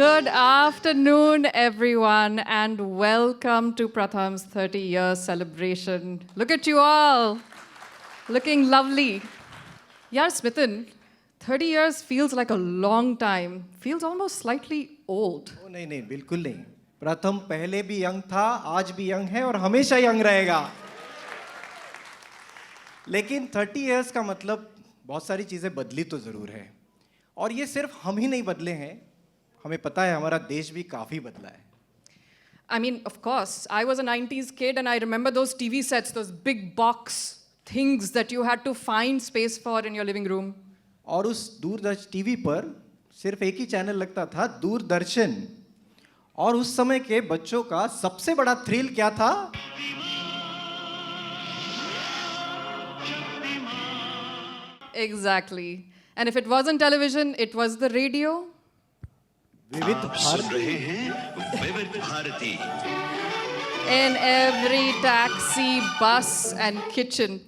Good afternoon, everyone, and welcome to Pratham's 30-year celebration. Look at you all, looking lovely. Yaar, Smithan, 30 years feels like a long time, feels almost slightly old. Oh, नहीं, बिल्कुल नहीं. प्रथम पहले भी young था, आज भी young है और हमेशा यंग रहेगा. लेकिन 30 इयर्स का मतलब बहुत सारी चीज़ें बदली तो ज़रूर है. और ये सिर्फ हम ही नहीं बदले हैं. हमें पता है हमारा देश भी काफ़ी बदला है. I mean, of course, I was a 90s kid and I remember those TV sets, those big box things that you had to find space for in your living room. और उस दूरदर्शन टीवी पर सिर्फ एक ही channel लगता था, दूरदर्शन. और उस समय के बच्चों का सबसे बड़ा थ्रिल क्या था? Exactly. And if it wasn't television, it was the radio. Vividh Bharati. In every taxi, bus and kitchen.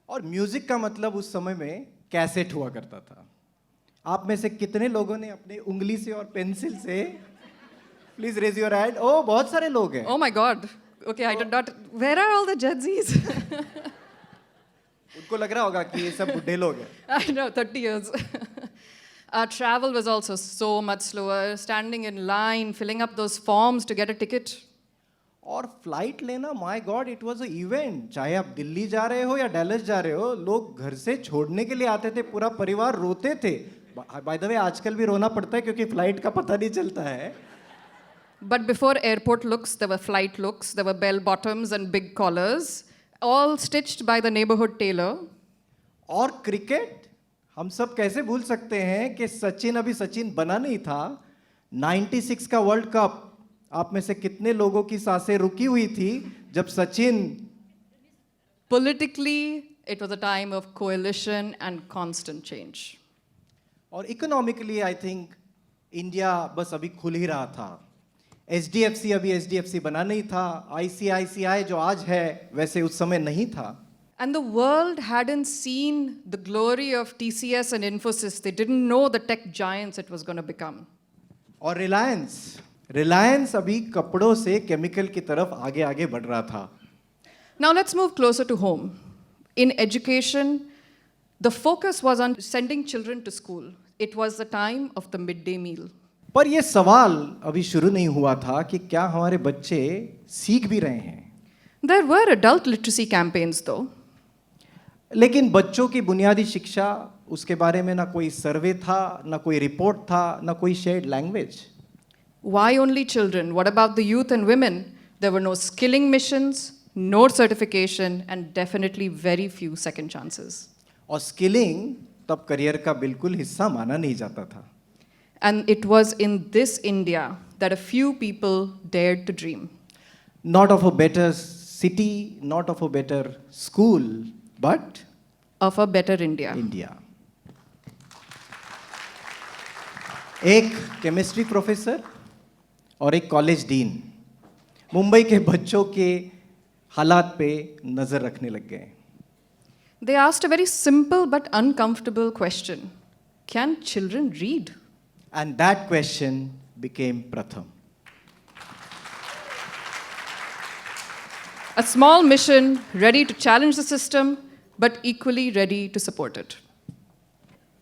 और म्यूजिक का मतलब उस समय में कैसेट हुआ करता था. आप में से कितने लोगों ने अपने उंगली से और पेंसिल से प्लीज रेज योर हैंड. ओ बहुत सारे लोग हैं. Oh my God. Okay, I did not. Where are all the Gen Zs? उनको लग रहा होगा कि ये सब बुढ़े लोग हैं. I know, 30 years. Travel was also so much slower. Standing in line, filling up those forms to get a ticket. और फ्लाइट लेना, my God, it was a event. चाहे आप दिल्ली जा रहे हो या डैलस जा रहे हो, लोग घर से छोड़ने के लिए आते थे. पूरा परिवार रोते थे. बाय द वे आजकल भी रोना पड़ता है क्योंकि फ्लाइट का पता नहीं चलता है. But before airport looks, there were flight looks, there were bell bottoms and big collars, all stitched by the neighborhood tailor. और क्रिकेट, हम सब कैसे भूल सकते हैं कि सचिन अभी सचिन बना नहीं था. 96 का वर्ल्ड कप, आप में से कितने लोगों की सांसें रुकी हुई थी जब Sachin. Politically, it was a time of coalition and constant change. और इकोनॉमिकली आई थिंक इंडिया बस अभी खुल ही रहा था. एचडीएफसी अभी एचडीएफसी बना नहीं था. आईसीआईसीआई जो आज है वैसे उस समय नहीं था. And the world hadn't seen the glory of TCS and Infosys. They didn't know the tech giants it was going to become. और रिलायंस अभी कपड़ों से केमिकल की तरफ आगे आगे बढ़ रहा था. Now let's move closer to home. In education, the focus was on sending children to school. It was the time of the midday meal. पर ये सवाल अभी शुरू नहीं हुआ था कि क्या हमारे बच्चे सीख भी रहे हैं. There were adult literacy campaigns though. लेकिन बच्चों की बुनियादी शिक्षा, उसके बारे में ना कोई सर्वे था, ना कोई रिपोर्ट था, ना कोई shared language. Why only children? What about the youth and women? There were no skilling missions, no certification, and definitely very few second chances. और स्किलिंग तब करियर का बिल्कुल हिस्सा माना नहीं जाता था. And it was in this India that a few people dared to dream. Not of a better city, not of a better school, but Of a better India. India. एक chemistry professor और एक college dean Mumbai के बच्चों के हालात पे नजर रखने लग गए. They asked a very simple but uncomfortable question. Can children read? And that question became Pratham. A small mission ready to challenge the system, but equally ready to support it.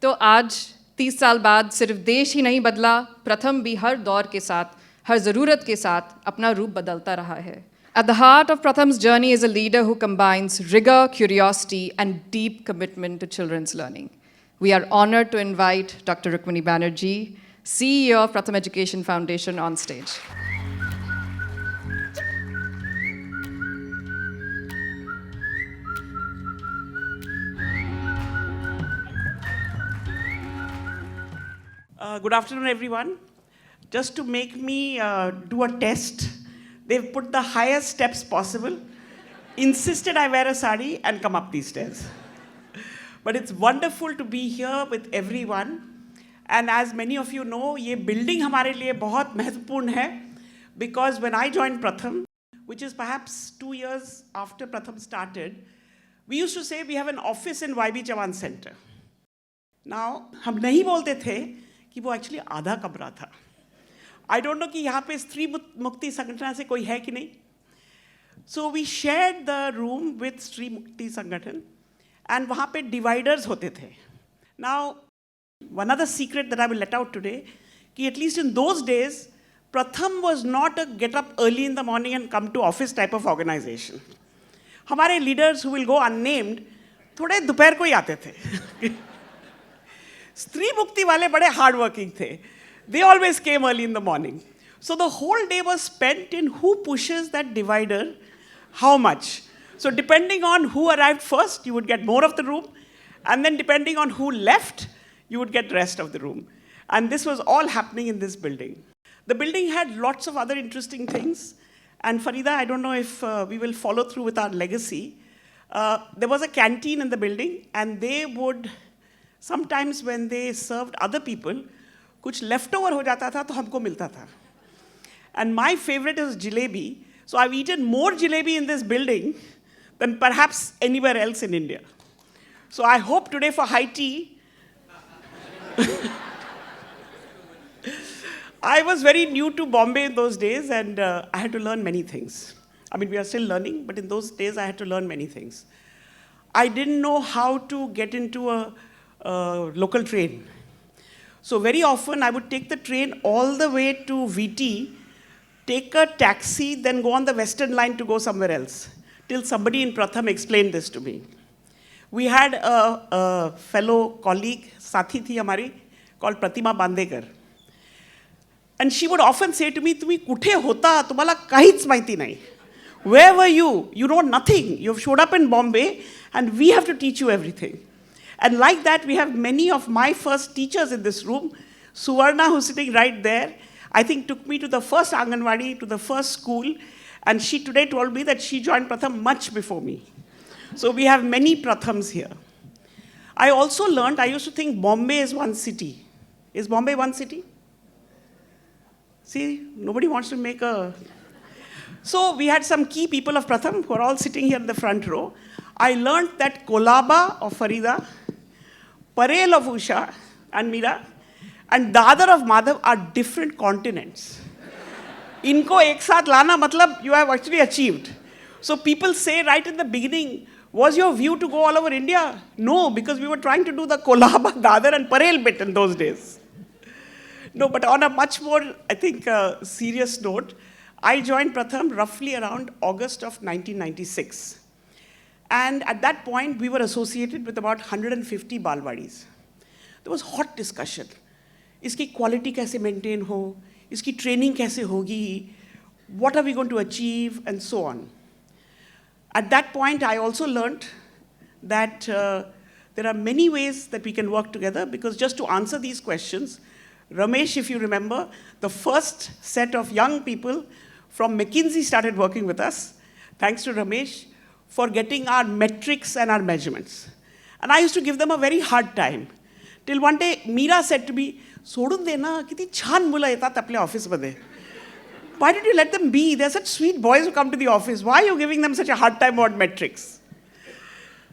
तो आज 30 साल बाद सिर्फ देश ही नहीं बदला, प्रथम भी हर दौर के साथ, हर ज़रूरत के साथ अपना रूप बदलता रहा है. At the heart of Pratham's journey is a leader who combines rigor, curiosity, and deep commitment to children's learning. We are honored to invite Dr. Rohini Banerjee, CEO of Pratham Education Foundation, on stage. Good afternoon, everyone. Just to make me do a test, they've put the highest steps possible, insisted I wear a sari and come up these stairs. But it's wonderful to be here with everyone. And as many of you know, ये building हमारे लिए बहुत महत्वपूर्ण है, because when I joined Pratham, which is perhaps 2 years after Pratham started, we used to say we have an office in YB Chavan Center. Now, हम नहीं बोलते थे कि वो एक्चुअली आधा कमरा था. I don't know कि यहाँ पे स्त्री मुक्ति संगठन से कोई है कि नहीं. So we shared the room with स्त्री मुक्ति संगठन, and वहाँ पे dividers होते थे. Now, one other secret that I will let out today, कि at least in those days, Pratham was not a get up early in the morning and come to office type of organization. हमारे leaders who will go unnamed, थोड़े दोपहर को ही आते थे. स्त्री मुक्ति वाले बड़े hard working थे. They always came early in the morning. So the whole day was spent in who pushes that divider, how much. So depending on who arrived first, you would get more of the room. And then depending on who left, you would get the rest of the room. And this was all happening in this building. The building had lots of other interesting things. And Farida, I don't know if we will follow through with our legacy. There was a canteen in the building, and they would, sometimes when they served other people, कुछ leftover हो जाता था तो हमको मिलता था. And my favorite is jalebi. So I've eaten more jalebi in this building than perhaps anywhere else in India. So I hope today for high tea, I was very new to Bombay in those days, and I had to learn many things. I mean, we are still learning, but in those days I had to learn many things. I didn't know how to get into a local train. So very often I would take the train all the way to VT, take a taxi, then go on the Western line to go somewhere else, till somebody in Pratham explained this to me. We had a fellow colleague, Sathi thi hamari, called Pratima Bandekar. And she would often say to me, "Tumi kuthe hota, tumhala kahich mahiti nahi. Where were you? You know nothing. You've showed up in Bombay, and we have to teach you everything." And like that, we have many of my first teachers in this room. Suvarna, who's sitting right there, I think took me to the first Anganwadi, to the first school, and she today told me that she joined Pratham much before me. So we have many Prathams here. I also learned, I used to think Bombay is one city. Is Bombay one city? See, nobody wants to make a... So we had some key people of Pratham who are all sitting here in the front row. I learned that Kolaba of Farida, Parel of Usha and Meera, and Dadar of Madhav are different continents. Inko ek saath lana matlab you have actually achieved. So people say right in the beginning, was your view to go all over India? No, because we were trying to do the Kolaba, Dadar and Parel bit in those days. No, but on a much more, I think, serious note, I joined Pratham roughly around August of 1996. And at that point, we were associated with about 150 balwadis. There was hot discussion. Iski quality kaise maintain ho? Iski training kaise hogi? What are we going to achieve? And so on. At that point, I also learned that there are many ways that we can work together, because just to answer these questions, Ramesh, if you remember, the first set of young people from McKinsey started working with us, thanks to Ramesh, for getting our metrics and our measurements. And I used to give them a very hard time. Till one day, Meera said to me, "Sodun de na, kiti chhan mula yetat apne office bade. Why did you let them be? They're such sweet boys who come to the office. Why are you giving them such a hard time about metrics?"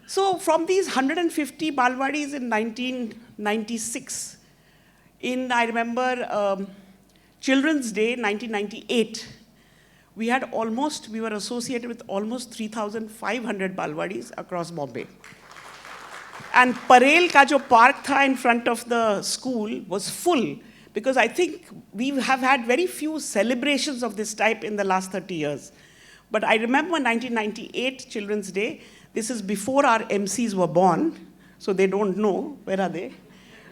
So from these 150 Balwadis in 1996, I remember Children's Day, 1998, we were associated with almost 3,500 Balwadis across Bombay. And Parel ka jo park tha in front of the school was full, because I think we have had very few celebrations of this type in the last 30 years. But I remember 1998 Children's Day. This is before our MCs were born, so they don't know, where are they?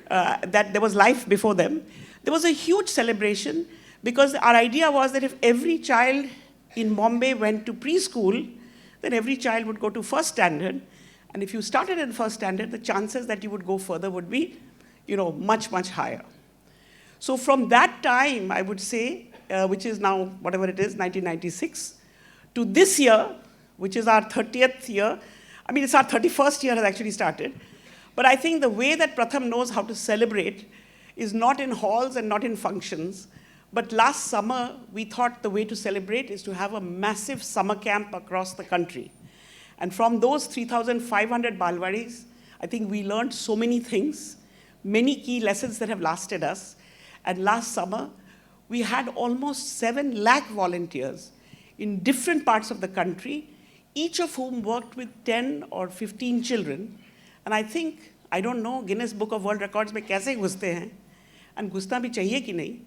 That there was life before them. There was a huge celebration, because our idea was that if every child in Bombay went to preschool, then every child would go to first standard. And if you started in first standard, the chances that you would go further would be, much, much higher. So from that time, I would say, which is now, whatever it is, 1996, to this year, which is our 30th year, I mean, it's our 31st year has actually started. But I think the way that Pratham knows how to celebrate is not in halls and not in functions. But last summer, we thought the way to celebrate is to have a massive summer camp across the country. And from those 3,500 Balwadis, I think we learned so many things, many key lessons that have lasted us. And last summer, we had almost 7 lakh volunteers in different parts of the country, each of whom worked with 10 or 15 children. And I think, I don't know, Guinness Book of World Records में कैसे घुसते हैं, and घुसना भी चाहिए कि नहीं,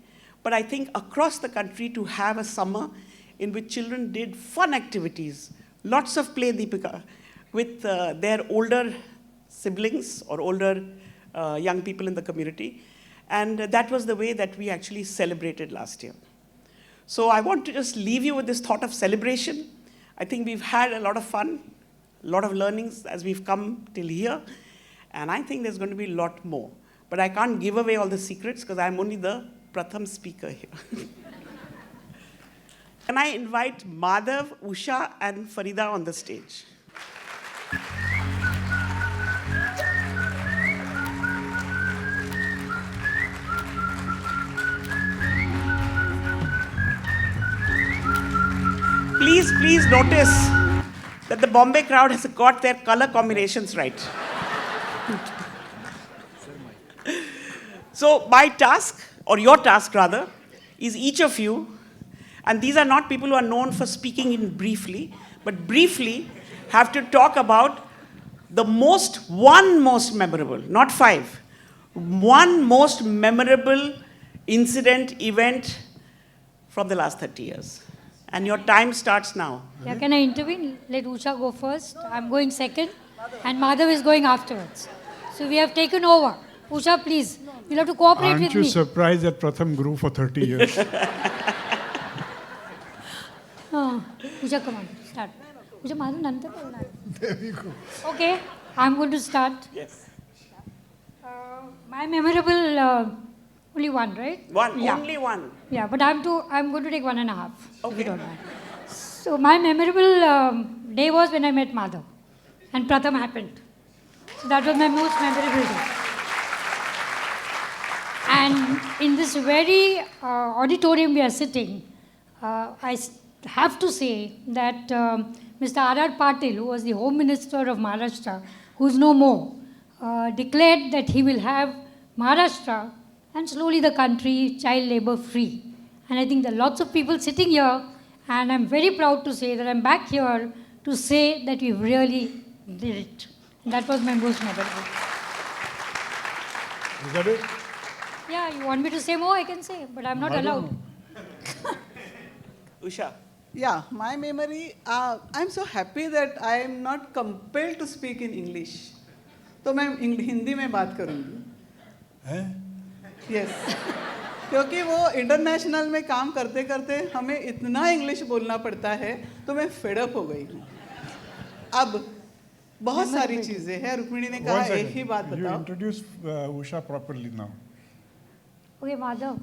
but I think across the country to have a summer in which children did fun activities, lots of play, Deepika, with their older siblings or older young people in the community. And that was the way that we actually celebrated last year. So I want to just leave you with this thought of celebration. I think we've had a lot of fun, a lot of learnings as we've come till here. And I think there's going to be a lot more. But I can't give away all the secrets because I'm only the Pratham speaker here. Can I invite Madhav, Usha, and Farida on the stage? Please notice that the Bombay crowd has got their color combinations right. So my task, or your task rather, is each of you, and these are not people who are known for speaking in briefly, but briefly have to talk about the one most memorable, not 5, one most memorable incident, event from the last 30 years. And your time starts now. Yeah, can I intervene? Let Usha go first. I'm going second. And Madhav is going afterwards. So we have taken over. Usha, please. You'll have to cooperate with me. Aren't you surprised that Pratham grew for 30 years? Usha, come on. Start. Usha, Madhav, nanta bolna. There we go. Okay, I'm going to start. Yes. My memorable, only one, right? One, yeah. Only one. Yeah, but I'm going to take 1.5. Okay. If you don't mind. So my memorable day was when I met Madhav. And Pratham happened. So that was my most memorable day. And in this very auditorium we are sitting, I have to say that Mr. R.R. Patil, who was the Home Minister of Maharashtra, who's no more, declared that he will have Maharashtra and slowly the country child labor free. And I think there are lots of people sitting here, and I'm very proud to say that I'm back here to say that we really did it. And that was my most memorable. Is that it? Yeah, you want me to say more? I can say, but I'm not allowed. Usha. Yeah, my memory, I'm so happy that I am not compelled to speak in English. तो मैं हिंदी में बात करूँगी. Yes. क्योंकि वो international में काम करते करते हमें इतना इंग्लिश बोलना पड़ता है तो मैं फेड अप हो गई हूँ. अब बहुत सारी चीजें हैं. रुक्मिणी ने कहा एक ही बात बताओ. You introduce Usha properly now. Okay, Madhav.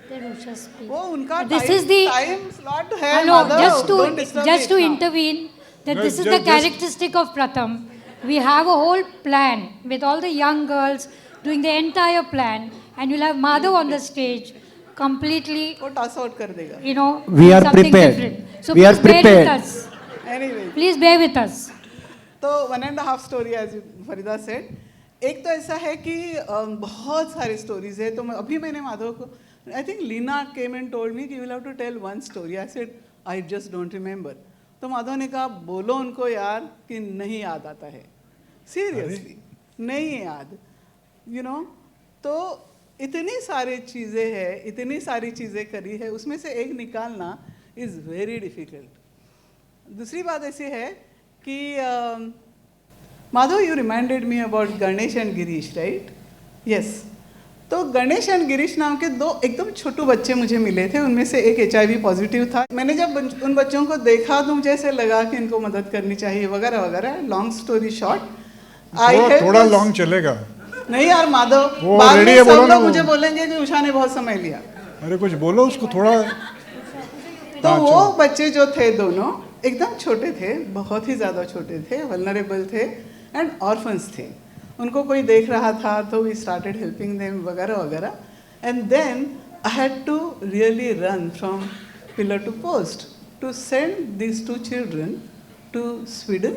Let Usha speak. वो उनका This is the time slot है. hello, Madhav, just to intervene that this is the characteristic of Pratham. We have a whole plan with all the young girls doing the entire plan, and you'll have Madhav on the stage completely. वो toss out कर देगा. You know, We are something prepared. different. So We are please bear prepared. with us. Anyway. Please bear with us. तो 1.5 story as Farida said. एक तो ऐसा है कि बहुत सारी stories है. तो अभी मैंने माधव को, I think Lina came and told me कि you will have to tell one story. I said I just don't remember. तो माधव ने कहा बोलो उनको यार कि नहीं याद आता है. Seriously, नहीं याद. You know, तो इतनी सारी चीज़ें हैं, इतनी सारी चीज़ें करी है, उसमें से एक निकालना is very difficult. दूसरी बात ऐसी है कि Madhav, you reminded me about Ganesh and Girish, right? Yes. तो गणेश एंड गिरीश नाम के 2 एकदम छोटू बच्चे मुझे मिले थे. उनमें से एक HIV पॉजिटिव था. मैंने जब उन बच्चों को देखा तो मुझे ऐसे लगा कि इनको मदद करनी चाहिए वगैरह वगैरह. लॉन्ग स्टोरी शॉर्ट, थोड़ा लॉन्ग चलेगा. नहीं यार माधव, वो बाद रेडी में है, सब बोलो ना लोग वो. मुझे बोलेंगे कि उषा ने बहुत समय लिया. अरे कुछ बोलो उसको थोड़ा. तो वो बच्चे जो थे दोनों एकदम छोटे थे, बहुत ही ज़्यादा छोटे थे, वल्नरेबल थे एंड ऑर्फन्स थे. उनको कोई देख रहा था तो वी स्टार्टेड हेल्पिंग देम वगैरह वगैरह. And then I had to really run from pillar to post to send these 2 children to Sweden.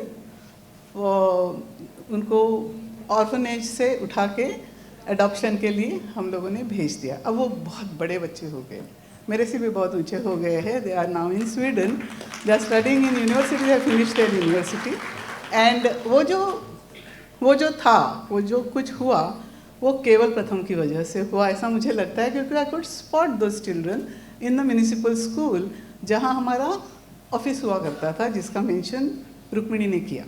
उनको ऑर्फनेज से उठा के एडॉप्शन के लिए हम लोगों ने भेज दिया। अब वो बहुत बड़े बच्चे हो गए, मेरे से भी बहुत ऊंचे हो गए हैं। They are now in Sweden, they are studying in university, they finish their university. And वो जो था, वो जो कुछ हुआ, वो केवल प्रथम की वजह से हुआ, ऐसा मुझे लगता है, क्योंकि I could spot those children in the municipal school जहाँ हमारा ऑफिस हुआ करता था, जिसका मेंशन रुक्मिणी ने किया।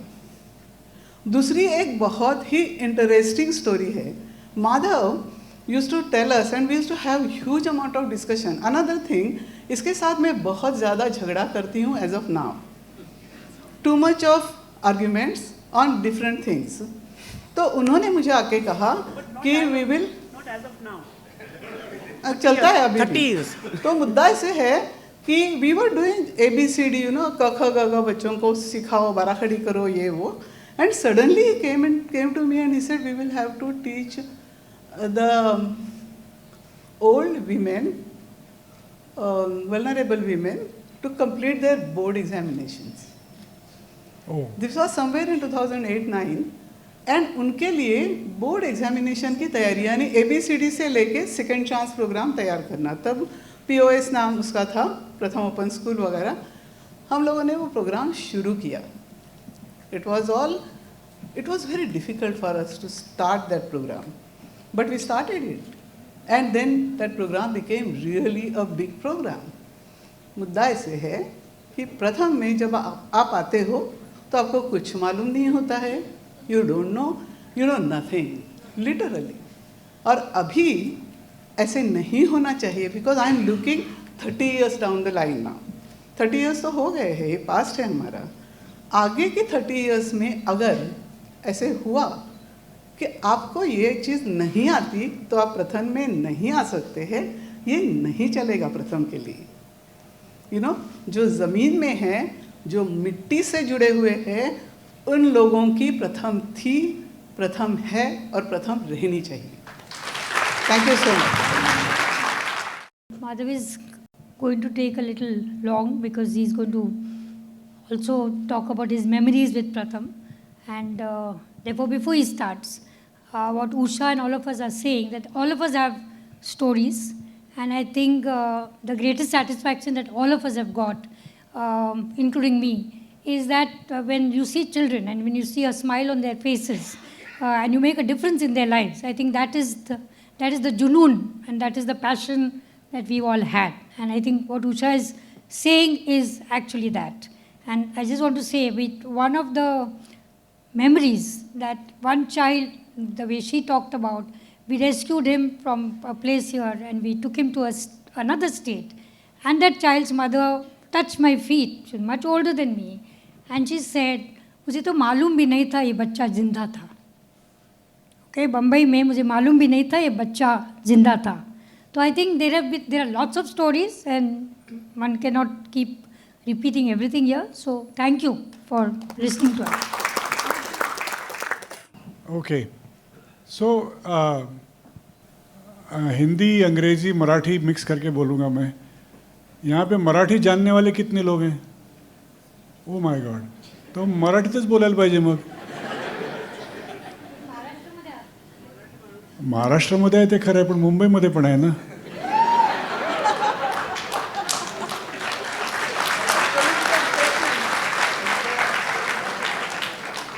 दूसरी एक बहुत ही इंटरेस्टिंग स्टोरी है। Madhav used to tell us and we used to have huge amount of discussion. Another thing, इसके साथ मैं बहुत ज़्यादा झगड़ा करती हूँ as of now. Too much of arguments on different things. तो उन्होंने मुझे आके कहा कि we will Not as of now. चलता है अभी 30 भी। years. तो मुद्दा ऐसे है कि we were doing ABCD, you know, क ख ग घ बच्चों को सिखाओ, बाराखड़ी करो, ये वो, and suddenly he came to me and he said we will have to teach the old women, vulnerable women, to complete their board examinations. Oh. This was somewhere in 2008-9, and उनके लिए बोर्ड एग्जामिनेशन की तैयारी, यानी ABCD से लेके second chance programme तैयार करना। तब POS नाम उसका था, प्रथम ओपन स्कूल वगैरह। हम लोगों ने वो प्रोग्राम शुरू किया। It was very difficult for us to start that program. But we started it, and then that program became really a big program. मुद्दा ऐसे है कि प्रथम में जब आप आते हो तो आपको कुछ मालूम नहीं होता है, you know nothing, literally. और अभी ऐसे नहीं होना चाहिए, because I am looking 30 years down the line now. 30 years तो हो गए हैं, ये पास्ट है हमारा। आगे के 30 years में अगर ऐसे हुआ कि आपको ये चीज़ नहीं आती तो आप प्रथम में नहीं आ सकते हैं, ये नहीं चलेगा प्रथम के लिए। You know, जो ज़मीन में है, जो मिट्टी से जुड़े हुए हैं, उन लोगों की प्रथम थी, प्रथम है और प्रथम रहनी चाहिए। Thank you so much. Madhav is going to take a little long because he's going to also talk about his memories with Pratham. And therefore, before he starts, what Usha and all of us are saying, that all of us have stories. And I think the greatest satisfaction that all of us have got, including me, is that when you see children and when you see a smile on their faces and you make a difference in their lives, I think that is the junoon and that is the passion that we all had. And I think what Usha is saying is actually that. And I just want to say, with one of the memories that one child, the way she talked about, we rescued him from a place here and we took him to another state. And that child's mother touched my feet. She was much older than me. And she said, मुझे तो मालूम भी नहीं था ये बच्चा जिंदा था. Okay, Mumbai में मुझे मालूम भी नहीं था ये बच्चा जिंदा था. So I think there are lots of stories and one cannot keep repeating everything here. So thank you for listening to us. Okay. So Hindi, अंग्रेजी, मराठी मिक्स करके बोलूँगा मैं. यहाँ पे मराठी जानने वाले कितने लोग हैं? Oh my God. तो मराठीतच बोलायला पाहिजे मग. महाराष्ट्रामध्ये आहे ते खरं आहे, पण मुंबईमध्ये पण आहे ना.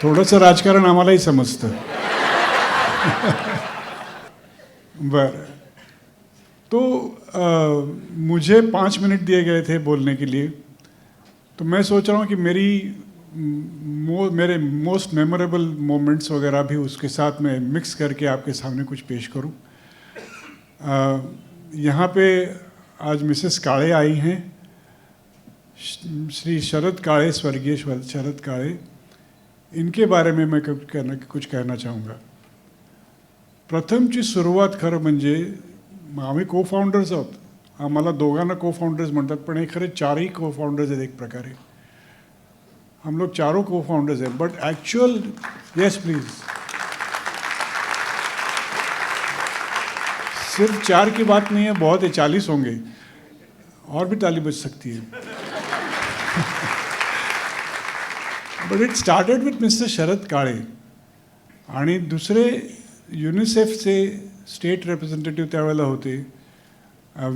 थोडंसं राजकारण आम्हालाही समजतं. बरं. तो मुझे 5 मिनट दिए गए थे बोलने के लिए. तो मैं सोच रहा हूँ कि मेरे मोस्ट मेमोरेबल मोमेंट्स वगैरह भी उसके साथ में मिक्स करके आपके सामने कुछ पेश करूँ. यहाँ पे आज मिसेस काळे आई हैं, श्री शरद काळे, स्वर्गीय शरद काळे. इनके बारे में मैं कुछ कहना चाहूँगा. प्रथमची सुरुवात खरं म्हणजे आम्ही को फाउंडर्स आहोत. आम्हाला दोघांना को फाउंडर्स म्हणतात, पण हे खरे चारही को फाउंडर्स आहेत एक प्रकारे. हम लोग चारों को फाउंडर्स हैं, बट एक्चुअल, यस प्लीज, सिर्फ 4 की बात नहीं है, बहुत है, 40 होंगे और भी ताली बज सकती है. But it started with mister Sharad Kale. आणि दुसरे युनिसेफचे स्टेट रिप्रेझेंटेटिव्ह त्यावेळेला होते.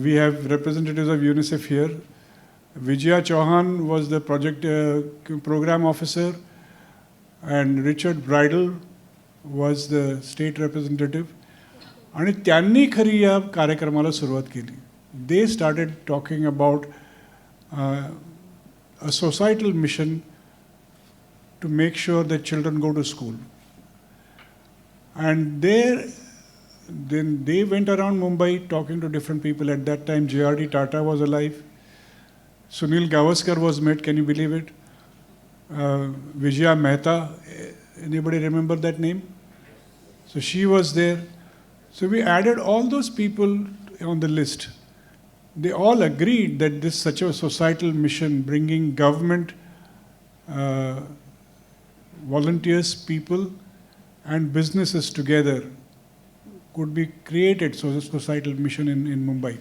We have representatives of UNICEF here. Vijaya Chauhan was the project program officer, and Richard Bridle was the state representative. आणि त्यांनी खरी या कार्यक्रमाला सुरुवात केली. They started talking about a societal mission to make sure that children go to school. And then they went around Mumbai talking to different people. At that time, J.R.D. Tata was alive. Sunil Gavaskar was met, can you believe it? Vijaya Mehta, anybody remember that name? So she was there. So we added all those people on the list. They all agreed that this such a societal mission, bringing government, volunteers, people, and businesses together, could be created, so a societal mission in Mumbai.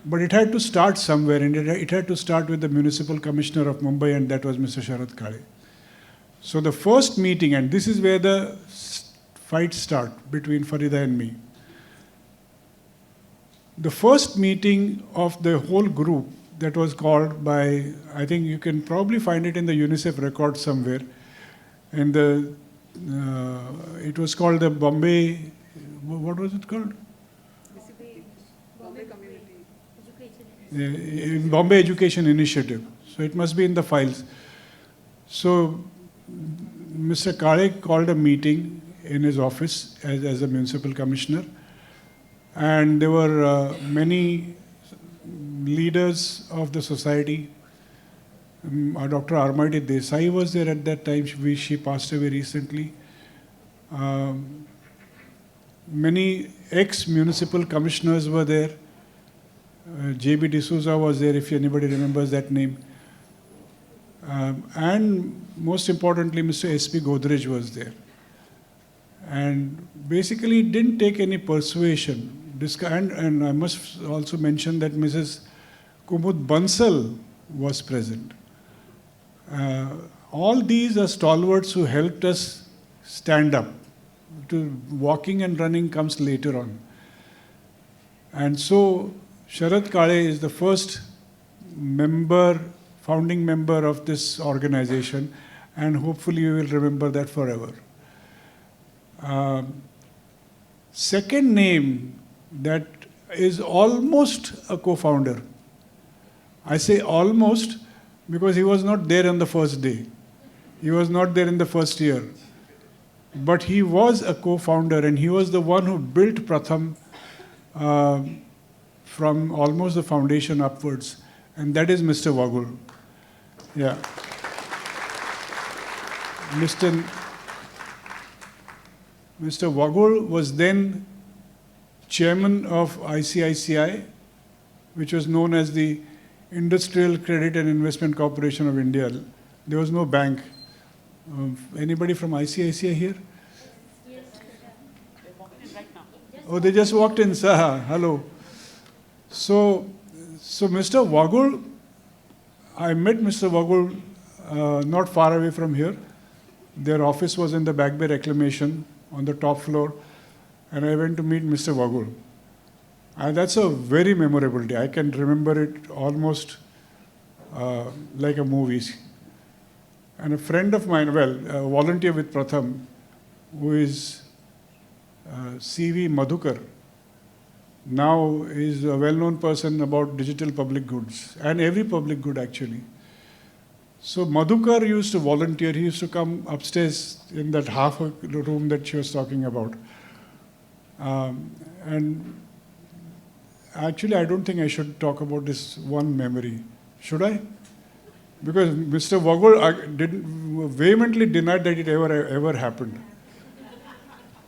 But it had to start somewhere, and it had to start with the municipal commissioner of Mumbai, and that was Mr. Sharad Kale. So the first meeting, and this is where the fights start between Farida and me. The first meeting of the whole group that was called by, I think you can probably find it in the UNICEF record somewhere, and it was called the Bombay, what was it called? Bombay Education Initiative. So it must be in the files. So Mr. Kale called a meeting in his office as a municipal commissioner, and there were many leaders of the society. Dr. Armati Desai was there at that time. She passed away recently. Many ex-municipal commissioners were there. J.B. D'Souza was there, if anybody remembers that name. And most importantly, Mr. S.P. Godrej was there. And basically, it didn't take any persuasion. And I must also mention that Mrs. Kumud Bansal was present. All these are stalwarts who helped us stand up. Walking and running comes later on. And so Sharad Kale is the first founding member of this organization, and hopefully you will remember that forever. Second name that is almost a co-founder. I say almost because he was not there on the first day. He was not there in the first year. But he was a co-founder, and he was the one who built Pratham from almost the foundation upwards, and that is Mr. Wagul. Yeah. Mr. Wagul was then chairman of ICICI, which was known as the Industrial Credit and Investment Corporation of India. There was no bank. Anybody from ICICI here? Yes. Oh, they just walked in, sir. Hello. So Mr. Wagul, I met Mr. Wagul not far away from here. Their office was in the Back Bay Reclamation on the top floor, and I went to meet Mr. Wagul. And that's a very memorable day. I can remember it almost like a movie. And a friend of mine, a volunteer with Pratham, who is C.V. Madhukar, now is a well-known person about digital public goods, and every public good actually. So Madhukar used to volunteer. He used to come upstairs in that half a room that she was talking about. And actually, I don't think I should talk about this one memory. Should I? Because Mr. Wagul vehemently denied that it ever happened.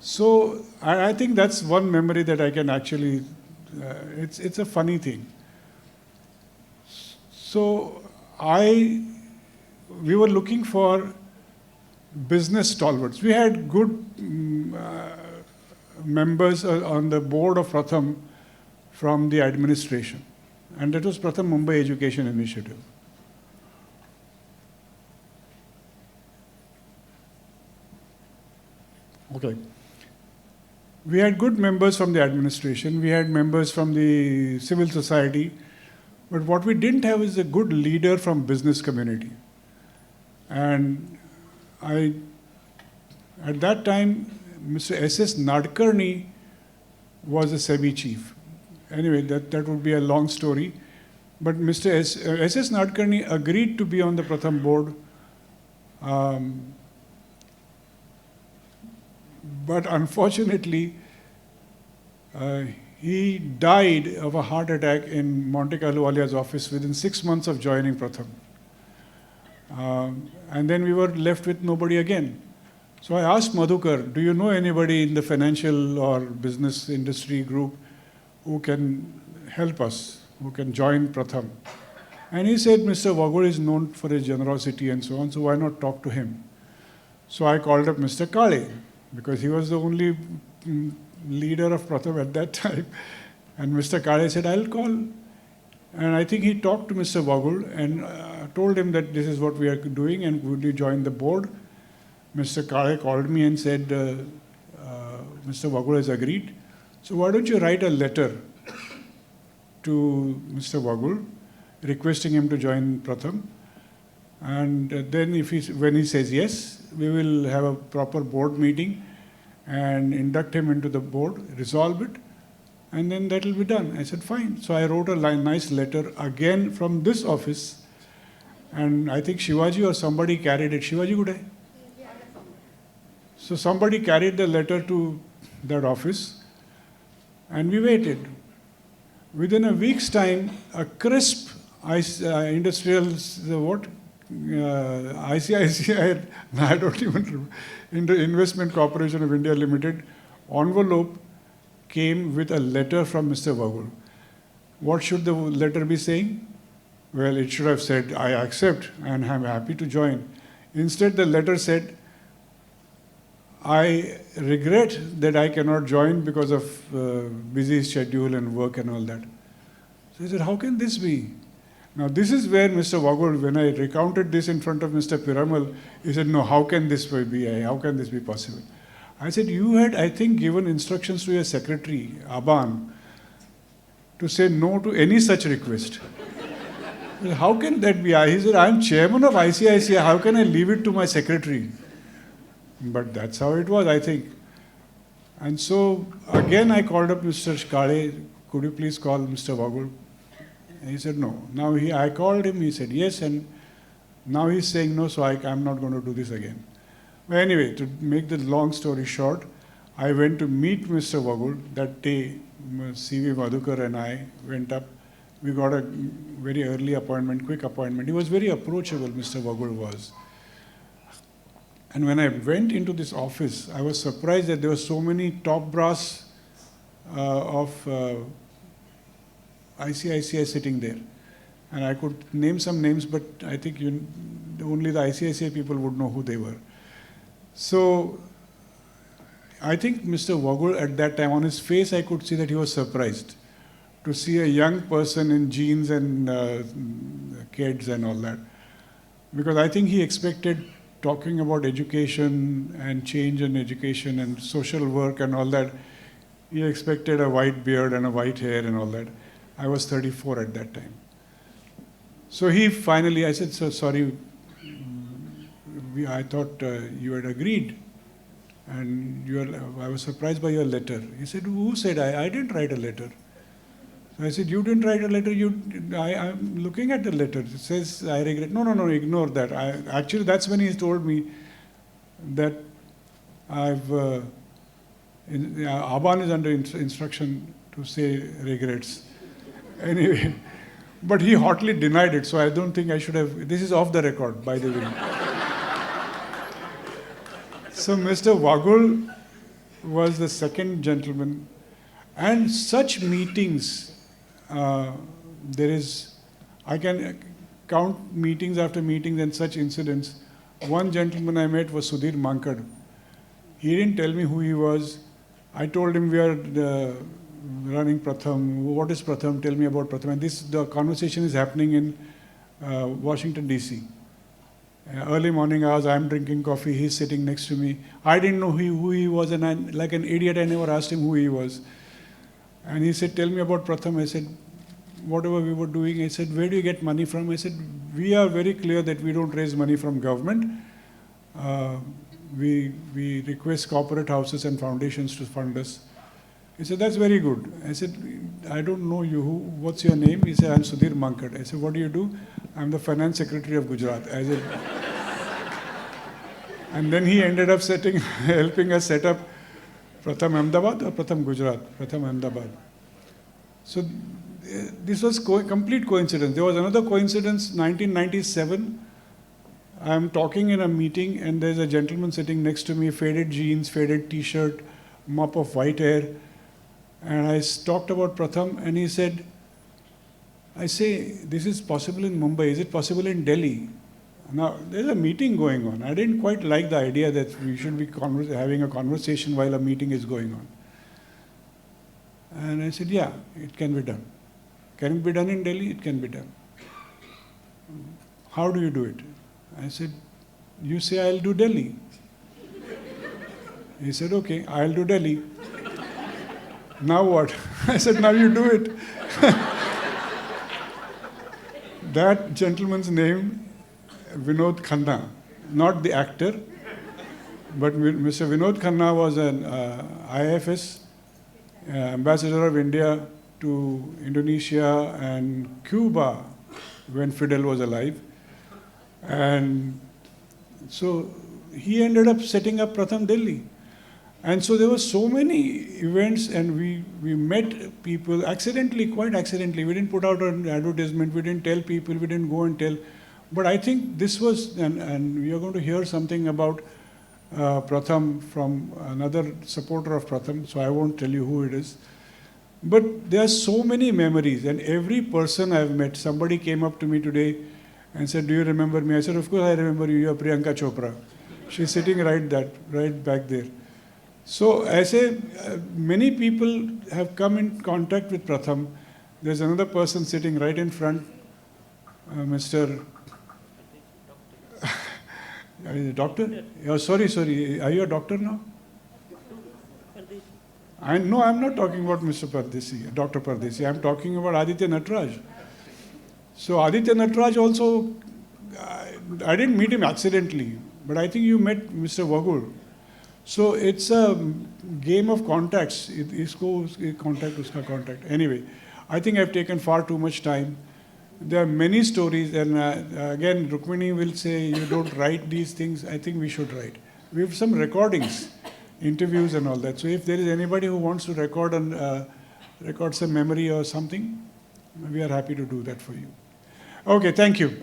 So I think that's one memory that I can actually, it's a funny thing. So we were looking for business stalwarts. We had good members on the board of Pratham from the administration. And that was Pratham Mumbai Education Initiative. Okay. We had good members from the administration, we had members from the civil society, but what we didn't have is a good leader from business community. And at that time, Mr. S.S. Nadkarni was a SEBI chief. Anyway, that would be a long story. But Mr. S.S. Nadkarni agreed to be on the Pratham board. But unfortunately, he died of a heart attack in Monte Ahluwalia's office within 6 months of joining Pratham. And then we were left with nobody again. So I asked Madhukar, do you know anybody in the financial or business industry group who can help us, who can join Pratham? And he said, Mr. Vagul is known for his generosity and so on, so why not talk to him? So I called up Mr. Kale, because he was the only leader of Pratham at that time. And Mr. Kale said, I'll call. And I think he talked to Mr. Vagul and told him that this is what we are doing and would you join the board? Mr. Kale called me and said, Mr. Vagul has agreed. So why don't you write a letter to Mr. Vagul requesting him to join Pratham? And then when he says yes, we will have a proper board meeting and induct him into the board, resolve it, and then that will be done. I said, fine. So I wrote a nice letter again from this office, and I think Shivaji or somebody carried it. Shivaji, good day? So somebody carried the letter to that office, and we waited. Within a week's time, a crisp industrial, ICICI, I don't even remember, Investment Corporation of India Limited envelope came with a letter from Mr. Vagul. What should the letter be saying? Well, it should have said, I accept and I'm happy to join. Instead, the letter said, I regret that I cannot join because of busy schedule and work and all that. So I said, how can this be? Now, this is where Mr. Vagul, when I recounted this in front of Mr. Piramal, he said, no, how can this be? How can this be possible? I said, you had, I think, given instructions to your secretary, Aban, to say no to any such request. How can that be? He said, I'm chairman of ICICI, how can I leave it to my secretary? But that's how it was, I think. And so, again, I called up Mr. Kale, could you please call Mr. Vagul? And he said, no. Now I called him, he said yes, and now he's saying no, so I'm not going to do this again. But anyway, to make the long story short, I went to meet Mr. Vagul. That day, C.V. Madhukar and I went up. We got a very early appointment, quick appointment. He was very approachable, Mr. Vagul was. And when I went into this office, I was surprised that there were so many top brass of ICICI sitting there. And I could name some names, but I think only the ICICI people would know who they were. So I think Mr. Vagul at that time, on his face, I could see that he was surprised to see a young person in jeans and kids and all that. Because I think he expected talking about education and change in education and social work and all that. He expected a white beard and a white hair and all that. I was 34 at that time. So he finally, I said, so sorry, I thought you had agreed. And I was surprised by your letter. He said, who said I didn't write a letter? So I said, you didn't write a letter? I'm looking at the letter. It says, I regret. No, ignore that. Actually, that's when he told me that Aban is under instruction to say regrets. Anyway, but he hotly denied it, so I don't think I should have. This is off the record, by the way. So Mr. Vagul was the second gentleman, and such meetings, I can count meetings after meetings and such incidents. One gentleman I met was Sudhir Mankad. He didn't tell me who he was. I told him we are running Pratham. What is Pratham? Tell me about Pratham. And the conversation is happening in Washington, D.C. Early morning hours, I'm drinking coffee, he's sitting next to me. I didn't know who he was, and like an idiot, I never asked him who he was. And he said, tell me about Pratham. I said, whatever we were doing. I said, where do you get money from? I said, we are very clear that we don't raise money from government. We request corporate houses and foundations to fund us. He said, that's very good. I said, I don't know you. What's your name? He said, I'm Sudhir Mankat. I said, what do you do? I'm the finance secretary of Gujarat. I said, and then he ended up helping us set up Pratham Ahmedabad or Pratham Gujarat? Pratham Ahmedabad. So this was complete coincidence. There was another coincidence, 1997. I'm talking in a meeting and there's a gentleman sitting next to me, faded jeans, faded t-shirt, mop of white hair. And I talked about Pratham and he said, I say, this is possible in Mumbai, is it possible in Delhi? Now, there's a meeting going on. I didn't quite like the idea that we should be having a conversation while a meeting is going on. And I said, yeah, it can be done. Can it be done in Delhi? It can be done. How do you do it? I said, you say I'll do Delhi. He said, okay, I'll do Delhi. Now what? I said, now you do it. That gentleman's name, Vinod Khanna, not the actor, but Mr. Vinod Khanna was an IFS, ambassador of India to Indonesia and Cuba when Fidel was alive. And so he ended up setting up Pratham Delhi. And so there were so many events and we met people accidentally, quite accidentally. We didn't put out an advertisement, we didn't tell people, we didn't go and tell. But I think this was, and we are going to hear something about Pratham from another supporter of Pratham, so I won't tell you who it is. But there are so many memories, and every person I've met, somebody came up to me today and said, do you remember me? I said, of course I remember you, you're Priyanka Chopra. She's sitting right back there. So I say, many people have come in contact with Pratham. There's another person sitting right in front, Mr. Are you a doctor? Oh, sorry. Are you a doctor now? No, I'm not talking about Mr. Pardesi, Dr. Pardesi. I'm talking about Aditya Natraj. So Aditya Natraj also, I didn't meet him accidentally, but I think you met Mr. Vagul. So it's a game of contacts. Isko contact, uska contact. Anyway, I think I've taken far too much time. There are many stories, and again, Rukmini will say, you don't write these things. I think we should write. We have some recordings, interviews and all that. So if there is anybody who wants to record some memory or something, we are happy to do that for you. Okay, thank you.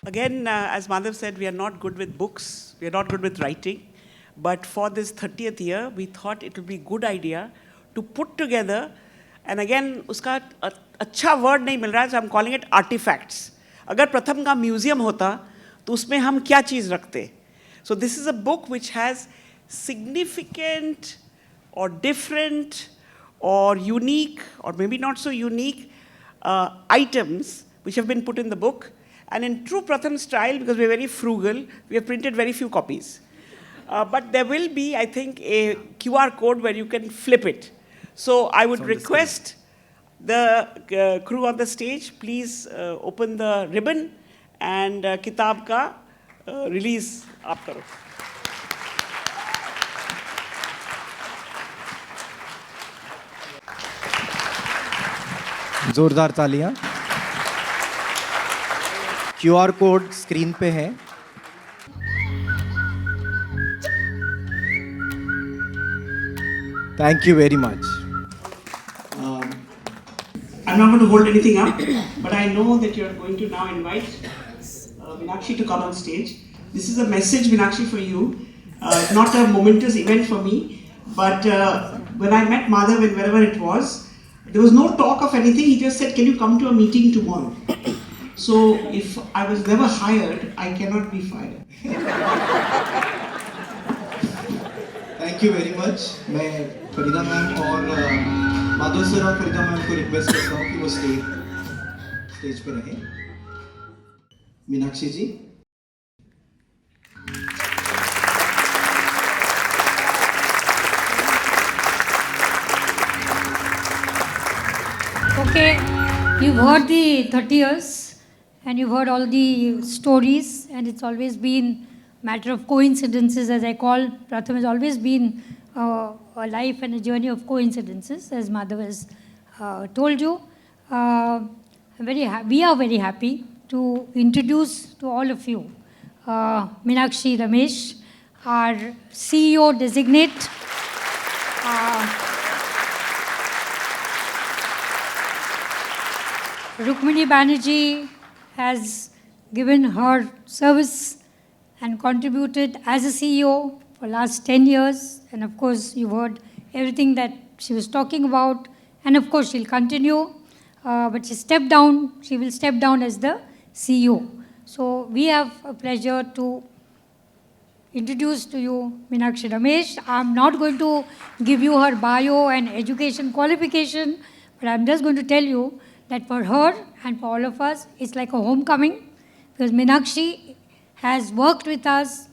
Again, as Madhav said, we are not good with books. We are not good with writing. But for this 30th year, we thought it would be a good idea to put together, and again, uska अच्छा word नहीं मिल रहा है, so I'm calling it artifacts. अगर प्रथम का museum होता, तो उसमें हम क्या चीज़ रखते? So this is a book which has significant or different or unique or maybe not so unique items which have been put in the book. And in true Pratham style, because we're very frugal, we have printed very few copies. But there will be, I think, a QR code where you can flip it. So I would request the crew on the stage, please open the ribbon and kitab ka release aap karo. जोरदार तालियां. QR code screen पे है. Thank you very much. I'm not going to hold anything up, but I know that you're going to now invite Meenakshi to come on stage. This is a message, Meenakshi, for you. Not a momentous event for me, but when I met Madhav and wherever it was, there was no talk of anything. He just said, can you come to a meeting tomorrow? So if I was never hired, I cannot be fired. Thank you very much. मैं Farida ma'am और Madhav sir और Farida ma'am को request करता हूँ कि वो stage stage पर रहें। मीनाक्षी जी। Okay, you've heard the 30 years and you've heard all the stories, and it's always been a matter of coincidences, as I call. Pratham has always been a life and a journey of coincidences, as Madhav has told you. We are very happy to introduce to all of you Meenakshi Ramesh, our CEO designate. Rukmini Banerjee has given her service and contributed as a CEO for last 10 years. And of course, you heard everything that she was talking about. And of course, she'll continue. But she stepped down. She will step down as the CEO. So we have a pleasure to introduce to you Meenakshi Ramesh. I'm not going to give you her bio and education qualification, but I'm just going to tell you that for her and for all of us, it's like a homecoming, because Meenakshi has worked with us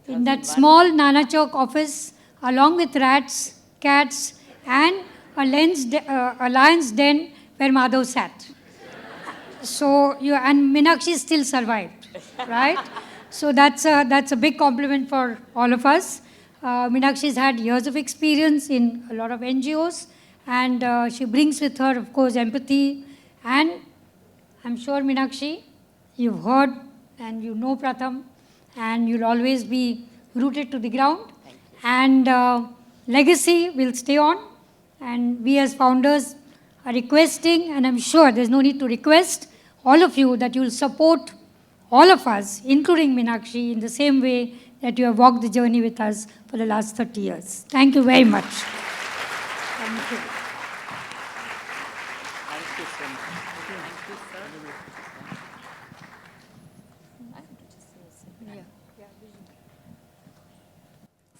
in that small Nana Chowk office, along with rats, cats, and a lion's den where Madhav sat. So, and Meenakshi still survived, right? So that's a big compliment for all of us. Meenakshi's had years of experience in a lot of NGOs, and she brings with her, of course, empathy. And I'm sure, Meenakshi, you've heard and you know Pratham, and you'll always be rooted to the ground. And legacy will stay on. And we as founders are requesting, and I'm sure there's no need to request, all of you that you'll support all of us, including Meenakshi, in the same way that you have walked the journey with us for the last 30 years. Thank you very much. Thank you. Thank you so much. Thank you,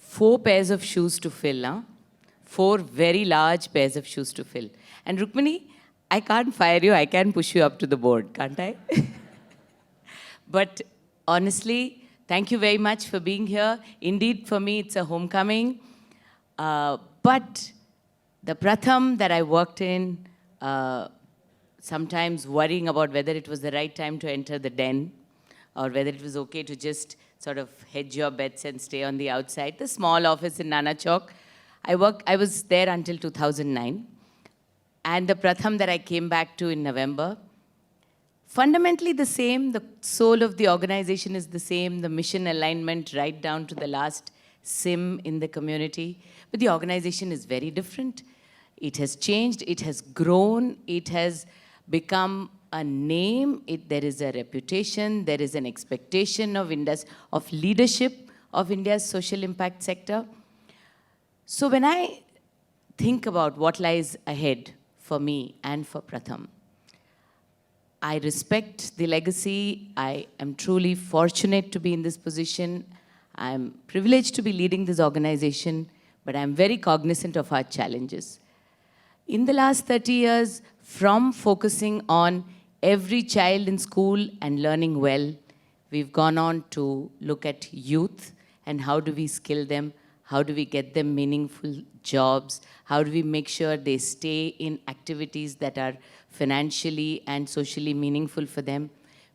sir. 4 pairs of shoes to fill, huh? 4 very large pairs of shoes to fill. And Rukmini, I can't fire you, I can push you up to the board, can't I? But honestly, thank you very much for being here. Indeed, for me, it's a homecoming. But the Pratham that I worked in, sometimes worrying about whether it was the right time to enter the den, or whether it was okay to just sort of hedge your bets and stay on the outside. The small office in Nana Chowk, I was there until 2009. And the Pratham that I came back to in November, fundamentally the same. The soul of the organization is the same. The mission alignment right down to the last SIM in the community. But the organization is very different. It has changed. It has grown. It has become a name. There is a reputation. There is an expectation of leadership of India's social impact sector. So when I think about what lies ahead for me and for Pratham, I respect the legacy. I am truly fortunate to be in this position. I'm privileged to be leading this organization, but I'm very cognizant of our challenges. In the last 30 years, from focusing on every child in school and learning well, we've gone on to look at youth and how do we skill them, how do we get them meaningful jobs, how do we make sure they stay in activities that are financially and socially meaningful for them.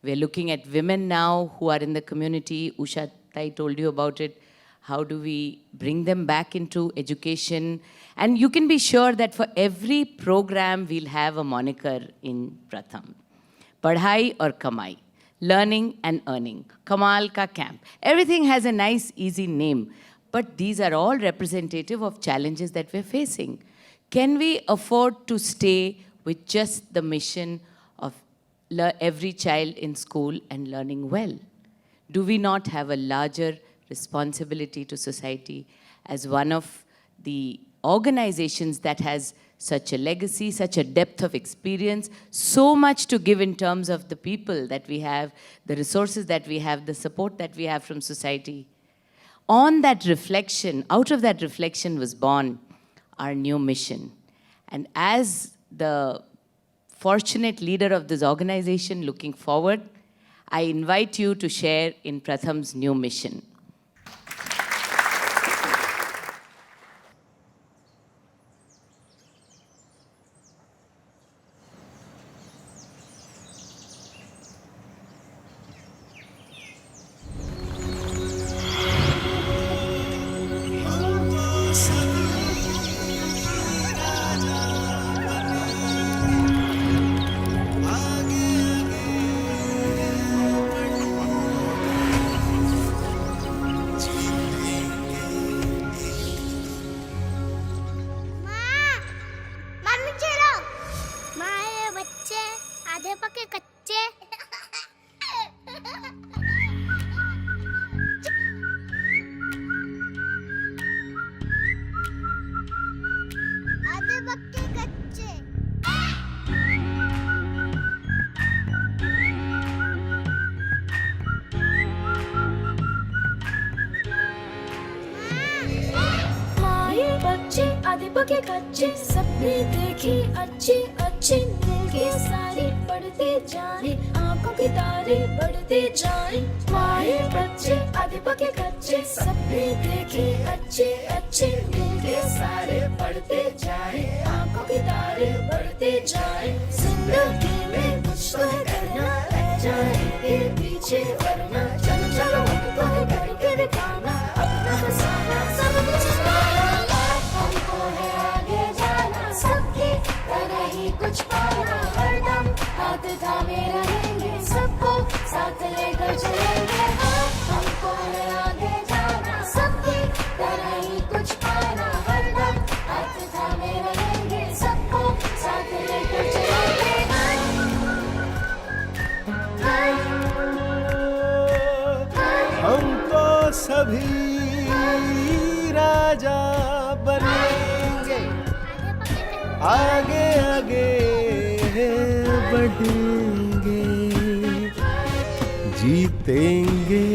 We're looking at women now who are in the community. Usha Tai told you about it. How do we bring them back into education? And you can be sure that for every program, we'll have a moniker in Pratham. Padhai or Kamai, learning and earning, Kamal ka camp. Everything has a nice, easy name. But these are all representative of challenges that we're facing. Can we afford to stay with just the mission of every child in school and learning well? Do we not have a larger responsibility to society as one of the organizations that has such a legacy, such a depth of experience, so much to give in terms of the people that we have, the resources that we have, the support that we have from society? On that reflection, out of that reflection was born our new mission. And as the fortunate leader of this organization looking forward, I invite you to share in Pratham's new mission. Mummy चलो माँ ये बच्चे आधे पके कच्चे आधे पके कच्चे माए बच्चे आधे पके कच्चे सपने देखे अच्छे अच्छे मिलके सारे पढ़ते जाए आंखों के तारे बढ़ते जाए माए बच्चे आधे पके कच्चे सपने देखे अच्छे अच्छे मिलके सारे पढ़ते जाए आंखों के तारे बढ़ते जाए जिंदगी में कुछ तो है करना रह जाएंगे पीछे वरना चलो चलो हमको है करके दिखाना अपना फसाना सब कुछ पाना हमको है आगे जाना सबकी तरह ही कुछ पाना हरदम हाथ थामे रहेंगे सबको साथ लेकर चलेंगे हमको है आगे जाना सबकी तरह ही कुछ पाना हरदम हाथ थामे रहेंगे सबको साथ लेकर चलेंगे हमको सभी राजा बनेंगे आगे आगे बढ़ेंगे जीतेंगे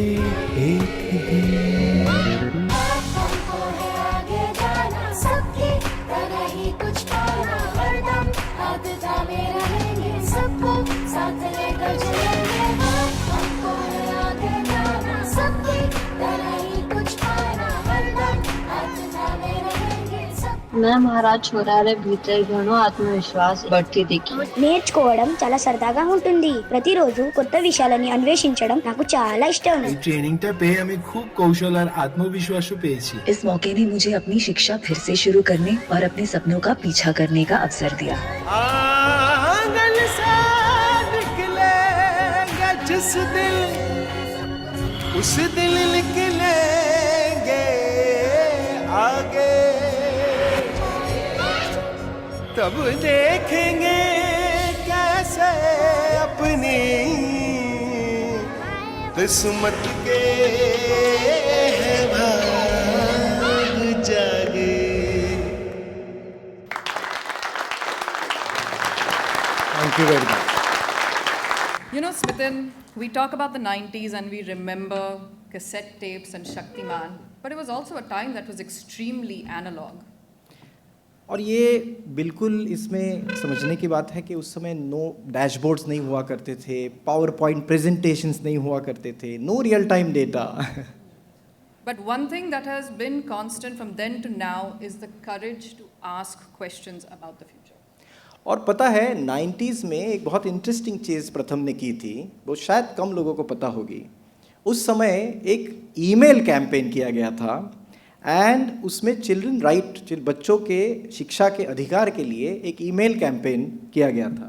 एक दिन हमको है आगे जाना सबकी तरह ही कुछ पाना हरदम हाथ थामे रहेंगे सबको साथ लेकर चलेंगे हमको है आगे जाना सबकी तरह ही कुछ पाना हरदम हाथ थामे रहेंगे सब मैं महाराज చూడాలి భీతర్గాను ఆత్మవిశ్వాస్ బట్టి దిక్కి నేర్చుకోవడం చాలా సరదాగా ఉంటుంది ప్రతిరోజు కొత్త విషయాలని అన్వేషించడం నాకు చాలా ఇష్టం এই ট্রেনিংটা পেয়ে আমি খুব কৌশল আর আত্মবিশ্বাসও পেয়েছি इस मौके ने मुझे अपनी शिक्षा फिर से शुरू करने और अपने सपनों का पीछा करने का अवसर दिया आंगन से निकलेगा जिस दिल उस दिल निकलेंगे आगे तब देखेंगे कैसे अपनी किस्मत के है भाग जागे Thank you very much. You know, Smritin, we talk about the 90s and we remember cassette tapes and Shaktiman, but it was also a time that was extremely analog. और ये बिल्कुल इसमें समझने की बात है कि उस समय नो डैशबोर्ड्स नहीं हुआ करते थे, पावर पॉइंट प्रेजेंटेशंस नहीं हुआ करते थे, no real time data. But one thing that has been constant from then to now is the courage to ask questions about the future. और पता है 90s में एक बहुत इंटरेस्टिंग चीज़ प्रथम ने की थी, वो शायद कम लोगों को पता होगी. उस समय एक ईमेल कैंपेन किया गया था एंड उसमें चिल्ड्रन राइट बच्चों के शिक्षा के अधिकार के लिए एक ईमेल कैंपेन किया गया था.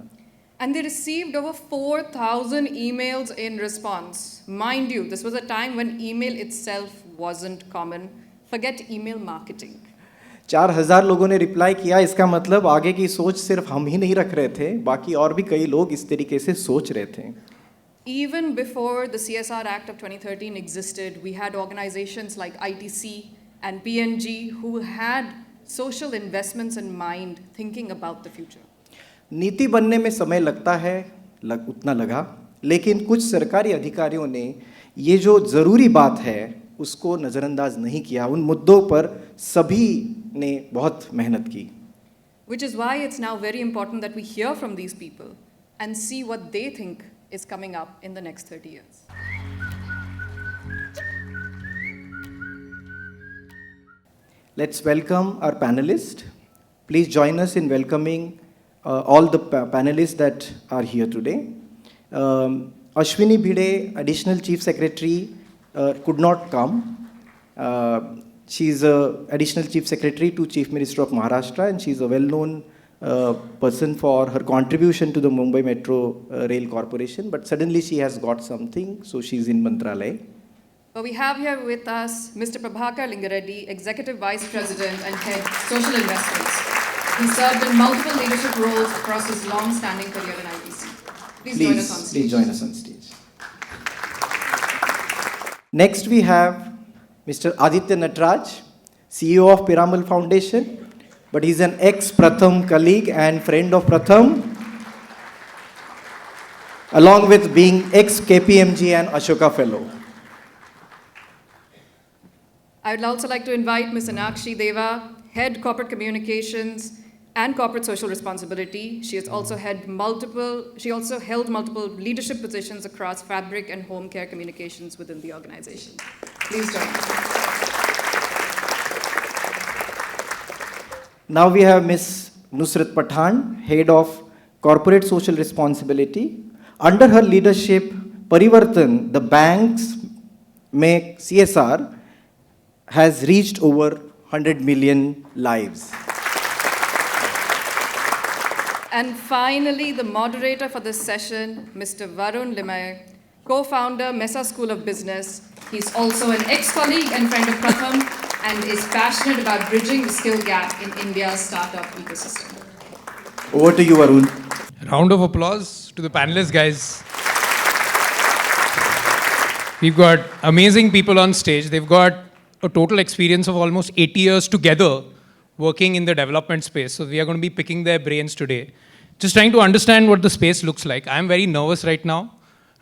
And they received over 4,000 emails in response. Mind you, this was a time when email itself wasn't common. Forget email marketing. 4,000 लोगों ने रिप्लाई किया. इसका मतलब आगे की सोच सिर्फ हम ही नहीं रख रहे थे, बाकी और भी कई लोग इस तरीके से सोच रहे थे. Even before the CSR Act of 2013 existed, we had organizations like ITC and PNG who had social investments in mind, thinking about the future. नीति बनने में समय लगता है, उतना लगा, लेकिन कुछ सरकारी अधिकारियों ने ये जो ज़रूरी बात है उसको नज़रअंदाज नहीं किया. उन मुद्दों पर सभी ने बहुत मेहनत की. which is why it's now very important that we hear from these people and see what they think is coming up in the next 30 years. Let's welcome our panelists. Please join us in welcoming all the panelists that are here today. Ashwini Bhide, Additional Chief Secretary, could not come. She is Additional Chief Secretary to Chief Minister of Maharashtra, and she is a well-known person for her contribution to the Mumbai Metro Rail Corporation, but suddenly she has got something, so she's in Mantralaya. But we have here with us Mr. Prabhakar Lingareddy, Executive Vice President and Head Social Investments. He served in multiple leadership roles across his long-standing career in IBC. Please join us on stage. Please join us on stage. Next we have Mr. Aditya Natraj, CEO of Piramal Foundation, but he's an ex-Pratham colleague and friend of Pratham, along with being ex-KPMG and Ashoka Fellow. I would also like to invite Ms. Anakshi Deva, Head Corporate Communications and Corporate Social Responsibility. She also held multiple leadership positions across fabric and home care communications within the organization. Please join us. Now we have Ms. Nusrat Pathan, Head of Corporate Social Responsibility. Under her leadership, Parivartan, the bank's CSR, has reached over 100 million lives. And finally, the moderator for this session, Mr. Varun Limay, co-founder, Mesa School of Business. He's also an ex-colleague and friend of Pratham and is passionate about bridging the skill gap in India's startup ecosystem. Over to you, Varun. Round of applause to the panelists, guys. We've got amazing people on stage. They've got a total experience of almost 80 years together working in the development space. So we are going to be picking their brains today. Just trying to understand what the space looks like. I'm very nervous right now,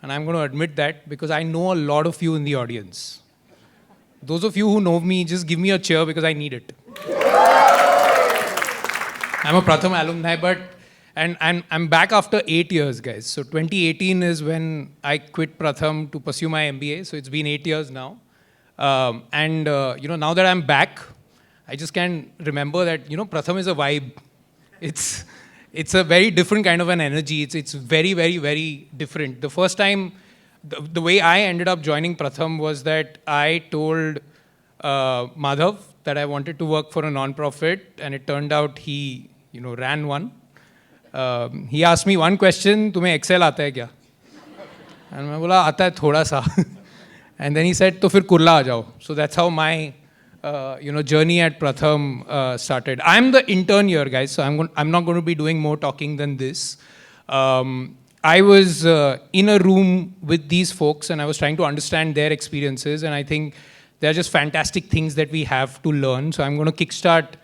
and I'm going to admit that because I know a lot of you in the audience. Those of you who know me, just give me a cheer because I need it. I'm a Pratham alumni, and I'm back after 8 years, guys. So 2018 is when I quit Pratham to pursue my MBA. So it's been 8 years now. Now that I'm back, I just can remember that, Pratham is a vibe. It's a very different kind of an energy. It's very, very, very different. The first time, the way I ended up joining Pratham was that I told Madhav that I wanted to work for a non-profit, and it turned out he, ran one. He asked me one question, "Tumhe Excel aata hai kya?" And I bola, "Aata hai thoda sa." And then he said, "To fir kurla aa jao." So that's how my journey at Pratham started. I'm the intern here, guys, so I'm not going to be doing more talking than this. I was in a room with these folks, and I was trying to understand their experiences, and I think they're just fantastic things that we have to learn. So I'm going to kickstart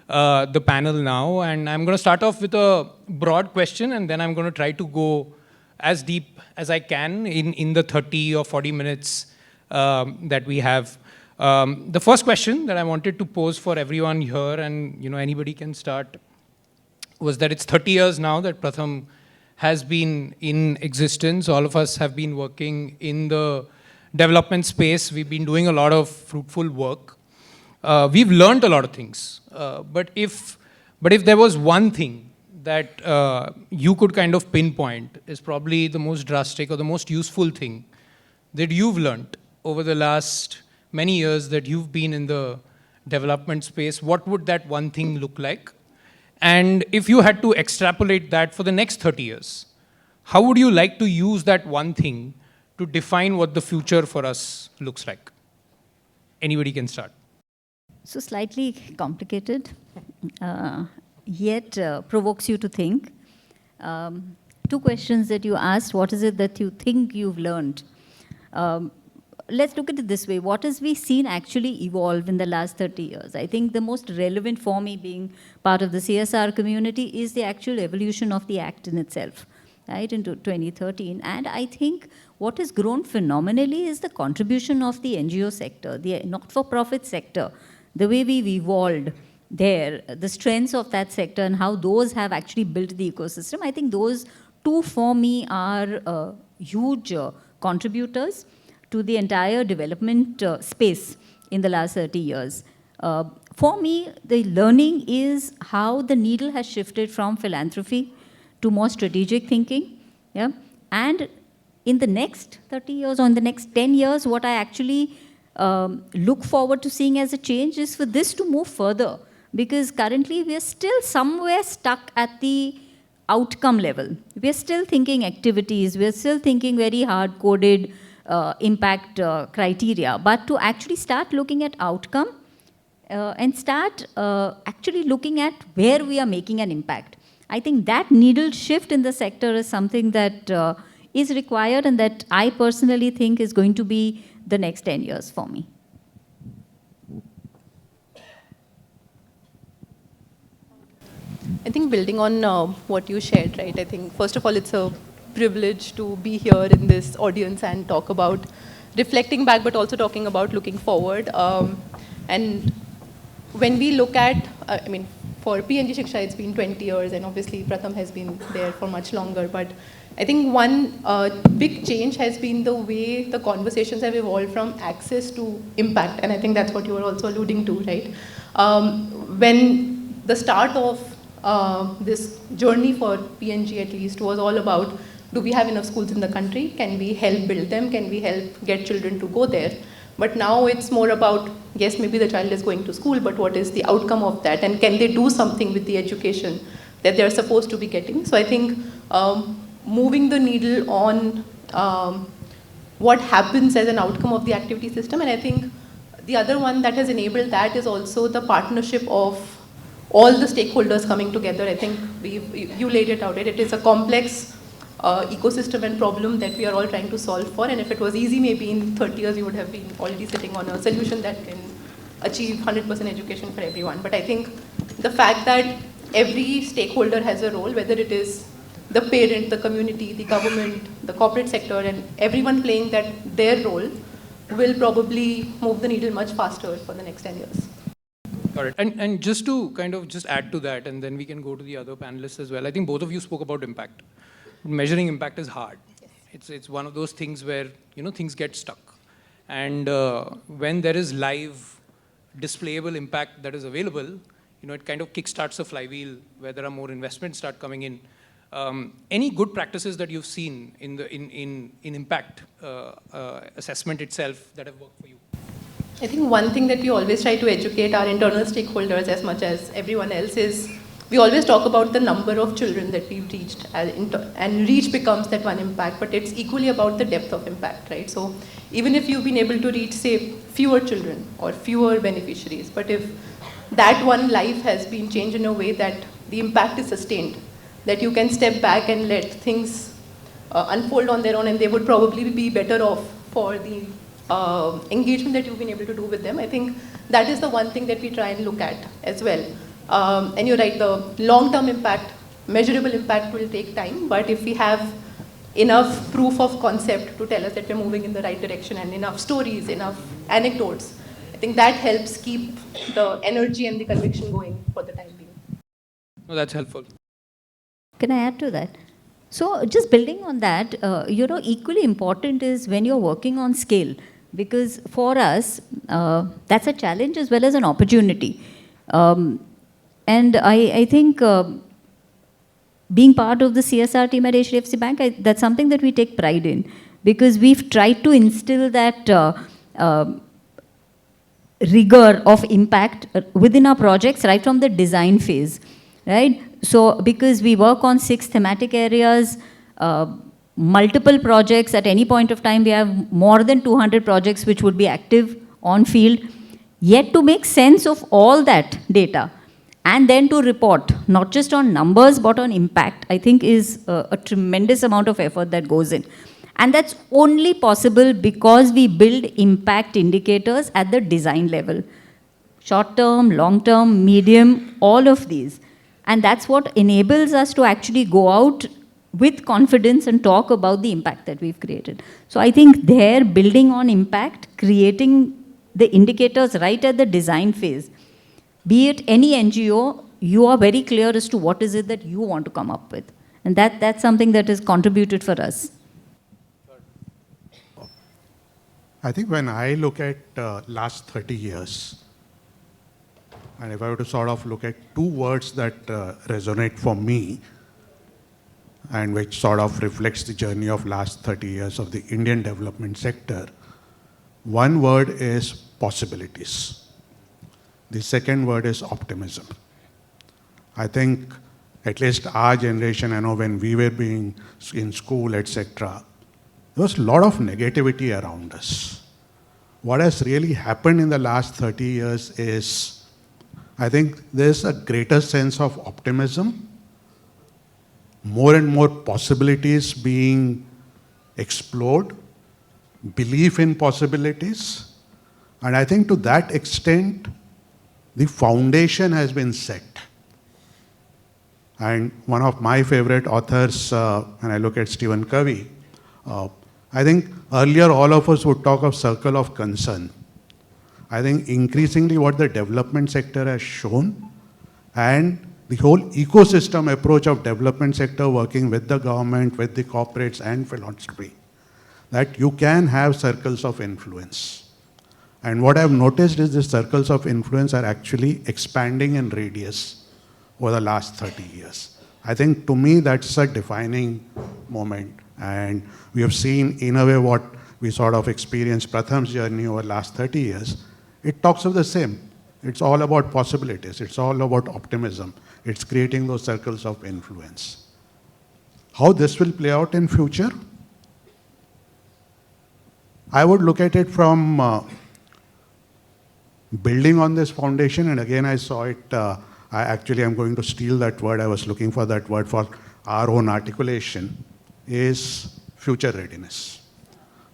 the panel now, and I'm going to start off with a broad question, and then I'm going to try to go as deep as I can in the 30 or 40 minutes that we have. The first question that I wanted to pose for everyone here, and anybody can start, was that it's 30 years now that Pratham has been in existence. All of us have been working in the development space. We've been doing a lot of fruitful work. We've learned a lot of things. But if there was one thing that you could kind of pinpoint is probably the most drastic or the most useful thing that you've learned over the last many years that you've been in the development space, what would that one thing look like? And if you had to extrapolate that for the next 30 years, how would you like to use that one thing to define what the future for us looks like? Anybody can start. So slightly complicated, yet provokes you to think. Two questions that you asked: what is it that you think you've learned? Let's look at it this way. What has we seen actually evolve in the last 30 years? I think the most relevant for me, being part of the CSR community, is the actual evolution of the Act in itself, right, into 2013. And I think what has grown phenomenally is the contribution of the NGO sector, the not-for-profit sector, the way we've evolved, there, the strengths of that sector and how those have actually built the ecosystem, I think those two for me are huge contributors to the entire development space in the last 30 years. For me, the learning is how the needle has shifted from philanthropy to more strategic thinking. Yeah? And in the next 30 years or in the next 10 years, what I actually look forward to seeing as a change is for this to move further. Because currently we are still somewhere stuck at the outcome level. We are still thinking activities, we are still thinking very hard-coded impact criteria. But to actually start looking at outcome and start actually looking at where we are making an impact. I think that needle shift in the sector is something that is required and that I personally think is going to be the next 10 years for me. I think building on what you shared, right? I think first of all, it's a privilege to be here in this audience and talk about reflecting back, but also talking about looking forward. And when we look at, I mean, for PNG Shiksha, it's been 20 years, and obviously Pratham has been there for much longer. But I think one big change has been the way the conversations have evolved from access to impact, and I think that's what you were also alluding to, right? When the start of this journey for PNG at least was all about, do we have enough schools in the country? Can we help build them? Can we help get children to go there? But now it's more about, yes, maybe the child is going to school, but what is the outcome of that? And can they do something with the education that they're supposed to be getting? So I think moving the needle on what happens as an outcome of the activity system. And I think the other one that has enabled that is also the partnership of all the stakeholders coming together. I think you laid it out, right? It is a complex ecosystem and problem that we are all trying to solve for. And if it was easy, maybe in 30 years, we would have been already sitting on a solution that can achieve 100% education for everyone. But I think the fact that every stakeholder has a role, whether it is the parent, the community, the government, the corporate sector, and everyone playing their role, will probably move the needle much faster for the next 10 years. Got it. And just to kind of just add to that, and then we can go to the other panelists as well. I think both of you spoke about impact. Measuring impact is hard. Yes. It's one of those things where, you know, things get stuck. And when there is live, displayable impact that is available, you know, it kind of kickstarts a flywheel where there are more investments start coming in. Any good practices that you've seen in impact assessment itself that have worked for you? I think one thing that we always try to educate our internal stakeholders as much as everyone else is, we always talk about the number of children that we've reached, and reach becomes that one impact, but it's equally about the depth of impact, right? So even if you've been able to reach, say, fewer children or fewer beneficiaries, but if that one life has been changed in a way that the impact is sustained, that you can step back and let things unfold on their own, and they would probably be better off for the engagement that you've been able to do with them. I think that is the one thing that we try and look at as well. And you're right, the long-term impact, measurable impact will take time, but if we have enough proof of concept to tell us that we're moving in the right direction and enough stories, enough anecdotes, I think that helps keep the energy and the conviction going for the time being. No, that's helpful. Can I add to that? So just building on that, you know, equally important is when you're working on scale, because for us, that's a challenge as well as an opportunity. And I think being part of the CSR team at HDFC Bank, that's something that we take pride in, because we've tried to instill that rigor of impact within our projects right from the design phase, right? So because we work on 6 thematic areas, multiple projects at any point of time, we have more than 200 projects which would be active on field, yet to make sense of all that data and then to report, not just on numbers, but on impact, I think is a tremendous amount of effort that goes in. And that's only possible because we build impact indicators at the design level. Short term, long term, medium, all of these. And that's what enables us to actually go out with confidence and talk about the impact that we've created. So I think there, building on impact, creating the indicators right at the design phase, be it any NGO, you are very clear as to what is it that you want to come up with. And that's something that is contributed for us. I think when I look at last 30 years, and if I were to sort of look at two words that resonate for me, and which sort of reflects the journey of last 30 years of the Indian development sector, one word is possibilities. The second word is optimism. I think at least our generation, I know when we were being in school, etc., there was a lot of negativity around us. What has really happened in the last 30 years is, I think there's a greater sense of optimism, more and more possibilities being explored, belief in possibilities, and I think to that extent, the foundation has been set. And one of my favorite authors, when I look at Stephen Covey, I think earlier all of us would talk of circle of concern. I think increasingly what the development sector has shown, and the whole ecosystem approach of development sector working with the government, with the corporates and philanthropy, that you can have circles of influence. And what I've noticed is the circles of influence are actually expanding in radius over the last 30 years. I think to me that's a defining moment. And we have seen in a way what we sort of experienced Pratham's journey over the last 30 years. It talks of the same. It's all about possibilities. It's all about optimism. It's creating those circles of influence. How this will play out in future? I would look at it from building on this foundation, and again I saw it, I'm going to steal that word, I was looking for that word for our own articulation, is future readiness.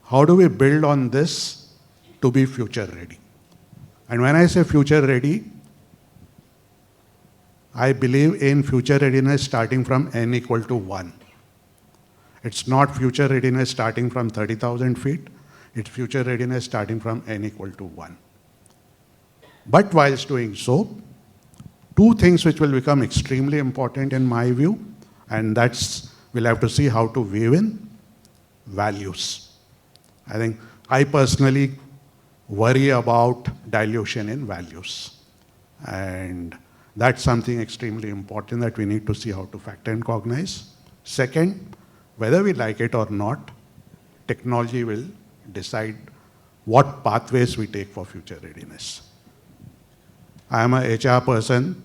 How do we build on this to be future ready? And when I say future ready, I believe in future readiness starting from n equal to 1. It's not future readiness starting from 30,000 feet, it's future readiness starting from n equal to 1. But whilst doing so, two things which will become extremely important in my view, and we'll have to see how to weave in, values. I think I personally worry about dilution in values. And that's something extremely important that we need to see how to factor and cognize. Second, whether we like it or not, technology will decide what pathways we take for future readiness. I am a HR person,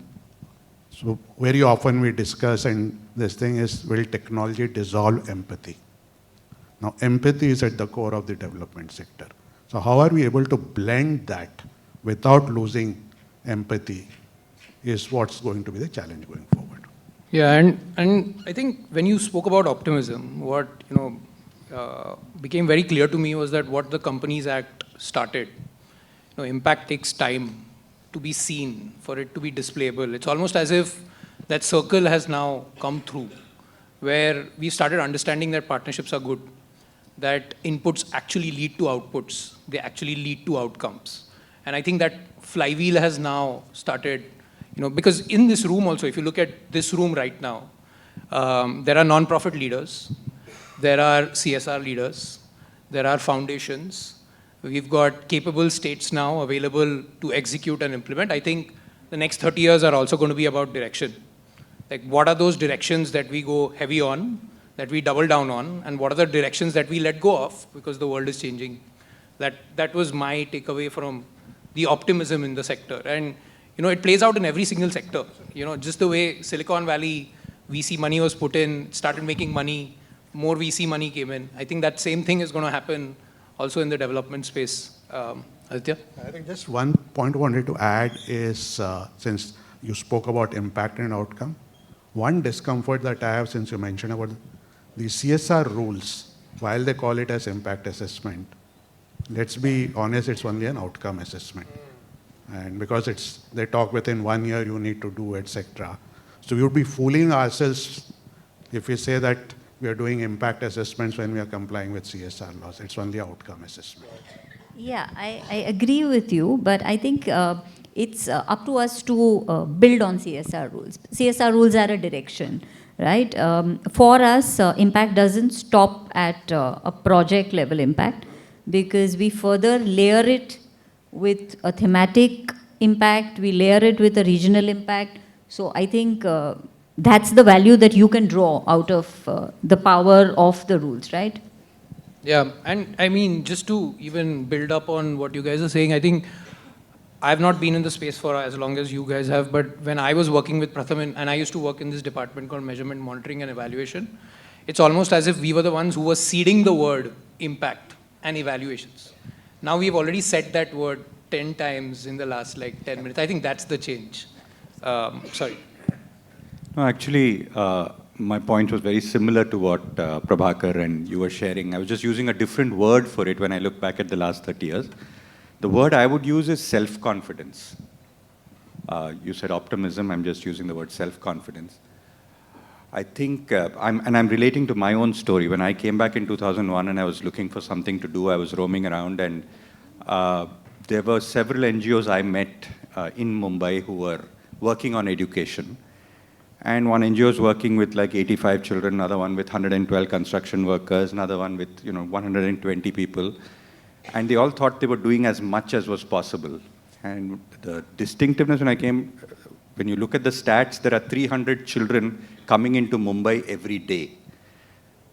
so very often we discuss, and this thing is, will technology dissolve empathy? Now, empathy is at the core of the development sector. So how are we able to blend that without losing empathy is what's going to be the challenge going forward. Yeah, and I think when you spoke about optimism, what became very clear to me was that what the Companies Act started, impact takes time to be seen, for it to be displayable. It's almost as if that circle has now come through, where we started understanding that partnerships are good, that inputs actually lead to outputs, they actually lead to outcomes. And I think that flywheel has now started, because in this room also, if you look at this room right now, there are non-profit leaders, there are CSR leaders, there are foundations, we've got capable states now available to execute and implement. I think the next 30 years are also going to be about direction. Like, what are those directions that we go heavy on, that we double down on, and what are the directions that we let go of because the world is changing? That was my takeaway from the optimism in the sector. And it plays out in every single sector. Just the way Silicon Valley VC money was put in, started making money, more VC money came in. I think that same thing is going to happen also in the development space. Aditya? I think just one point I wanted to add is, since you spoke about impact and outcome, one discomfort that I have since you mentioned about the CSR rules, while they call it as impact assessment, let's be honest, it's only an outcome assessment. And because they talk within 1 year you need to do, etc. So we would be fooling ourselves if we say that we are doing impact assessments when we are complying with CSR laws. It's only outcome assessment. Yeah, I agree with you, but I think it's up to us to build on CSR rules. CSR rules are a direction, right? For us, impact doesn't stop at a project level impact, because we further layer it with a thematic impact, we layer it with a regional impact. So I think that's the value that you can draw out of the power of the rules, right? Yeah, and I mean, just to even build up on what you guys are saying, I think I've not been in the space for as long as you guys have, but when I was working with Pratham, and I used to work in this department called Measurement, Monitoring and Evaluation, it's almost as if we were the ones who were seeding the word impact and evaluations. Now we've already said that word 10 times in the last like 10 minutes. I think that's the change. Sorry. No, actually, my point was very similar to what Prabhakar and you were sharing. I was just using a different word for it when I look back at the last 30 years. The word I would use is self-confidence. You said optimism, I'm just using the word self-confidence. I think, I'm relating to my own story. When I came back in 2001 and I was looking for something to do, I was roaming around, and there were several NGOs I met in Mumbai who were working on education. And one NGO is working with like 85 children, another one with 112 construction workers, another one with 120 people. And they all thought they were doing as much as was possible. And the distinctiveness when you look at the stats, there are 300 children coming into Mumbai every day.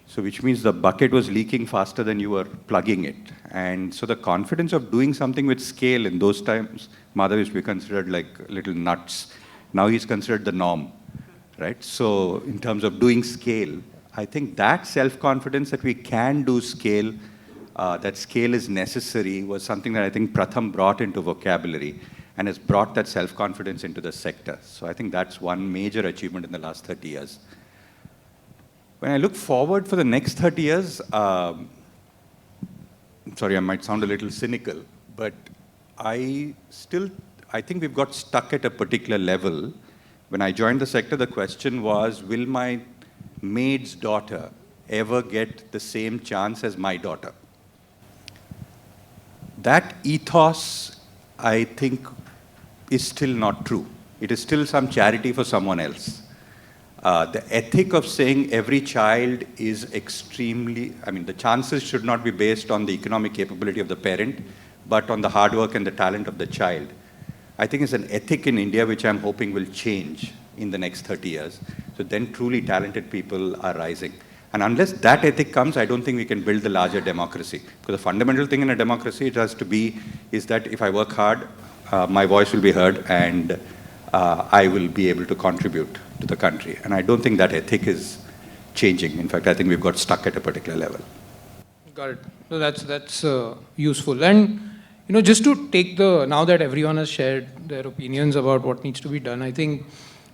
So which means the bucket was leaking faster than you were plugging it. And so the confidence of doing something with scale in those times, Madhav used to be considered like little nuts. Now he's considered the norm, right? So in terms of doing scale, I think that self-confidence that we can do scale, that scale is necessary, was something that I think Pratham brought into vocabulary and has brought that self-confidence into the sector. So I think that's one major achievement in the last 30 years. When I look forward for the next 30 years, sorry, I might sound a little cynical, but I think we've got stuck at a particular level. When I joined the sector, the question was, will my maid's daughter ever get the same chance as my daughter? That ethos, I think, is still not true. It is still some charity for someone else. The ethic of saying every child is the chances should not be based on the economic capability of the parent, but on the hard work and the talent of the child. I think it's an ethic in India which I'm hoping will change in the next 30 years. So then truly talented people are rising. And unless that ethic comes, I don't think we can build the larger democracy. Because the fundamental thing in a democracy is that if I work hard, my voice will be heard, and I will be able to contribute to the country. And I don't think that ethic is changing. In fact, I think we've got stuck at a particular level. Got it. So that's useful. And just to take now that everyone has shared their opinions about what needs to be done, I think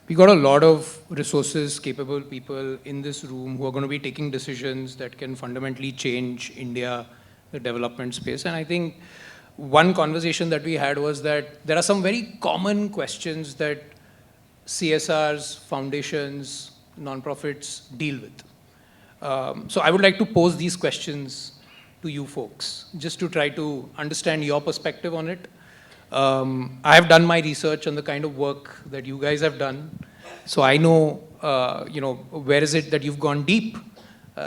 we got a lot of resources, capable people in this room who are going to be taking decisions that can fundamentally change India, the development space. And I think one conversation that we had was that there are some very common questions that CSRs, foundations, nonprofits deal with. So I would like to pose these questions to you folks, just to try to understand your perspective on it. I have done my research on the kind of work that you guys have done. So I know, where is it that you've gone deep.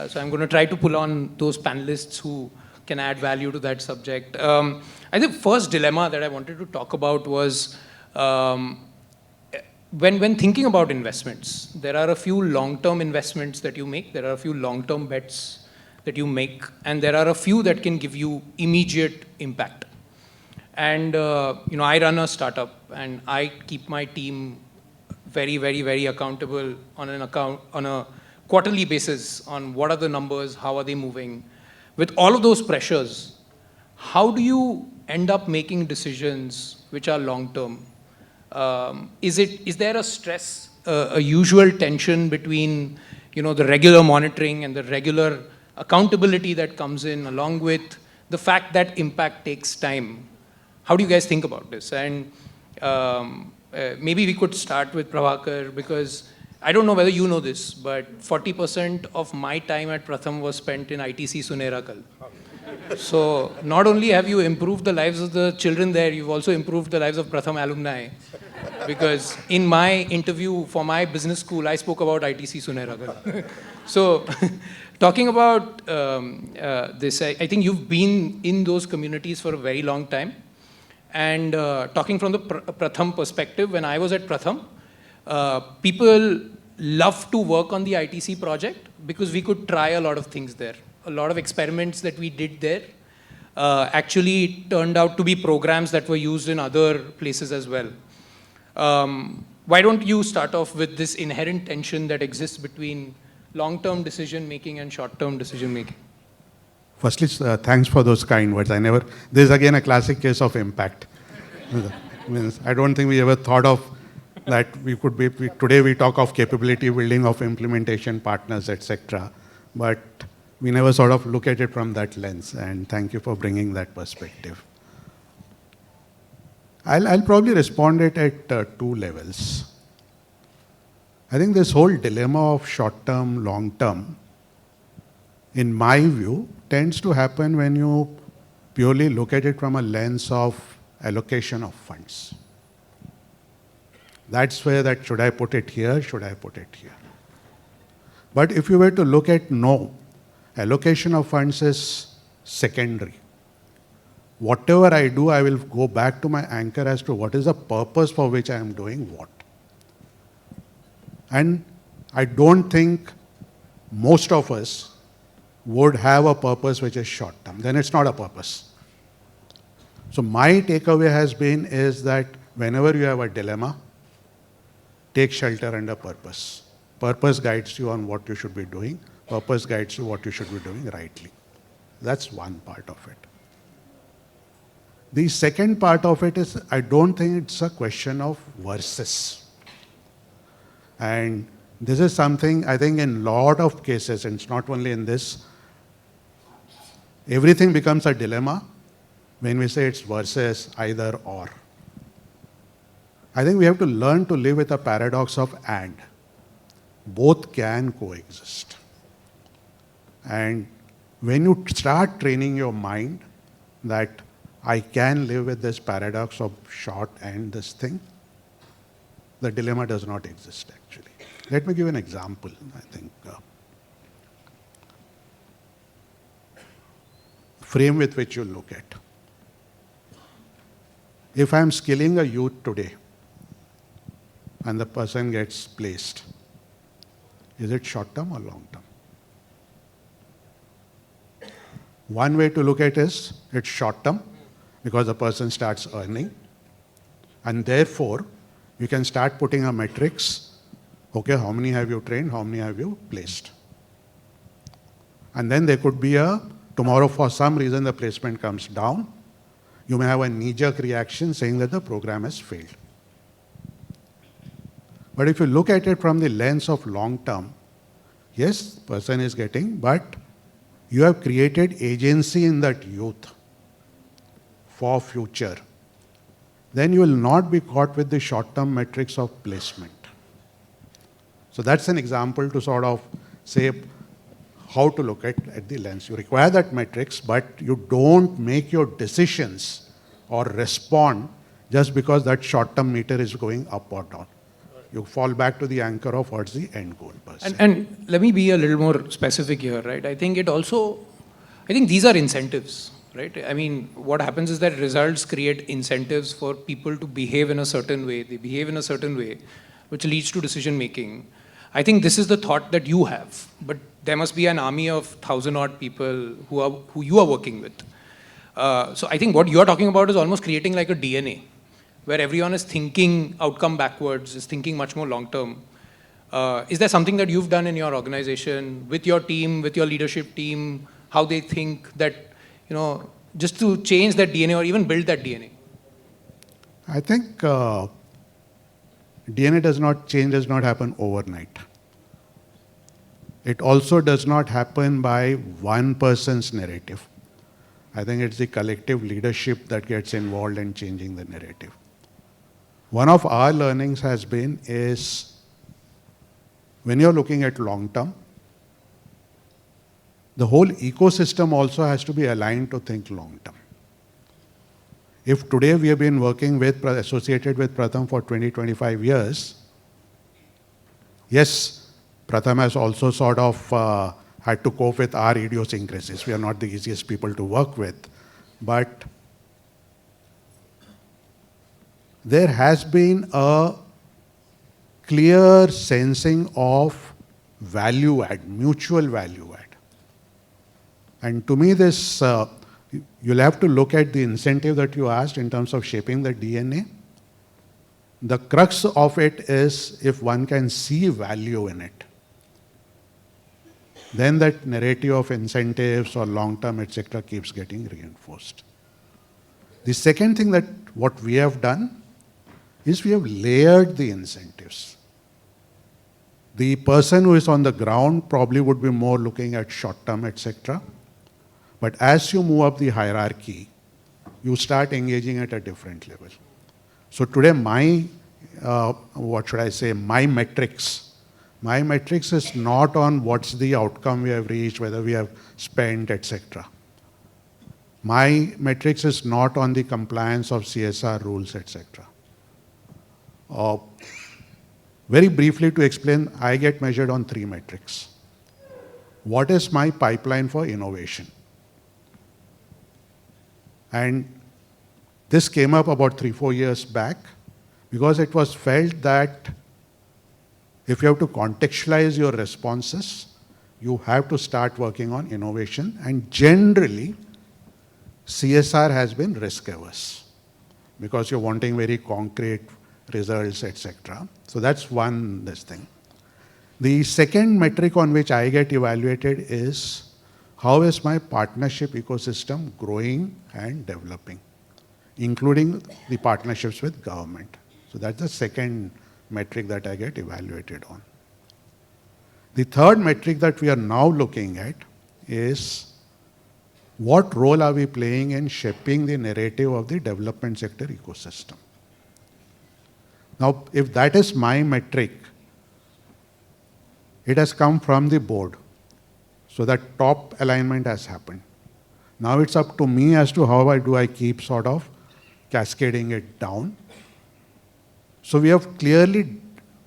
So I'm going to try to pull on those panelists who can add value to that subject. I think first dilemma that I wanted to talk about was when thinking about investments, there are a few long-term investments that you make. There are a few long-term bets that you make, and there are a few that can give you immediate impact. And I run a startup, and I keep my team very, very, very accountable on a quarterly basis on what are the numbers, how are they moving. With all of those pressures, how do you end up making decisions which are long-term? Is there a stress, a usual tension between the regular monitoring and the regular accountability that comes in, along with the fact that impact takes time? How do you guys think about this? And maybe we could start with Prabhakar, because I don't know whether you know this, but 40% of my time at Pratham was spent in ITC Sunerakal. So not only have you improved the lives of the children there, you've also improved the lives of Pratham alumni. Because in my interview for my business school, I spoke about ITC Suneragar. So talking about this, I think you've been in those communities for a very long time. And talking from the Pratham perspective, when I was at Pratham, people love to work on the ITC project because we could try a lot of things there. A lot of experiments that we did there actually turned out to be programs that were used in other places as well. Why don't you start off with this inherent tension that exists between long-term decision-making and short-term decision-making? Firstly, thanks for those kind words. This is again a classic case of impact. I don't think we ever thought of that today we talk of capability building, of implementation partners, etc. But we never sort of look at it from that lens, and thank you for bringing that perspective. I'll probably respond it at two levels. I think this whole dilemma of short-term, long-term, in my view, tends to happen when you purely look at it from a lens of allocation of funds. That's where that should I put it here, should I put it here. But if you were to look at no, allocation of funds is secondary. Whatever I do, I will go back to my anchor as to what is the purpose for which I am doing what. And I don't think most of us would have a purpose which is short term. Then it's not a purpose. So my takeaway has been is that whenever you have a dilemma, take shelter under purpose. Purpose guides you on what you should be doing. Purpose guides you what you should be doing rightly. That's one part of it. The second part of it is, I don't think it's a question of versus. And this is something I think in a lot of cases, and it's not only in this, everything becomes a dilemma when we say it's versus, either or. I think we have to learn to live with a paradox of and. Both can coexist. And when you start training your mind that I can live with this paradox of short and this thing, the dilemma does not exist actually. Let me give an example, I think. Frame with which you look at. If I am skilling a youth today and the person gets placed, is it short term or long term? One way to look at it is it's short term because the person starts earning, and therefore you can start putting a metrics. Okay, how many have you trained? How many have you placed? And then there could be tomorrow for some reason the placement comes down. You may have a knee-jerk reaction saying that the program has failed. But if you look at it from the lens of long term, yes, person is getting, but you have created agency in that youth for future. Then you will not be caught with the short-term metrics of placement. So that's an example to sort of say how to look at the lens. You require that metrics, but you don't make your decisions or respond just because that short-term meter is going up or down. You fall back to the anchor of what's the end goal per se. And let me be a little more specific here, right? I think these are incentives, right? I mean, what happens is that results create incentives for people to behave in a certain way. They behave in a certain way, which leads to decision making. I think this is the thought that you have, but there must be an army of 1,000-odd people who you are working with. So I think what you are talking about is almost creating like a DNA, where everyone is thinking outcome backwards, is thinking much more long term. Is there something that you've done in your organization, with your team, with your leadership team, how they think that, just to change that DNA or even build that DNA? I think DNA does not happen overnight. It also does not happen by one person's narrative. I think it's the collective leadership that gets involved in changing the narrative. One of our learnings has been is when you're looking at long term, the whole ecosystem also has to be aligned to think long term. If today we have been working with, associated with Pratham for 20, 25 years, yes, Pratham has also sort of had to cope with our idiosyncrasies. We are not the easiest people to work with, but there has been a clear sensing of value add, mutual value add. And to me, this, you'll have to look at the incentive that you asked in terms of shaping the DNA. The crux of it is if one can see value in it, then that narrative of incentives or long-term, etc., keeps getting reinforced. The second thing that what we have done is we have layered the incentives. The person who is on the ground probably would be more looking at short-term, etc. But as you move up the hierarchy, you start engaging at a different level. So today my, what should I say, my metrics is not on what's the outcome we have reached, whether we have spent, etc. My metrics is not on the compliance of CSR rules, etc. Very briefly to explain, I get measured on 3 metrics. What is my pipeline for innovation? And this came up about 3-4 years back because it was felt that if you have to contextualize your responses, you have to start working on innovation. And generally, CSR has been risk averse because you're wanting very concrete results, etc. So that's one, this thing. The second metric on which I get evaluated is how is my partnership ecosystem growing and developing, including the partnerships with government. So that's the second metric that I get evaluated on. The third metric that we are now looking at is what role are we playing in shaping the narrative of the development sector ecosystem. Now, if that is my metric, it has come from the board. So that top alignment has happened. Now it's up to me as to how do I keep sort of cascading it down. So we have clearly,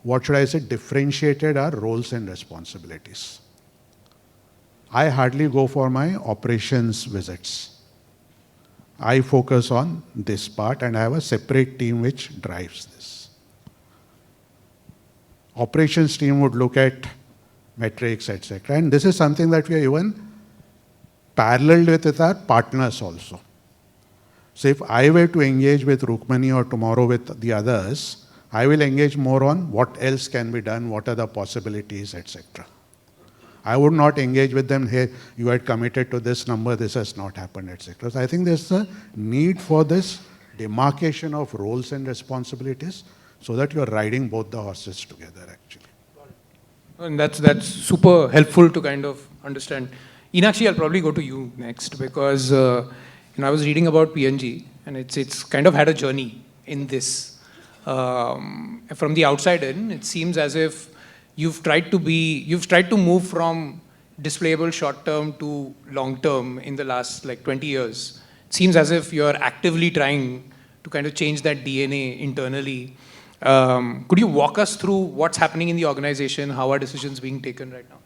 what should I say, differentiated our roles and responsibilities. I hardly go for my operations visits. I focus on this part and I have a separate team which drives this. Operations team would look at metrics, etc. And this is something that we are even paralleled with our partners also. So if I were to engage with Rukmani or tomorrow with the others, I will engage more on what else can be done, what are the possibilities, etc. I would not engage with them, hey, you had committed to this number, this has not happened, etc. So I think there's a need for this demarcation of roles and responsibilities so that you're riding both the horses together, actually. And that's super helpful to kind of understand. Inakshi, I'll probably go to you next because I was reading about P&G and it's kind of had a journey in this. From the outside in, it seems as if you've tried to move from displayable short-term to long-term in the last like 20 years. It seems as if you're actively trying to kind of change that DNA internally. Could you walk us through what's happening in the organization? How are decisions being taken right now?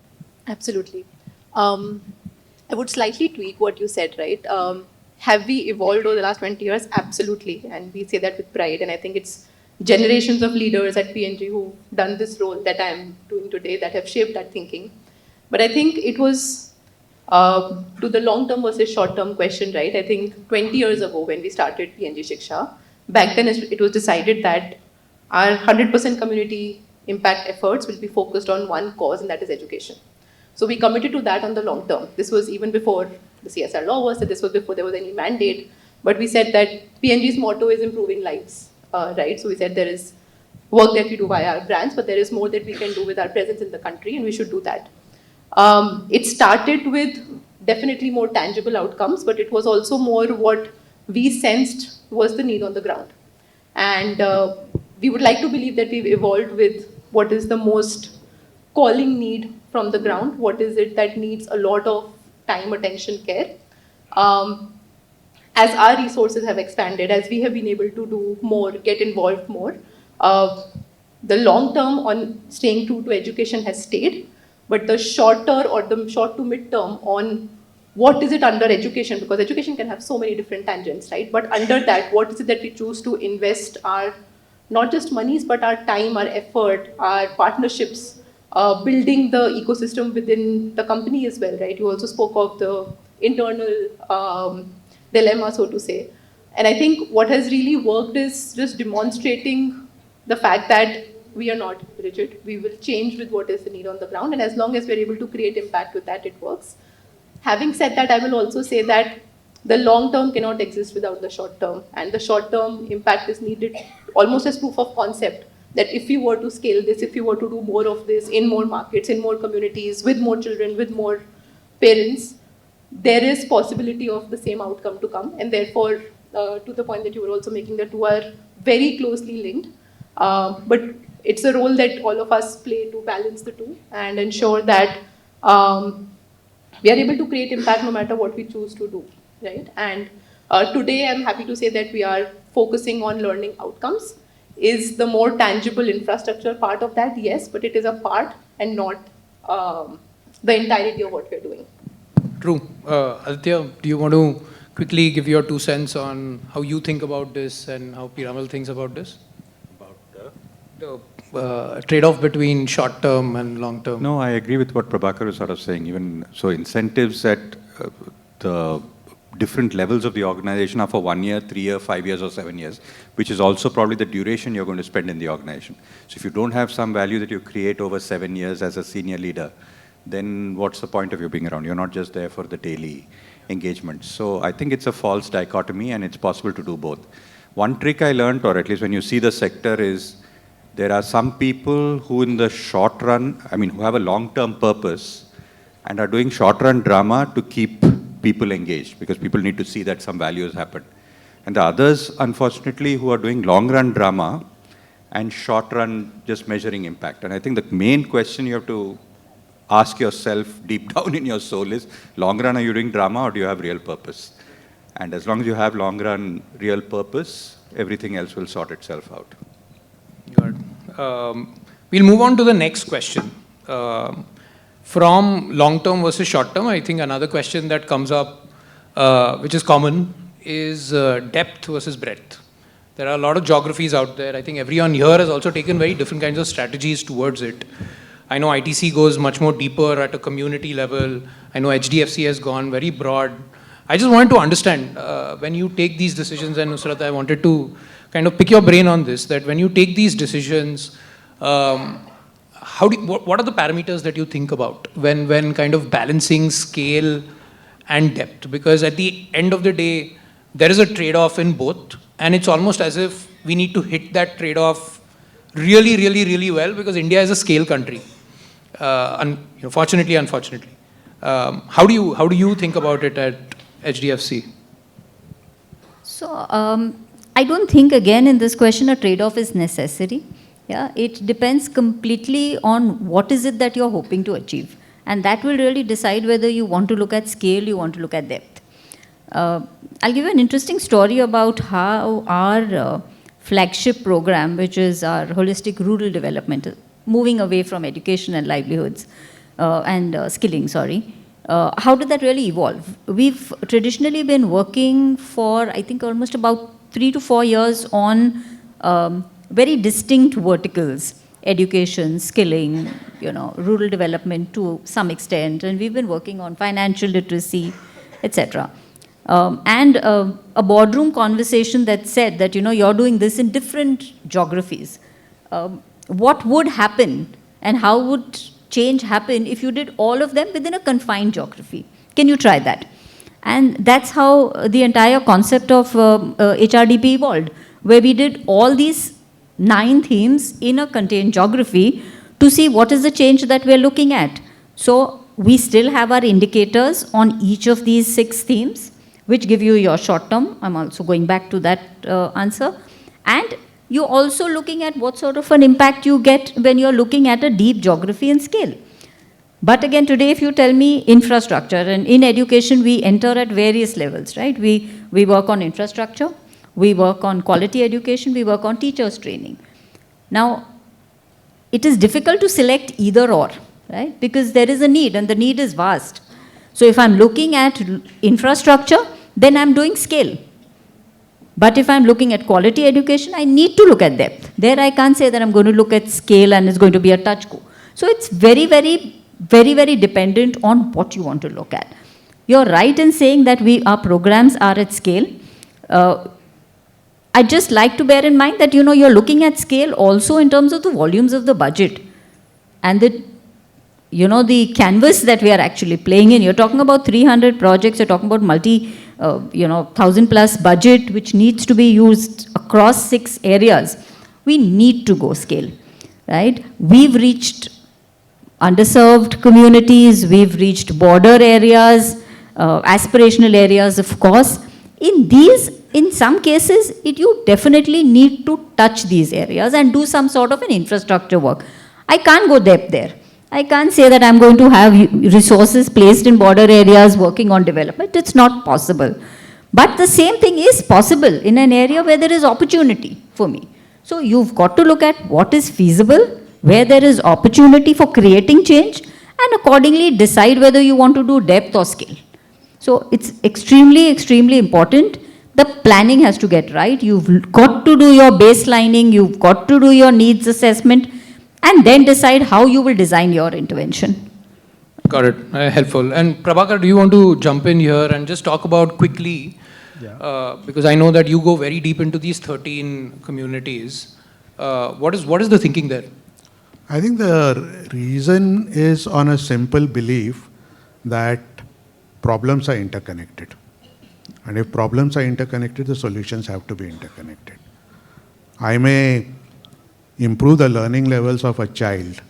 Absolutely. I would slightly tweak what you said, right? Have we evolved over the last 20 years? Absolutely. And we say that with pride. And I think it's generations of leaders at P&G who've done this role that I'm doing today that have shaped that thinking. But I think it was to the long-term versus short-term question, right? I think 20 years ago when we started P&G Shiksha, back then it was decided that our 100% community impact efforts will be focused on one cause, and that is education. So we committed to that on the long term. This was even before the CSR law was, this was before there was any mandate. But we said that P&G's motto is improving lives, right? So we said there is work that we do via our brands, but there is more that we can do with our presence in the country, and we should do that. It started with definitely more tangible outcomes, but it was also more what we sensed was the need on the ground. And we would like to believe that we've evolved with what is the most calling need from the ground, what is it that needs a lot of time, attention, care. As our resources have expanded, as we have been able to do more, get involved more, the long term on staying true to education has stayed, but the shorter or the short to mid term on what is it under education, because education can have so many different tangents, right? But under that, what is it that we choose to invest our, not just monies, but our time, our effort, our partnerships, building the ecosystem within the company as well, right? You also spoke of the internal dilemma, so to say. And I think what has really worked is just demonstrating the fact that we are not rigid. We will change with what is the need on the ground. And as long as we're able to create impact with that, it works. Having said that, I will also say that the long term cannot exist without the short term. And the short term impact is needed almost as proof of concept that if you were to scale this, if you were to do more of this in more markets, in more communities, with more children, with more parents, there is possibility of the same outcome to come. And therefore, to the point that you were also making, the two are very closely linked. But it's a role that all of us play to balance the two and ensure that we are able to create impact no matter what we choose to do, right? And today, I'm happy to say that we are focusing on learning outcomes. Is the more tangible infrastructure part of that? Yes, but it is a part and not the entirety of what we're doing. True. Aditya, do you want to quickly give your 2 cents on how you think about this and how Piramal thinks about this? About the trade-off between short-term and long-term. No, I agree with what Prabhakar is sort of saying. Even so, incentives at the different levels of the organization are for 1 year, 3 years, 5 years, or 7 years, which is also probably the duration you're going to spend in the organization. So if you don't have some value that you create over 7 years as a senior leader, then what's the point of you being around? You're not just there for the daily engagement. So I think it's a false dichotomy, and it's possible to do both. One trick I learned, or at least when you see the sector, is there are some people who in the short run, who have a long-term purpose and are doing short-run drama to keep people engaged, because people need to see that some value has happened. And the others, unfortunately, who are doing long-run drama and short-run just measuring impact. And I think the main question you have to ask yourself deep down in your soul is, long run, are you doing drama or do you have real purpose? And as long as you have long run real purpose, everything else will sort itself out. Good. We'll move on to the next question. From long term versus short term, I think another question that comes up, which is common, is depth versus breadth. There are a lot of geographies out there. I think everyone here has also taken very different kinds of strategies towards it. I know ITC goes much more deeper at a community level. I know HDFC has gone very broad. I just wanted to understand, when you take these decisions, and Nusrat, I wanted to kind of pick your brain on this, that when you take these decisions, what are the parameters that you think about when kind of balancing scale and depth? Because at the end of the day, there is a trade-off in both, and it's almost as if we need to hit that trade-off really, really, really well, because India is a scale country. Fortunately, unfortunately. How do you think about it at HDFC? So I don't think, again, in this question, a trade-off is necessary. Yeah, it depends completely on what is it that you're hoping to achieve. And that will really decide whether you want to look at scale, you want to look at depth. I'll give you an interesting story about how our flagship program, which is our holistic rural development, moving away from education and livelihoods skilling, how did that really evolve? We've traditionally been working for, I think, almost about 3 to 4 years on very distinct verticals: education, skilling, rural development to some extent, and we've been working on financial literacy, etc. And a boardroom conversation that said that, you're doing this in different geographies. What would happen and how would change happen if you did all of them within a confined geography? Can you try that? And that's how the entire concept of HRDP evolved, where we did all these 9 themes in a contained geography to see what is the change that we're looking at. So we still have our indicators on each of these 6 themes, which give you your short term. I'm also going back to that answer. And you're also looking at what sort of an impact you get when you're looking at a deep geography and scale. But again, today, if you tell me infrastructure, and in education, we enter at various levels, right? We work on infrastructure, we work on quality education, we work on teachers training. Now, it is difficult to select either or, right? Because there is a need, and the need is vast. So if I'm looking at infrastructure, then I'm doing scale. But if I'm looking at quality education, I need to look at depth. There I can't say that I'm going to look at scale and it's going to be a touch go. So it's very, very dependent on what you want to look at. You're right in saying that our programs are at scale. I'd just like to bear in mind that, you're looking at scale also in terms of the volumes of the budget and the canvas that we are actually playing in. You're talking about 300 projects, you're talking about 1,000+ budget, which needs to be used across 6 areas. We need to go scale, right? We've reached underserved communities, we've reached border areas, aspirational areas, of course. In some cases, you definitely need to touch these areas and do some sort of an infrastructure work. I can't go depth there. I can't say that I'm going to have resources placed in border areas working on development. It's not possible. But the same thing is possible in an area where there is opportunity for me. So you've got to look at what is feasible, where there is opportunity for creating change, and accordingly decide whether you want to do depth or scale. So it's extremely important. The planning has to get right. You've got to do your baselining, you've got to do your needs assessment, and then decide how you will design your intervention. Got it. Helpful. And Prabhakar, do you want to jump in here and just talk about quickly, because I know that you go very deep into these 13 communities. What is the thinking there? I think the reason is on a simple belief that problems are interconnected. And if problems are interconnected, the solutions have to be interconnected. I may improve the learning levels of a child,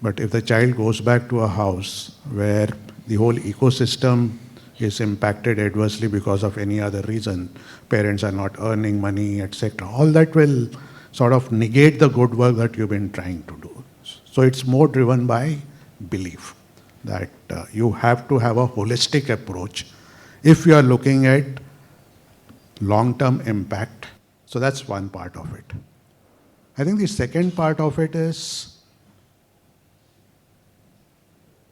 but if the child goes back to a house where the whole ecosystem is impacted adversely because of any other reason, parents are not earning money, etc., all that will sort of negate the good work that you've been trying to do. So it's more driven by belief that you have to have a holistic approach if you are looking at long-term impact. So that's one part of it. I think the second part of it is,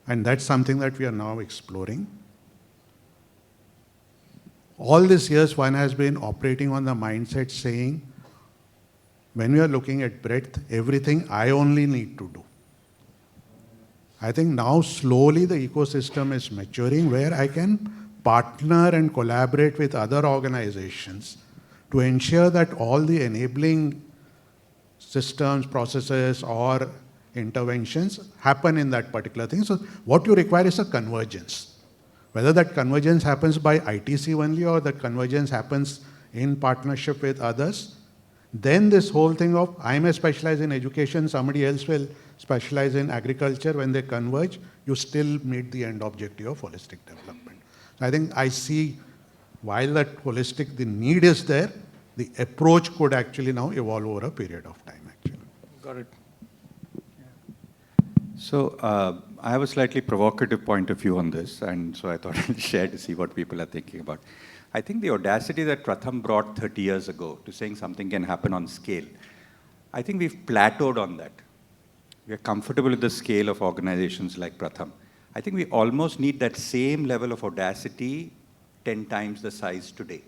and that's something that we are now exploring. All these years, one has been operating on the mindset saying, when we are looking at breadth, everything I only need to do. I think now slowly the ecosystem is maturing where I can partner and collaborate with other organizations to ensure that all the enabling systems, processes, or interventions happen in that particular thing. So what you require is a convergence. Whether that convergence happens by ITC only or that convergence happens in partnership with others, then this whole thing of I may specialize in education, somebody else will specialize in agriculture, when they converge, you still meet the end objective of holistic development. So I think I see, while that holistic, the need is there, the approach could actually now evolve over a period of time, actually. Got it. So I have a slightly provocative point of view on this, and so I thought I'd share to see what people are thinking about. I think the audacity that Pratham brought 30 years ago to saying something can happen on scale, I think we've plateaued on that. We are comfortable with the scale of organizations like Pratham. I think we almost need that same level of audacity 10 times the size today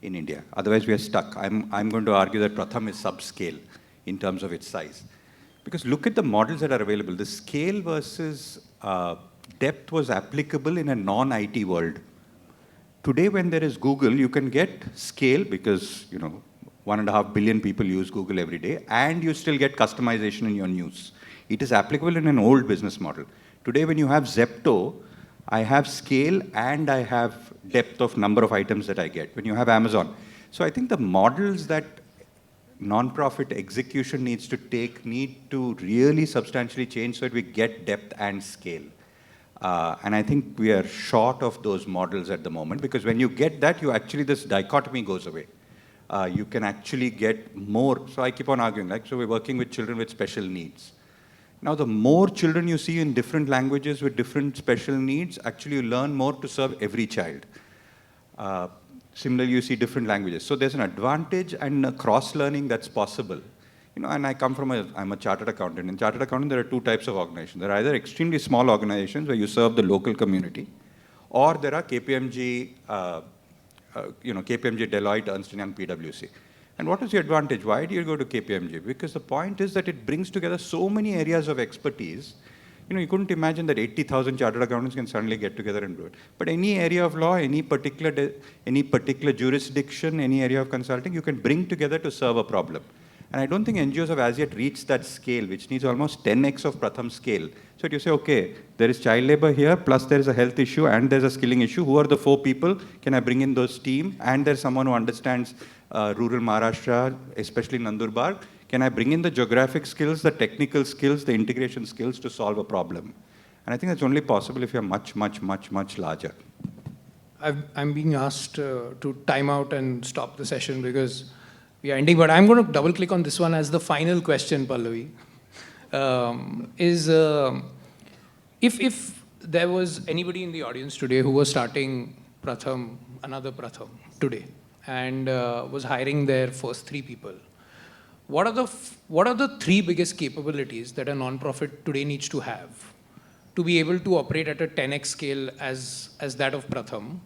in India. Otherwise, we are stuck. I'm going to argue that Pratham is subscale in terms of its size. Because look at the models that are available. The scale versus depth was applicable in a non-IT world. Today, when there is Google, you can get scale because, 1.5 billion people use Google every day, and you still get customization in your news. It is applicable in an old business model. Today, when you have Zepto, I have scale and I have depth of number of items that I get. When you have Amazon. So I think the models that non-profit execution needs to take need to really substantially change so that we get depth and scale. And I think we are short of those models at the moment, because when you get that, this dichotomy goes away. You can actually get more. So I keep on arguing, so we're working with children with special needs. Now, the more children you see in different languages with different special needs, actually you learn more to serve every child. Similarly, you see different languages. So there's an advantage and a cross-learning that's possible. You know, and I'm a chartered accountant. In chartered accounting, there are two types of organizations. There are either extremely small organizations where you serve the local community, or there are KPMG, KPMG, Deloitte, Ernst & Young, PwC. And what is the advantage? Why do you go to KPMG? Because the point is that it brings together so many areas of expertise. You know, you couldn't imagine that 80,000 chartered accountants can suddenly get together and do it. But any area of law, any particular jurisdiction, any area of consulting, you can bring together to serve a problem. And I don't think NGOs have as yet reached that scale, which needs almost 10x of Pratham's scale. So you say, okay, there is child labor here, plus there is a health issue, and there's a skilling issue. Who are the 4 people? Can I bring in those team? And there's someone who understands rural Maharashtra, especially Nandurbar. Can I bring in the geographic skills, the technical skills, the integration skills to solve a problem? And I think that's only possible if you're much, much, much, much larger. I'm being asked to time out and stop the session because we are ending, but I'm going to double click on this one as the final question, Pallavi. If there was anybody in the audience today who was starting Pratham, another Pratham today, and was hiring their first 3 people, what are the 3 biggest capabilities that a non-profit today needs to have to be able to operate at a 10x scale as that of Pratham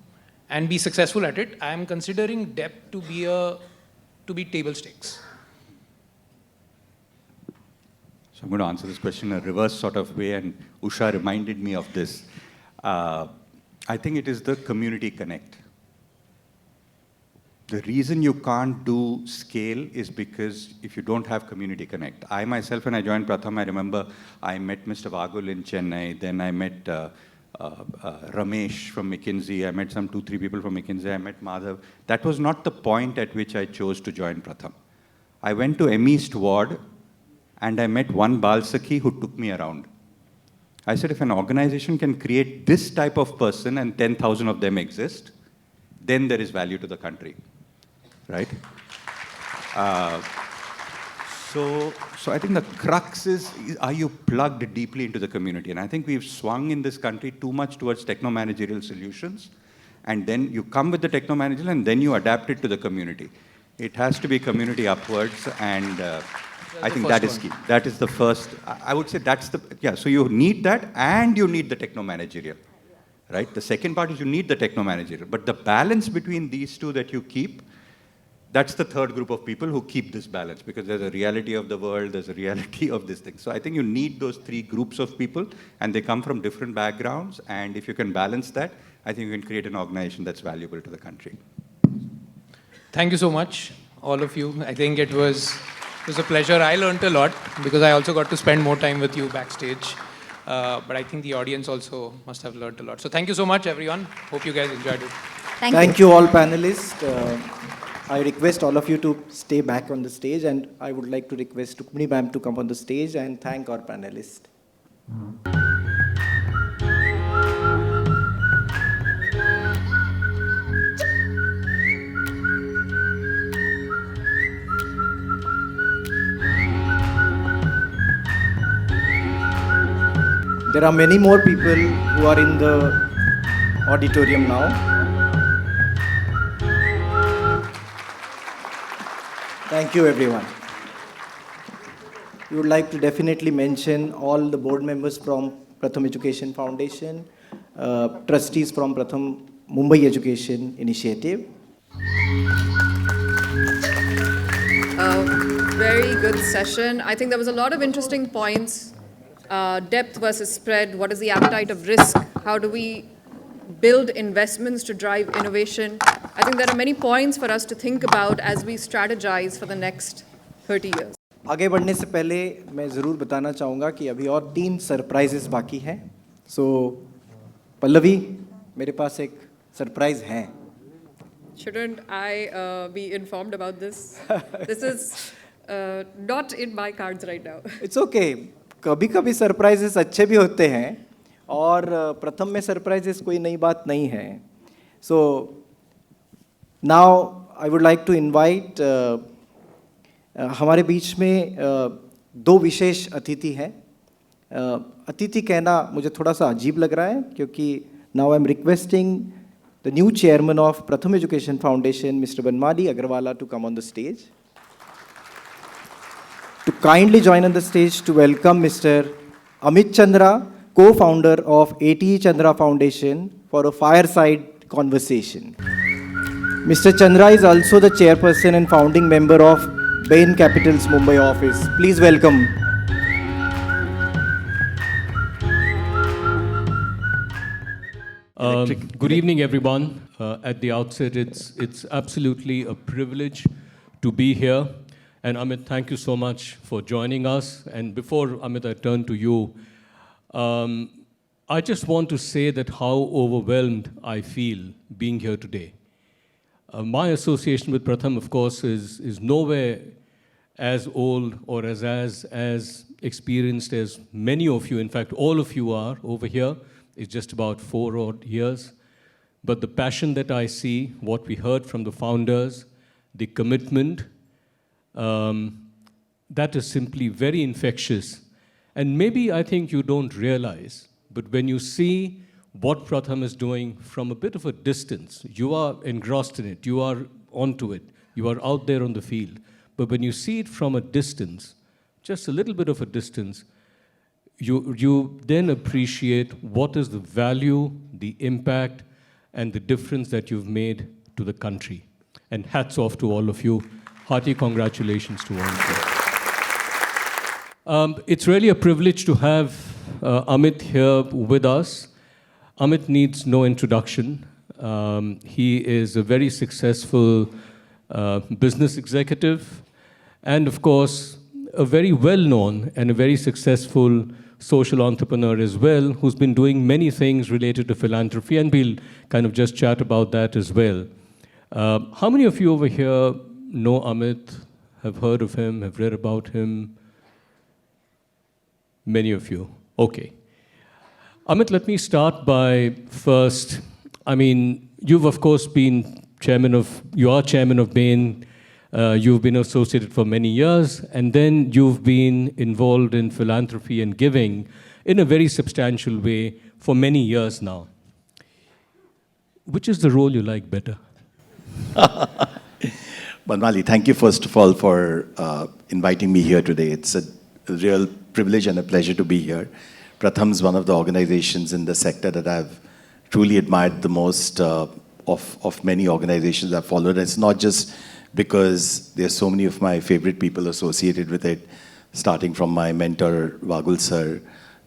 and be successful at it? I am considering depth to be table stakes. So I'm going to answer this question in a reverse sort of way, and Usha reminded me of this. I think it is the community connect. The reason you can't do scale is because if you don't have community connect. I myself, when I joined Pratham, I remember I met Mr. Vagul in Chennai, then I met Ramesh from McKinsey, I met some 2-3 people from McKinsey, I met Madhav. That was not the point at which I chose to join Pratham. I went to M East Ward and I met one Balsakhi who took me around. I said, if an organization can create this type of person and 10,000 of them exist, then there is value to the country, right? So I think the crux is, are you plugged deeply into the community? And I think we've swung in this country too much towards techno-managerial solutions. And then you come with the techno-managerial and then you adapt it to the community. It has to be community upwards, and I think that is key. That is the first, I would say that's so you need that and you need the techno-managerial, right? The second part is you need the techno-managerial. But the balance between these two that you keep, that's the third group of people who keep this balance, because there's a reality of the world, there's a reality of this thing. So I think you need those 3 groups of people, and they come from different backgrounds, and if you can balance that, I think you can create an organization that's valuable to the country. Thank you so much, all of you. I think it was a pleasure. I learned a lot because I also got to spend more time with you backstage. But I think the audience also must have learned a lot. So thank you so much, everyone. Hope you guys enjoyed it. Thank you all panelists. I request all of you to stay back on the stage, and I would like to request Tukmani ma'am to come on the stage and thank our panelists. There are many more people who are in the auditorium now. Thank you, everyone. We would like to definitely mention all the board members from Pratham Education Foundation, trustees from Pratham Mumbai Education Initiative. Very good session. I think there was a lot of interesting points. Depth versus spread. What is the appetite of risk? How do we build investments to drive innovation? I think there are many points for us to think about as we strategize for the next 30 years. आगे बढ़ने से पहले मैं ज़रूर बताना चाहूँगा कि अभी और 3 सरप्राइजेस बाकी हैं. So, पल्लवी, मेरे पास एक सरप्राइज है. Shouldn't I be informed about this? This is not in my cards right now. It's okay. कभी-कभी सरप्राइजेस अच्छे भी होते हैं, और प्रथम में सरप्राइजेस कोई नई बात नहीं है. So, now I would like to invite हमारे बीच में 2 विशेष अतिथि हैं. अतिथि कहना मुझे थोड़ा सा अजीब लग रहा है, क्योंकि now I am requesting the new chairman of Pratham education foundation, mister Banmali Agrawala, to come on the stage. To kindly join on the stage to welcome Mr. Amit Chandra, co-founder of A.T. Chandra Foundation, for a fireside conversation. Mr. Chandra is also the chairperson and founding member of Bain Capital's Mumbai office. Please welcome. Good evening, everyone. At the outset, it's absolutely a privilege to be here. And Amit, thank you so much for joining us. And before, Amit, I turn to you, I just want to say that how overwhelmed I feel being here today. My association with Pratham, of course, is nowhere as old or as experienced as many of you. In fact, all of you are over here. It's just about 4 odd years. But the passion that I see, what we heard from the founders, the commitment, that is simply very infectious. And maybe I think you don't realize, but when you see what Pratham is doing from a bit of a distance, you are engrossed in it, you are onto it, you are out there on the field. But when you see it from a distance, just a little bit of a distance, you then appreciate what is the value, the impact, and the difference that you've made to the country. And hats off to all of you. Hearty congratulations to all of you. It's really a privilege to have Amit here with us. Amit needs no introduction. He is a very successful business executive, and of course, a very well-known and a very successful social entrepreneur as well, who's been doing many things related to philanthropy, and we'll kind of just chat about that as well. How many of you over here know Amit, have heard of him, have read about him? Many of you. Okay. Amit, let me start by first, I mean, you've of course been you are chairman of Bain. You've been associated for many years, and then you've been involved in philanthropy and giving in a very substantial way for many years now. Which is the role you like better? Banmali, thank you first of all for inviting me here today. It's a real privilege and a pleasure to be here. Pratham is one of the organizations in the sector that I've truly admired the most of many organizations I've followed. And it's not just because there's so many of my favorite people associated with it, starting from my mentor, Vagul sir,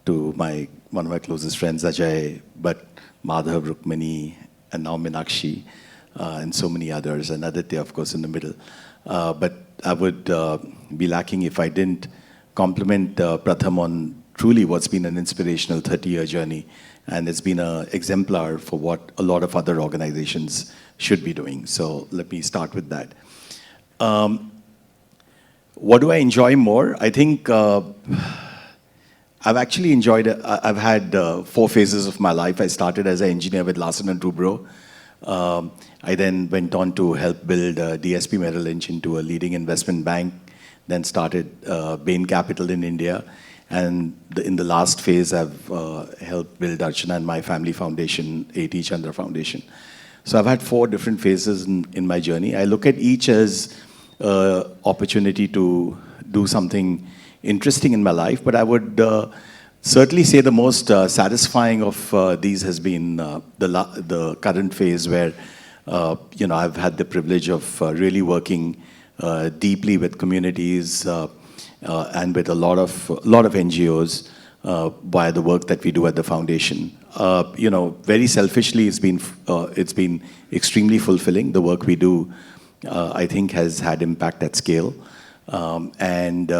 to one of my closest friends, Ajay, but Madhav, Rukmini, and now Meenakshi, and so many others, and Aditya, of course, in the middle. But I would be lacking if I didn't compliment Pratham on truly what's been an inspirational 30-year journey, and it's been an exemplar for what a lot of other organizations should be doing. So let me start with that. What do I enjoy more? I think I've actually enjoyed, I've had 4 phases of my life. I started as an engineer with Larsen & Toubro. I then went on to help build DSP Merrill Lynch into a leading investment bank, then started Bain Capital in India. And in the last phase, I've helped build Archana and my family foundation, A.T. Chandra Foundation. So I've had 4 different phases in my journey. I look at each as an opportunity to do something interesting in my life, but I would certainly say the most satisfying of these has been the current phase where I've had the privilege of really working deeply with communities and with a lot of NGOs by the work that we do at the foundation. Very selfishly, it's been extremely fulfilling. The work we do, I think, has had impact at scale. And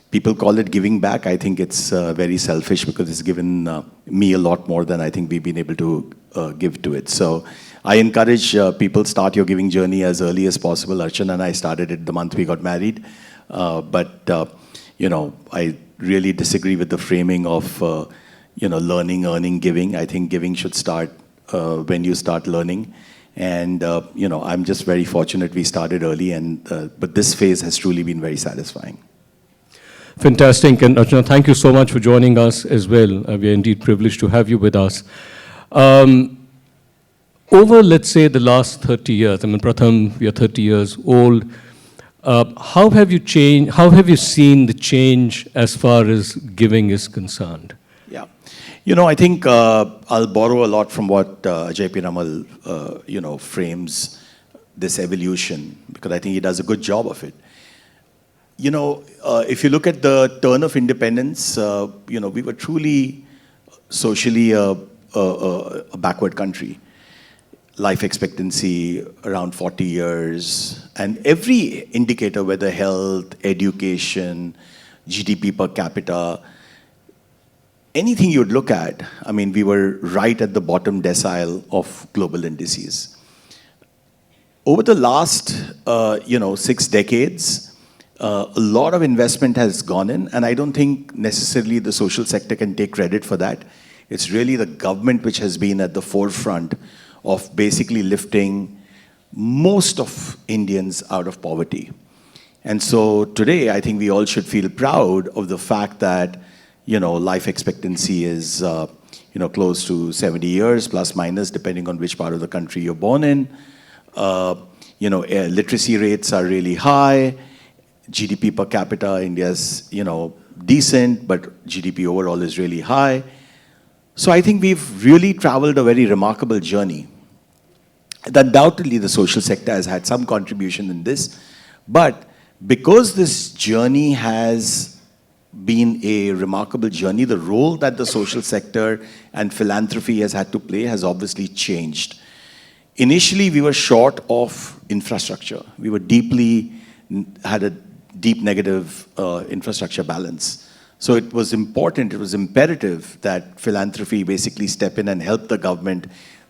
people call it giving back. I think it's very selfish because it's given me a lot more than I think we've been able to give to it. So I encourage people, start your giving journey as early as possible. Archana and I started it the month we got married. I really disagree with the framing of learning, earning, giving. I think giving should start when you start learning. And I'm just very fortunate we started early, but this phase has truly been very satisfying. Fantastic. And Archana, thank you so much for joining us as well. We are indeed privileged to have you with us. Over, let's say, the last 30 years, I mean, Pratham, we are 30 years old. How have you changed? How have you seen the change as far as giving is concerned? Yeah. You know, I think I'll borrow a lot from what Ajay P. Ramal, frames this evolution, because I think he does a good job of it. You know, if you look at the turn of independence, we were truly socially a backward country. Life expectancy around 40 years, and every indicator, whether health, education, GDP per capita, anything you'd look at, I mean, we were right at the bottom decile of global indices. Over the last, 6 decades, a lot of investment has gone in, and I don't think necessarily the social sector can take credit for that. It's really the government which has been at the forefront of basically lifting most of Indians out of poverty. And so today, I think we all should feel proud of the fact that, life expectancy is, close to 70 years, plus minus, depending on which part of the country you're born in. Literacy rates are really high. GDP per capita, India's, decent, but GDP overall is really high. So I think we've really traveled a very remarkable journey. Undoubtedly, the social sector has had some contribution in this, but because this journey has been a remarkable journey, the role that the social sector and philanthropy has had to play has obviously changed. Initially, we were short of infrastructure. We were had a deep negative infrastructure balance. So it was important, it was imperative that philanthropy basically step in and help the government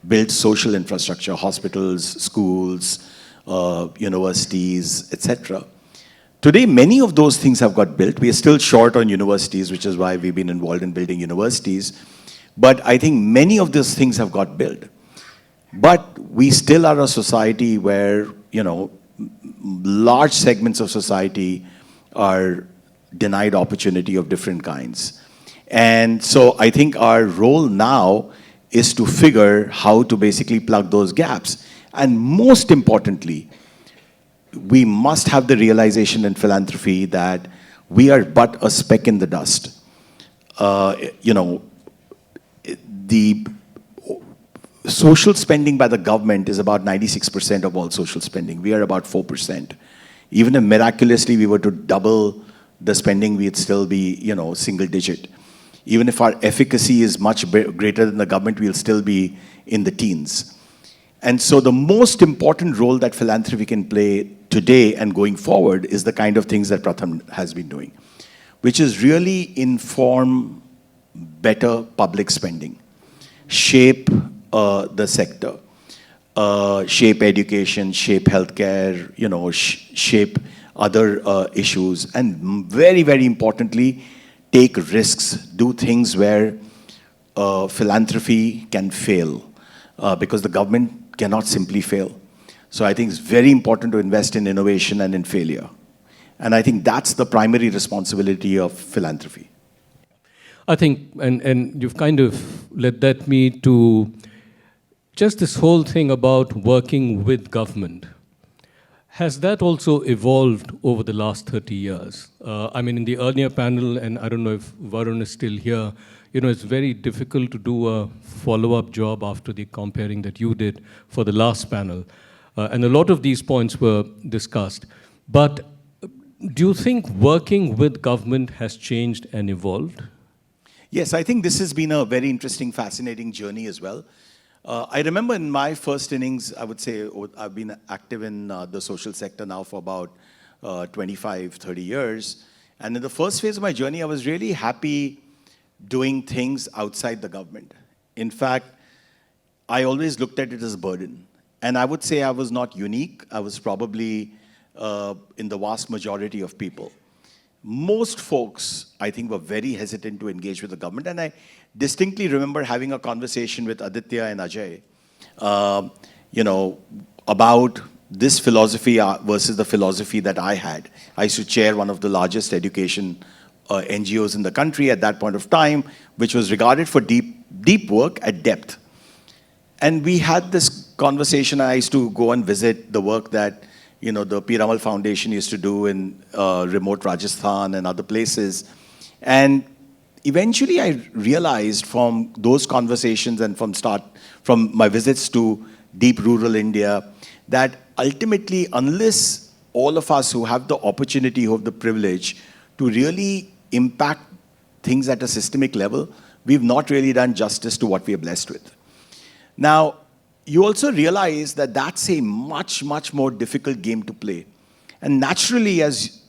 build social infrastructure, hospitals, schools, universities, etc. Today, many of those things have got built. We are still short on universities, which is why we've been involved in building universities. But I think many of those things have got built. But we still are a society where, large segments of society are denied opportunity of different kinds. And so I think our role now is to figure how to basically plug those gaps. And most importantly, we must have the realization in philanthropy that we are but a speck in the dust. The social spending by the government is about 96% of all social spending. We are about 4%. Even if miraculously we were to double the spending, we'd still be, single digit. Even if our efficacy is much greater than the government, we'll still be in the teens. And so the most important role that philanthropy can play today and going forward is the kind of things that Pratham has been doing, which is really inform better public spending, shape the sector, shape education, shape healthcare, shape other issues, and very, very importantly, take risks, do things where philanthropy can fail, because the government cannot simply fail. So I think it's very important to invest in innovation and in failure. And I think that's the primary responsibility of philanthropy. I think, and you've kind of led that me to just this whole thing about working with government. Has that also evolved over the last 30 years? I mean, in the earlier panel, and I don't know if Varun is still here, it's very difficult to do a follow-up job after the comparing that you did for the last panel. And a lot of these points were discussed. But do you think working with government has changed and evolved? Yes, I think this has been a very interesting, fascinating journey as well. I remember in my first innings, I would say I've been active in the social sector now for about 25, 30 years. And in the first phase of my journey, I was really happy doing things outside the government. In fact, I always looked at it as a burden. And I would say I was not unique. I was probably in the vast majority of people. Most folks, I think, were very hesitant to engage with the government. And I distinctly remember having a conversation with Aditya and Ajay, about this philosophy versus the philosophy that I had. I used to chair one of the largest education NGOs in the country at that point of time, which was regarded for deep work at depth. And we had this conversation. I used to go and visit the work that the P. Ramal Foundation used to do in remote Rajasthan and other places. And eventually I realized from those conversations and from my visits to deep rural India, that ultimately, unless all of us who have the opportunity, who have the privilege to really impact things at a systemic level, we've not really done justice to what we are blessed with. Now, you also realize that that's a much, much more difficult game to play. And naturally, as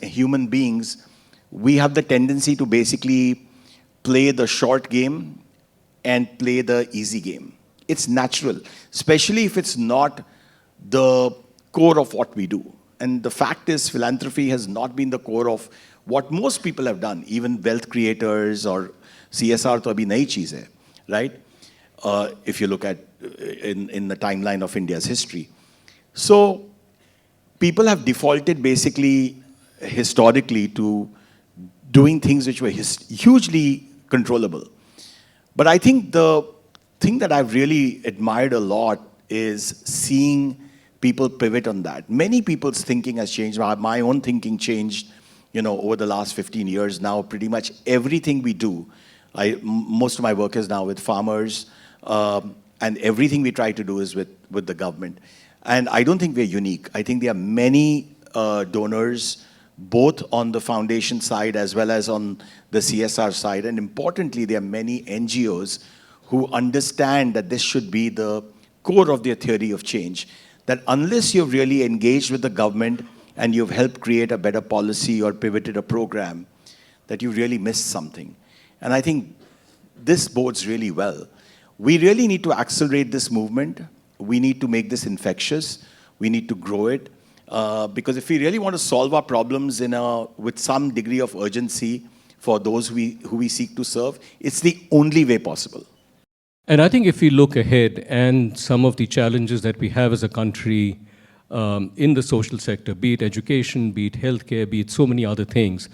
human beings, we have the tendency to basically play the short game and play the easy game. It's natural, especially if it's not the core of what we do. And the fact is, philanthropy has not been the core of what most people have done, even wealth creators or CSR to abhi nayi cheez hai, right? If you look at in the timeline of India's history. So people have defaulted basically historically to doing things which were hugely controllable. But I think the thing that I've really admired a lot is seeing people pivot on that. Many people's thinking has changed. My own thinking changed, over the last 15 years now. Pretty much everything we do, most of my work is now with farmers, and everything we try to do is with the government. And I don't think we're unique. I think there are many donors, both on the foundation side as well as on the CSR side. And importantly, there are many NGOs who understand that this should be the core of their theory of change. That unless you've really engaged with the government and you've helped create a better policy or pivoted a program, that you really missed something. And I think this bodes really well. We really need to accelerate this movement. We need to make this infectious. We need to grow it. Because if we really want to solve our problems with some degree of urgency for those who we seek to serve, it's the only way possible. And I think if we look ahead and some of the challenges that we have as a country in the social sector, be it education, be it healthcare, be it so many other things,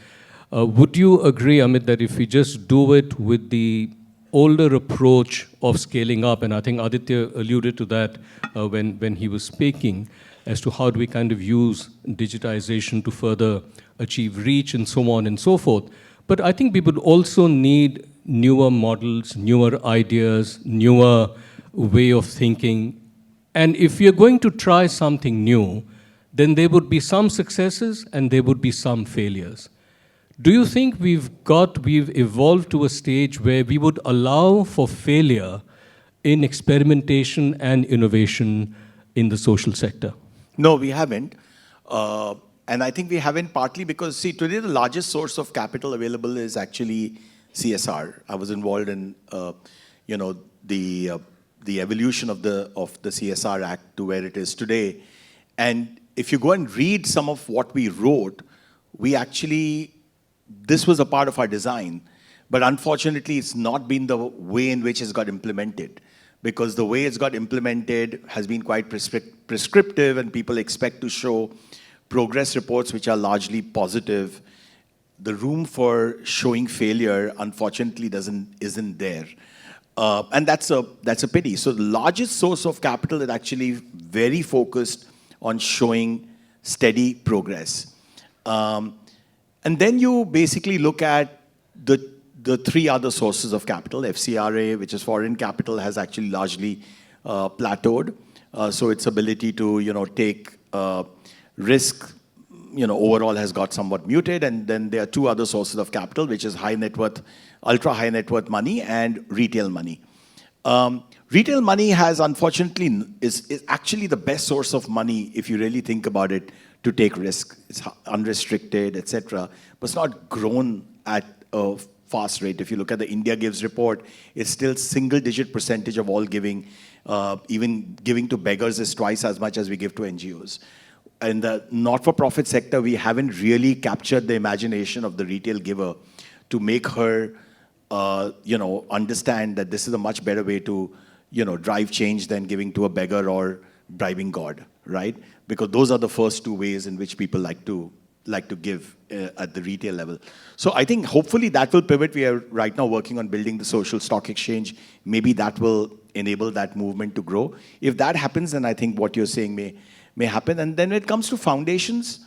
would you agree, Amit, that if we just do it with the older approach of scaling up, and I think Aditya alluded to that when he was speaking, as to how do we kind of use digitization to further achieve reach and so on and so forth. But I think we would also need newer models, newer ideas, newer way of thinking. And if we are going to try something new, then there would be some successes and there would be some failures. Do you think we've evolved to a stage where we would allow for failure in experimentation and innovation in the social sector? No, we haven't. And I think we haven't partly because, see, today the largest source of capital available is actually CSR. I was involved in, the evolution of the CSR Act to where it is today. And if you go and read some of what we wrote, this was a part of our design. But unfortunately, it's not been the way in which it's got implemented. Because the way it's got implemented has been quite prescriptive, and people expect to show progress reports which are largely positive. The room for showing failure, unfortunately, isn't there. And that's a pity. So the largest source of capital is actually very focused on showing steady progress. And then you basically look at the three other sources of capital. FCRA, which is foreign capital, has actually largely plateaued. So its ability to take risk overall has got somewhat muted. And then there are two other sources of capital, which is high net worth, ultra high net worth money and retail money. Retail money has, unfortunately, is actually the best source of money, if you really think about it, to take risk. It's unrestricted, etc. But it's not grown at a fast rate. If you look at the India Gives report, it's still single-digit percentage of all giving. Even giving to beggars is twice as much as we give to NGOs. In the not-for-profit sector, we haven't really captured the imagination of the retail giver to make her, understand that this is a much better way to, drive change than giving to a beggar or bribing God, right? Because those are the first two ways in which people like to, like to give at the retail level. So I think hopefully that will pivot. We are right now working on building the social stock exchange. Maybe that will enable that movement to grow. If that happens, then I think what you're saying may happen. And then when it comes to foundations,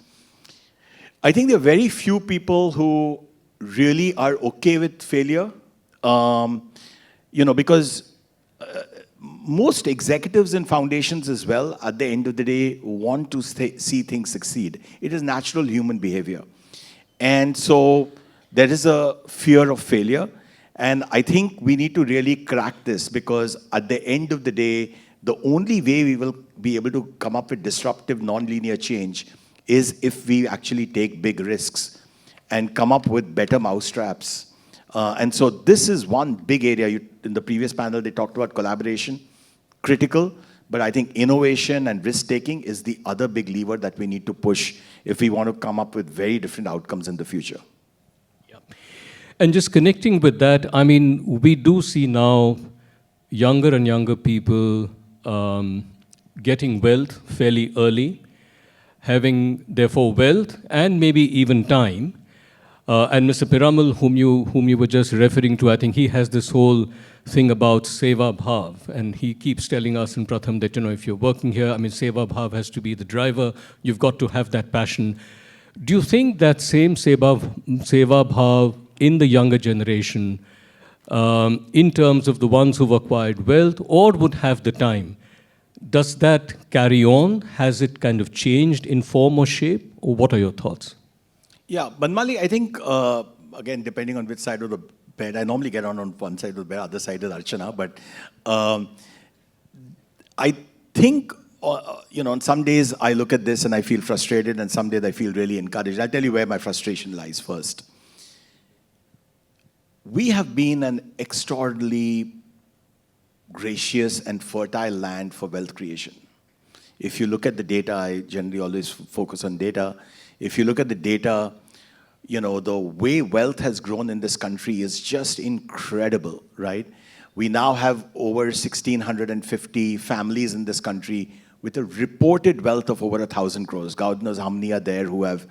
I think there are very few people who really are okay with failure. Because most executives in foundations as well, at the end of the day, want to see things succeed. It is natural human behavior. And so there is a fear of failure. And I think we need to really crack this, because at the end of the day, the only way we will be able to come up with disruptive nonlinear change is if we actually take big risks and come up with better mousetraps. And so this is one big area. In the previous panel, they talked about collaboration, critical, but I think innovation and risk-taking is the other big lever that we need to push if we want to come up with very different outcomes in the future. And just connecting with that, I mean, we do see now younger and younger people getting wealth fairly early, having therefore wealth and maybe even time. And Mr. Piramal, whom you were just referring to, I think he has this whole thing about Seva Bhav, and he keeps telling us in Pratham that, if you're working here, I mean, Seva Bhav has to be the driver. You've got to have that passion. Do you think that same Seva Bhav in the younger generation, in terms of the ones who've acquired wealth or would have the time, does that carry on? Has it kind of changed in form or shape? Or what are your thoughts? Yeah, Banmali, I think, again, depending on which side of the bed, I normally get on one side of the bed, other side is Archana, but I think, on some days I look at this and I feel frustrated, and some days I feel really encouraged. I'll tell you where my frustration lies first. We have been an extraordinarily gracious and fertile land for wealth creation. If you look at the data, I generally always focus on data. If you look at the data, the way wealth has grown in this country is just incredible, right? We now have over 1,650 families in this country with a reported wealth of over 1,000 crores. God knows how many are there who have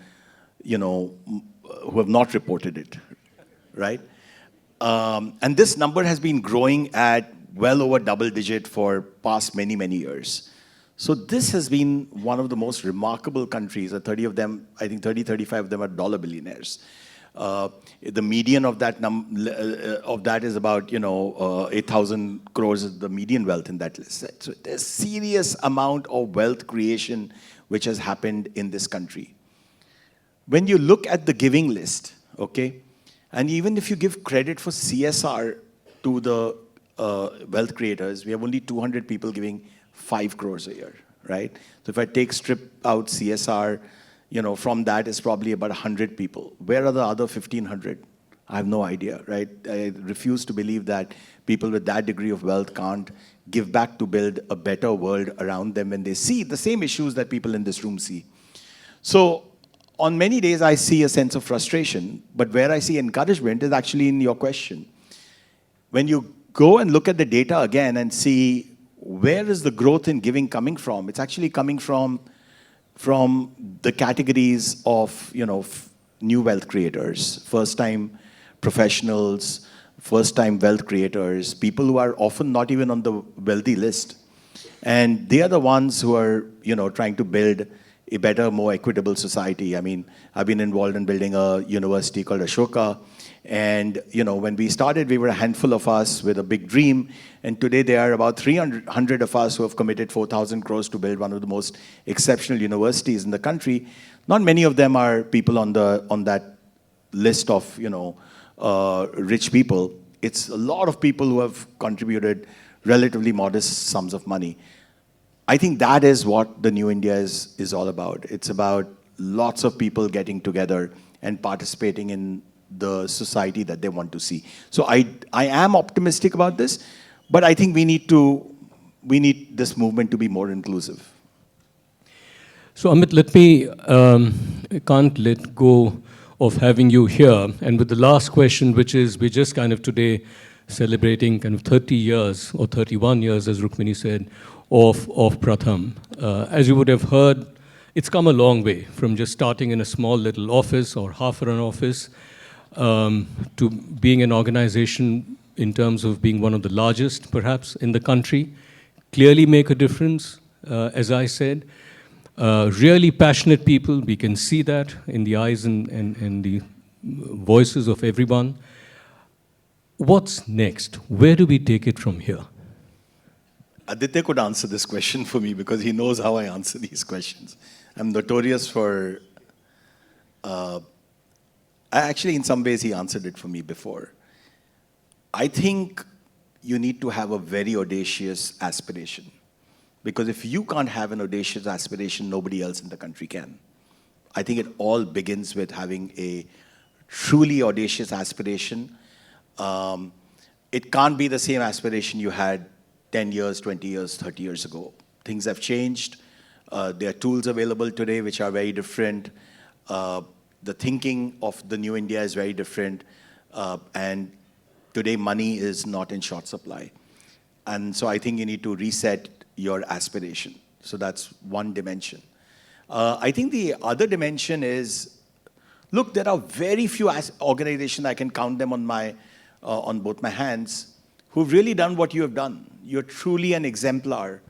not reported it, right? And this number has been growing at well over double digit for past many, many years. So this has been one of the most remarkable countries. 30 of them, I think 35 of them are dollar billionaires. The median of that is about 8,000 crores is the median wealth in that list. So there's serious amount of wealth creation which has happened in this country. When you look at the giving list, okay, and even if you give credit for CSR to the wealth creators, we have only 200 people giving 5 crores a year, right? So if I strip out CSR, from that is probably about 100 people. Where are the other 1,500? I have no idea, right? I refuse to believe that people with that degree of wealth can't give back to build a better world around them when they see the same issues that people in this room see. So on many days, I see a sense of frustration, but where I see encouragement is actually in your question. When you go and look at the data again and see where is the growth in giving coming from, it's actually coming from the categories of, new wealth creators, first-time professionals, first-time wealth creators, people who are often not even on the wealthy list. And they are the ones who are, trying to build a better, more equitable society. I mean, I've been involved in building a university called Ashoka. And, when we started, we were a handful of us with a big dream. And today there are about 300 of us who have committed 4,000 crores to build one of the most exceptional universities in the country. Not many of them are people on that list of, rich people. It's a lot of people who have contributed relatively modest sums of money. I think that is what the New India is all about. It's about lots of people getting together and participating in the society that they want to see. So I am optimistic about this, but I think we need this movement to be more inclusive. So Amit, I can't let go of having you here. And with the last question, which is, we're just kind of today celebrating kind of 30 years or 31 years, as Rukmini said, of Pratham. As you would have heard It's come a long way from just starting in a small little office or half an office to being an organization in terms of being one of the largest, perhaps, in the country. Clearly make a difference, as I said. Really passionate people, we can see that in the eyes and the voices of everyone. What's next? Where do we take it from here? Aditya could answer this question for me because he knows how I answer these questions. I'm notorious for... actually, in some ways, he answered it for me before. I think you need to have a very audacious aspiration. Because if you can't have an audacious aspiration, nobody else in the country can. I think it all begins with having a truly audacious aspiration. It can't be the same aspiration you had 10 years, 20 years, 30 years ago. Things have changed. There are tools available today which are very different. The thinking of the new India is very different. And today money is not in short supply. And so I think you need to reset your aspiration. So that's one dimension. I think the other dimension is, look, there are very few organizations, I can count them on both my hands, who've really done what you have done. You're truly an exemplar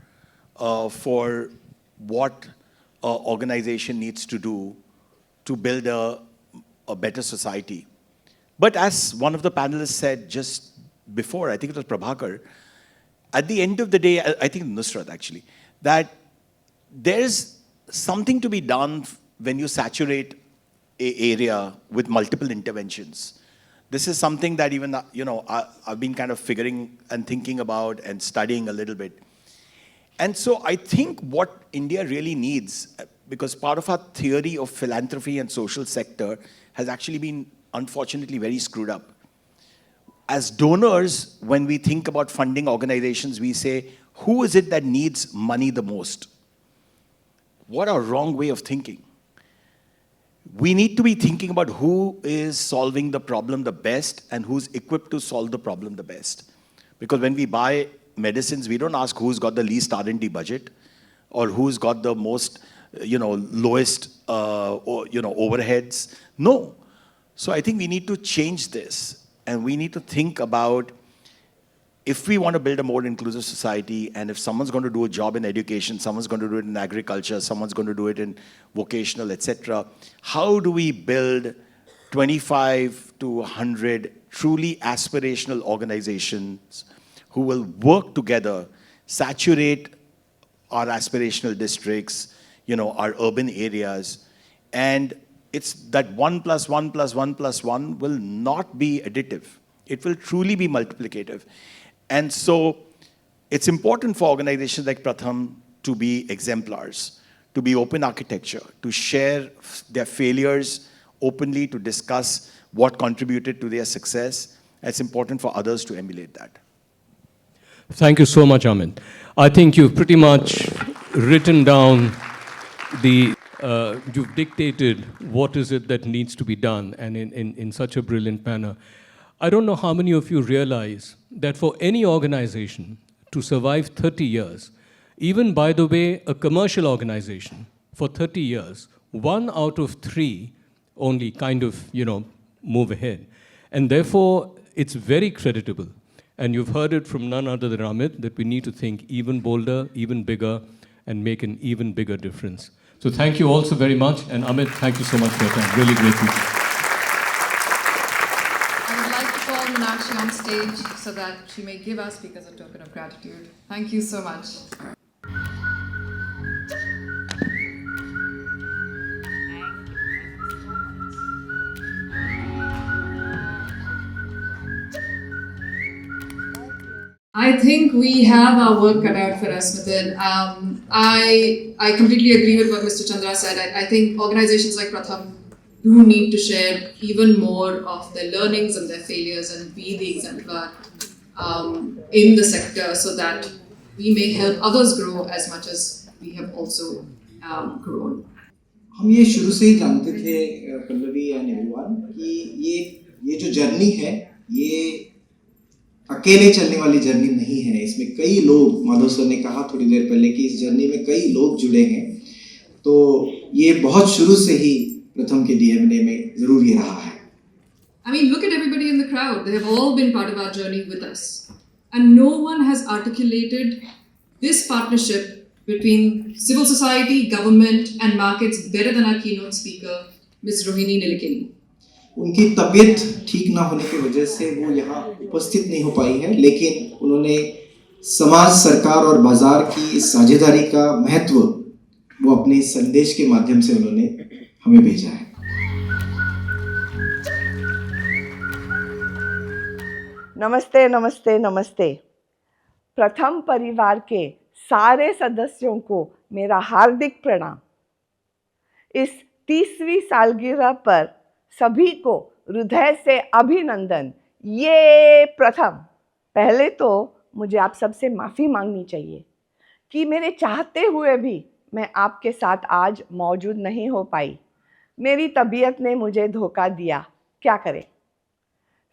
for what an organization needs to do to build a better society. But as one of the panelists said just before, I think it was Prabhakar, at the end of the day, I think Nusrat actually, that there's something to be done when you saturate an area with multiple interventions. This is something that even, I've been kind of figuring and thinking about and studying a little bit. And so I think what India really needs, because part of our theory of philanthropy and social sector has actually been, unfortunately, very screwed up. As donors, when we think about funding organizations, we say, who is it that needs money the most? What a wrong way of thinking. We need to be thinking about who is solving the problem the best and who's equipped to solve the problem the best. Because when we buy medicines, we don't ask who's got the least R&D budget or who's got the most, lowest, overheads. No. So I think we need to change this. And we need to think about, if we want to build a more inclusive society, and if someone's going to do a job in education, someone's going to do it in agriculture, someone's going to do it in vocational, etc., how do we build 25 to 100 truly aspirational organizations who will work together, saturate our aspirational districts, our urban areas, and it's that 1 + 1 + 1 + 1 will not be additive. It will truly be multiplicative. And so it's important for organizations like Pratham to be exemplars, to be open architecture, to share their failures openly, to discuss what contributed to their success. It's important for others to emulate that. Thank you so much, Amit. I think you've pretty much written down you've dictated what is it that needs to be done, and in such a brilliant manner. I don't know how many of you realize that for any organization to survive 30 years, even, by the way, a commercial organization, for 30 years, 1 out of 3 only kind of, move ahead. And therefore, it's very creditable. And you've heard it from none other than Amit, that we need to think even bolder, even bigger, and make an even bigger difference. So thank you all so very much. And Amit, thank you so much for your time. Really grateful. I would like to call Meenakshi on stage so that she may give our speakers a token of gratitude. Thank you so much. I think we have our work cut out for us, Mithil. I completely agree with what Mr. Chandra said. I think organizations like Pratham do need to share even more of their learnings and their failures and be the exemplar in the sector so that we may help others grow as much as we have also grown. हम ये शुरू से ही जानते थे, Pallavi and everyone, कि ये जो journey है, ये अकेले चलने वाली जर्नी नहीं है. इसमें कई लोग, माधव सर ने कहा थोड़ी देर पहले कि इस जर्नी में कई लोग जुड़े हैं. तो ये बहुत शुरू से ही प्रथम के डीएनए में जरूर ये रहा है. I mean, look at everybody in the crowd. They have all been part of our journey with us. And no one has articulated this partnership between civil society, government, and markets better than our keynote speaker, Ms. Rohini Nilekani. उनकी तबीयत ठीक ना होने की वजह से वो यहाँ उपस्थित नहीं हो पाई है, लेकिन उन्होंने समाज, सरकार और बाजार की साझेदारी का महत्व वो अपने संदेश के माध्यम से उन्होंने हमें भेजा है. नमस्ते नमस्ते नमस्ते. प्रथम परिवार के सारे सदस्यों को मेरा हार्दिक प्रणाम. इस 30वीं सालगिरह पर सभी को हृदय से अभिनंदन. ये प्रथम. पहले तो मुझे आप सबसे माफ़ी मांगनी चाहिए कि मेरे चाहते हुए भी मैं आपके साथ आज मौजूद नहीं हो पाई. मेरी तबीयत ने मुझे धोखा दिया, क्या करें.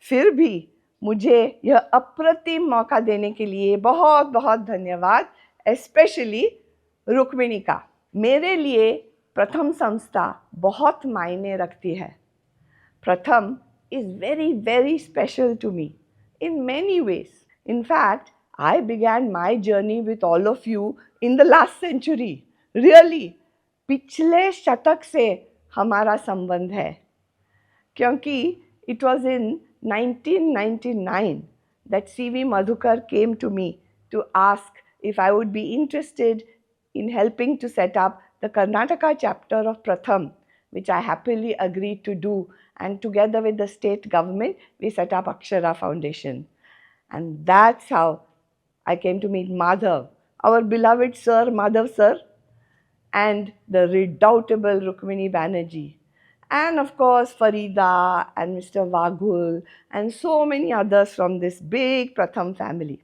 फिर भी मुझे यह अप्रतिम मौका देने के लिए बहुत बहुत धन्यवाद, स्पेशली रुक्मिणी का. मेरे लिए प्रथम संस्था बहुत मायने रखती है. प्रथम is very, very special to me in many ways. In fact, I began my journey with all of you in the last century. Really, पिछले शतक से हमारा संबंध है, क्योंकि it was in 1999 that C.V. Madhukar came to me to ask if I would be interested in helping to set up the Karnataka chapter of Pratham, which I happily agreed to do, and together with the state government, we set up Akshara Foundation. And that's how I came to meet Madhav, our beloved Sir Madhav Sir, and the redoubtable Rukmini Banerjee. And of course, Farida and Mr. Vaghul and so many others from this big Pratham family.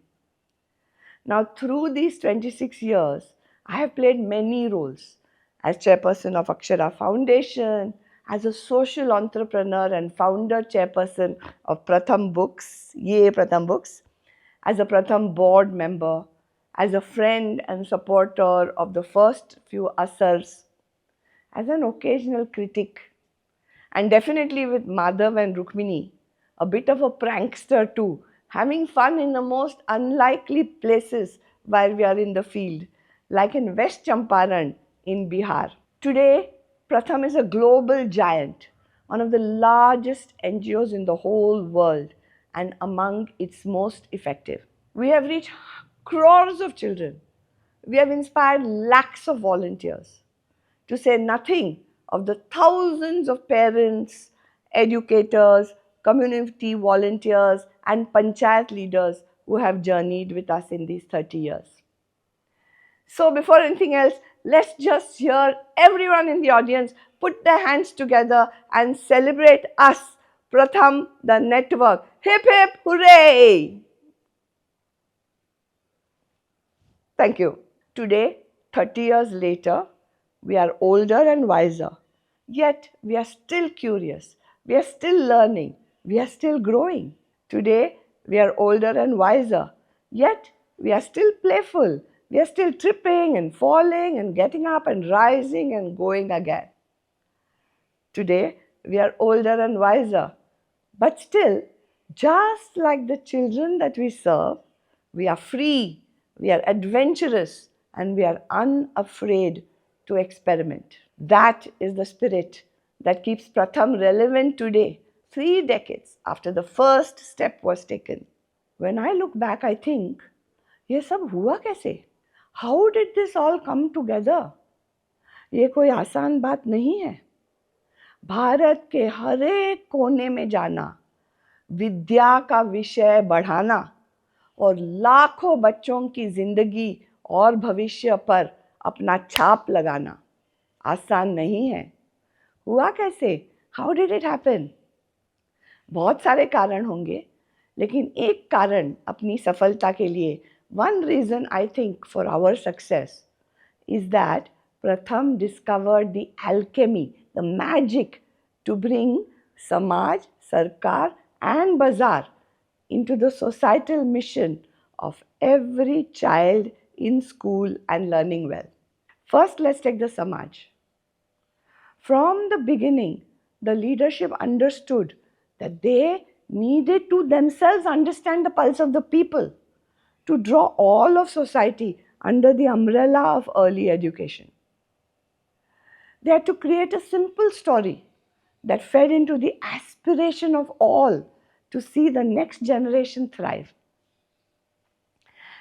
Now, through these 26 years, I have played many roles as chairperson of Akshara Foundation, as a social entrepreneur and founder chairperson of Pratham Books, Pratham Books, as a Pratham board member, as a friend and supporter of the first few Asars, as an occasional critic, and definitely with Madhav and Rukmini, a bit of a prankster too, having fun in the most unlikely places while we are in the field, like in West Champaran in Bihar. Today, Pratham is a global giant, one of the largest NGOs in the whole world and among its most effective. We have reached crores of children. We have inspired lakhs of volunteers, to say nothing of the thousands of parents, educators, community volunteers and panchayat leaders who have journeyed with us in these 30 years. So before anything else, let's just hear everyone in the audience put their hands together and celebrate us, Pratham, the network. Hip hip hooray! Thank you. Today, 30 years later, we are older and wiser, yet we are still curious, we are still learning, we are still growing. Today, we are older and wiser, yet we are still playful, we are still tripping and falling and getting up and rising and going again. Today, we are older and wiser, but still, just like the children that we serve, we are free, we are adventurous, and we are unafraid to experiment. That is the spirit that keeps Pratham relevant today, 3 decades after the first step was taken. When I look back, I think, ये सब हुआ कैसे? How did this all come together? ये कोई आसान बात नहीं है. भारत के हर एक कोने में जाना, विद्या का विषय बढ़ाना और लाखों बच्चों की जिंदगी और भविष्य पर अपना छाप लगाना आसान नहीं है. हुआ कैसे? How did it happen? बहुत सारे कारण होंगे, लेकिन एक कारण अपनी सफलता के लिए, one reason I think for our success is that Pratham discovered the alchemy, the magic to bring Samaj, Sarkar and Bazaar into the societal mission of every child in school and learning well. First, let's take the Samaj. From the beginning, the leadership understood that they needed to themselves understand the pulse of the people to draw all of society under the umbrella of early education. They had to create a simple story that fed into the aspiration of all to see the next generation thrive.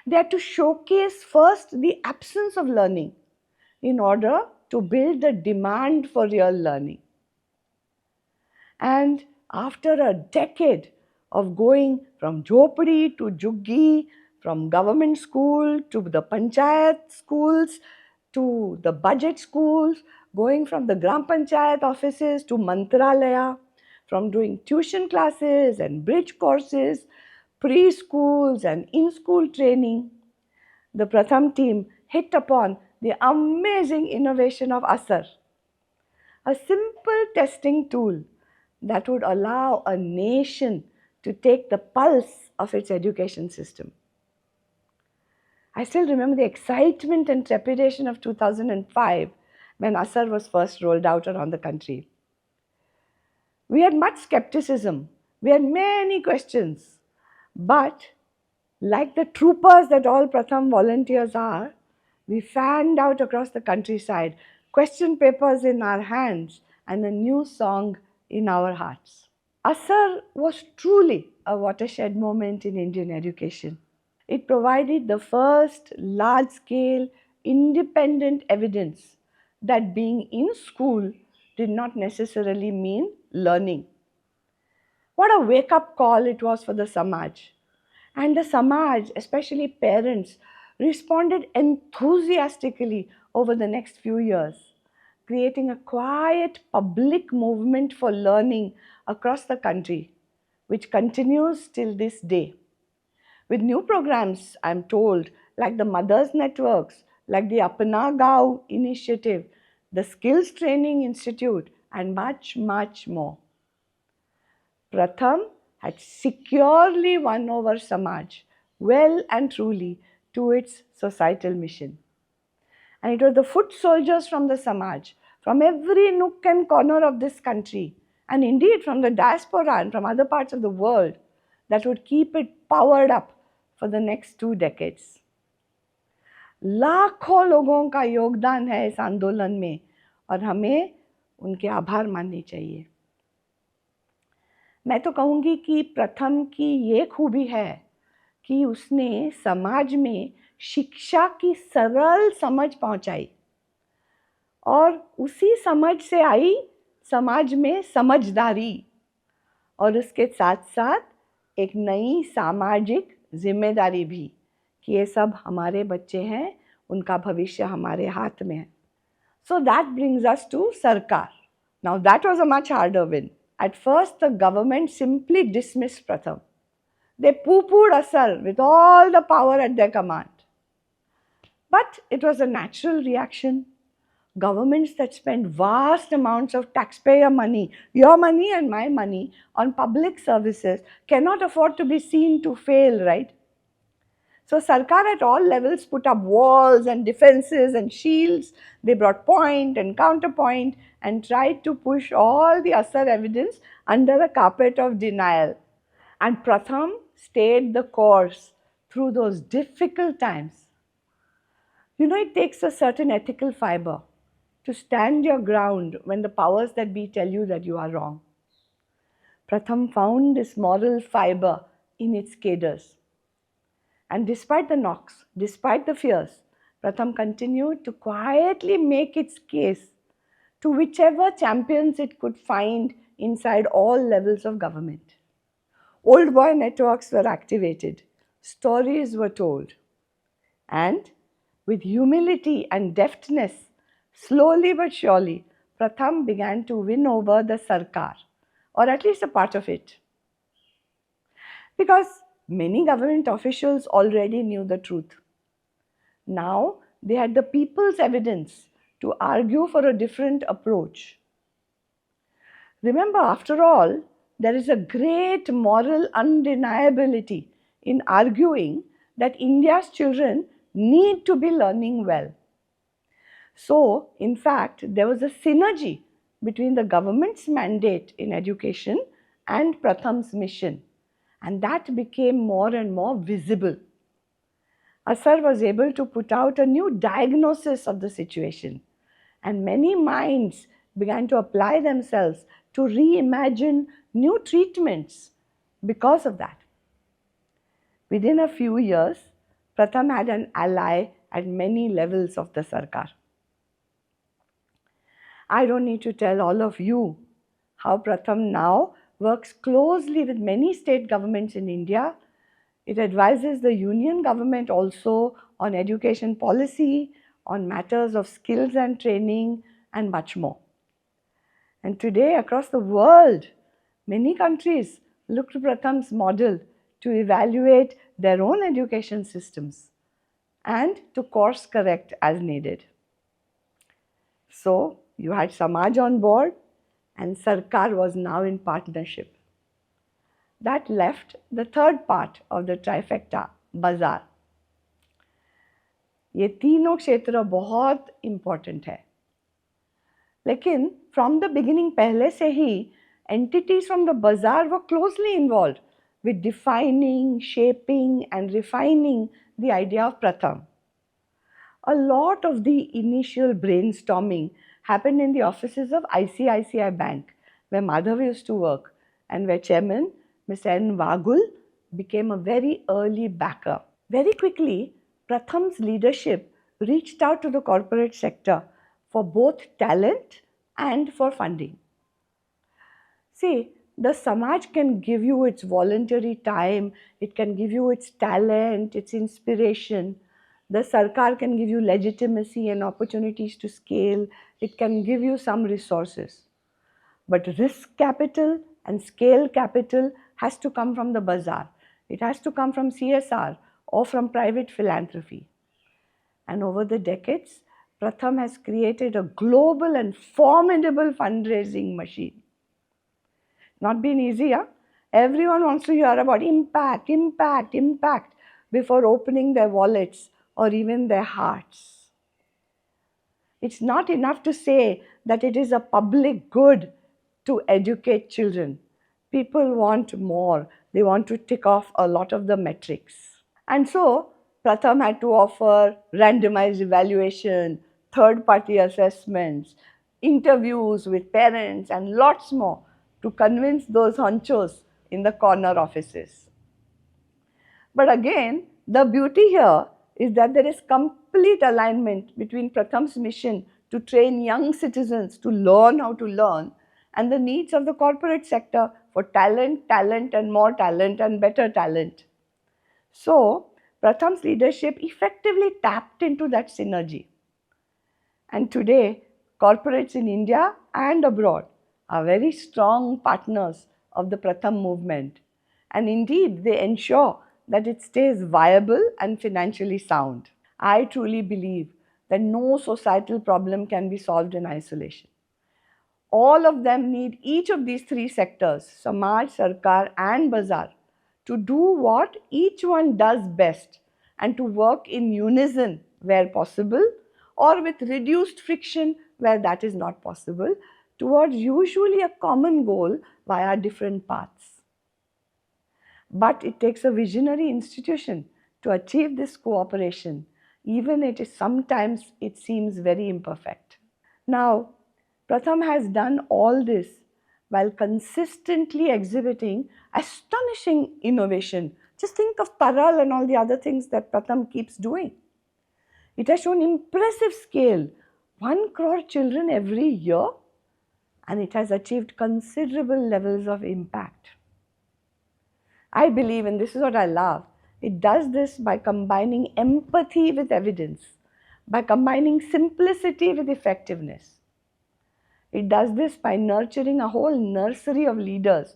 They had to showcase first the absence of learning in order to build the demand for real learning. And after a decade of going from Jhopadi to Juggi, from government school to the panchayat schools to the budget schools, going from the Gram Panchayat offices to Mantralaya, from doing tuition classes and bridge courses, preschools and in-school training, the Pratham team hit upon the amazing innovation of Asar, a simple testing tool that would allow a nation to take the pulse of its education system. I still remember the excitement and trepidation of 2005 when Asar was first rolled out around the country. We had much skepticism, we had many questions, but like the troopers that all Pratham volunteers are, we fanned out across the countryside, question papers in our hands and a new song in our hearts. Asar was truly a watershed moment in Indian education. It provided the first large-scale independent evidence that being in school did not necessarily mean learning. What a wake-up call it was for the Samaj. And the Samaj, especially parents, responded enthusiastically over the next few years, creating a quiet public movement for learning across the country, which continues till this day. With new programs, I'm told, like the Mothers Networks, like the Apna Gaon initiative, the Skills Training Institute, and much, much more. Pratham had securely won over Samaj, well and truly, to its societal mission. And it was the foot soldiers from the Samaj, from every nook and corner of this country, and indeed from the diaspora and from other parts of the world, that would keep it powered up for the next 2 decades. लाखों लोगों का योगदान है इस आंदोलन में और हमें उनके आभार मानने चाहिए. मैं तो कहूँगी कि प्रथम की ये खूबी है कि उसने समाज में शिक्षा की सरल समझ पहुँचाई और उसी समझ से आई समाज में समझदारी और उसके साथ साथ एक नई सामाजिक जिम्मेदारी भी कि ये सब हमारे बच्चे हैं, उनका भविष्य हमारे हाथ में है. So that brings us to Sarkar. Now that was a much harder win. At first the government simply dismissed Pratham. They poo-pooed Asar with all the power at their command. But it was a natural reaction. Governments that spend vast amounts of taxpayer money, your money and my money, on public services cannot afford to be seen to fail, right? So Sarkar at all levels put up walls and defenses and shields. They brought point and counterpoint and tried to push all the Asar evidence under a carpet of denial. And Pratham stayed the course through those difficult times. You know, it takes a certain ethical fiber to stand your ground when the powers that be tell you that you are wrong. Pratham found this moral fiber in its cadres. And despite the knocks, despite the fears, Pratham continued to quietly make its case to whichever champions it could find inside all levels of government. Old boy networks were activated, stories were told, and with humility and deftness, slowly but surely, Pratham began to win over the Sarkar, or at least a part of it. Because many government officials already knew the truth. Now they had the people's evidence to argue for a different approach. Remember, after all, there is a great moral undeniability in arguing that India's children need to be learning well. So, in fact, there was a synergy between the government's mandate in education and Pratham's mission, and that became more and more visible. Asar was able to put out a new diagnosis of the situation, and many minds began to apply themselves to reimagine new treatments because of that. Within a few years, Pratham had an ally at many levels of the Sarkar. I don't need to tell all of you how Pratham now works closely with many state governments in India. It advises the union government also on education policy, on matters of skills and training, and much more. And today, across the world, many countries look to Pratham's model to evaluate their own education systems and to course correct as needed. So, you had Samaj on board and Sarkar was now in partnership. That left the third part of the trifecta, बाजार. ये तीनों क्षेत्र बहुत important है. लेकिन from the beginning पहले से ही entities from the bazaar were closely involved with defining, shaping and refining the idea of Pratham. A lot of the initial brainstorming happened in the offices of ICICI Bank, where Madhav used to work and where chairman Mr. N. Vagul became a very early backer. Very quickly, Pratham's leadership reached out to the corporate sector for both talent and for funding. See, the Samaj can give you its voluntary time, it can give you its talent, its inspiration. The Sarkar can give you legitimacy and opportunities to scale, it can give you some resources. But risk capital and scale capital has to come from the bazaar. It has to come from CSR or from private philanthropy. And over the decades, Pratham has created a global and formidable fundraising machine. Not been easy, huh? Everyone wants to hear about impact, impact, impact before opening their wallets or even their hearts. It's not enough to say that it is a public good to educate children. People want more. They want to tick off a lot of the metrics. And so, Pratham had to offer randomized evaluation, third-party assessments, interviews with parents and lots more to convince those honchos in the corner offices. But again, the beauty here is that there is complete alignment between Pratham's mission to train young citizens to learn how to learn and the needs of the corporate sector for talent, talent and more talent and better talent. So, Pratham's leadership effectively tapped into that synergy. And today, corporates in India and abroad are very strong partners of the Pratham movement. And indeed, they ensure that it stays viable and financially sound. I truly believe that no societal problem can be solved in isolation. All of them need each of these three sectors, Samaj, Sarkar and Bazaar, to do what each one does best and to work in unison where possible or with reduced friction where that is not possible towards usually a common goal via different paths. But it takes a visionary institution to achieve this cooperation, even sometimes it seems very imperfect. Now, Pratham has done all this while consistently exhibiting astonishing innovation. Just think of Taral and all the other things that Pratham keeps doing. It has shown impressive scale, 1 crore children every year, and it has achieved considerable levels of impact. I believe, and this is what I love, it does this by combining empathy with evidence, by combining simplicity with effectiveness. It does this by nurturing a whole nursery of leaders,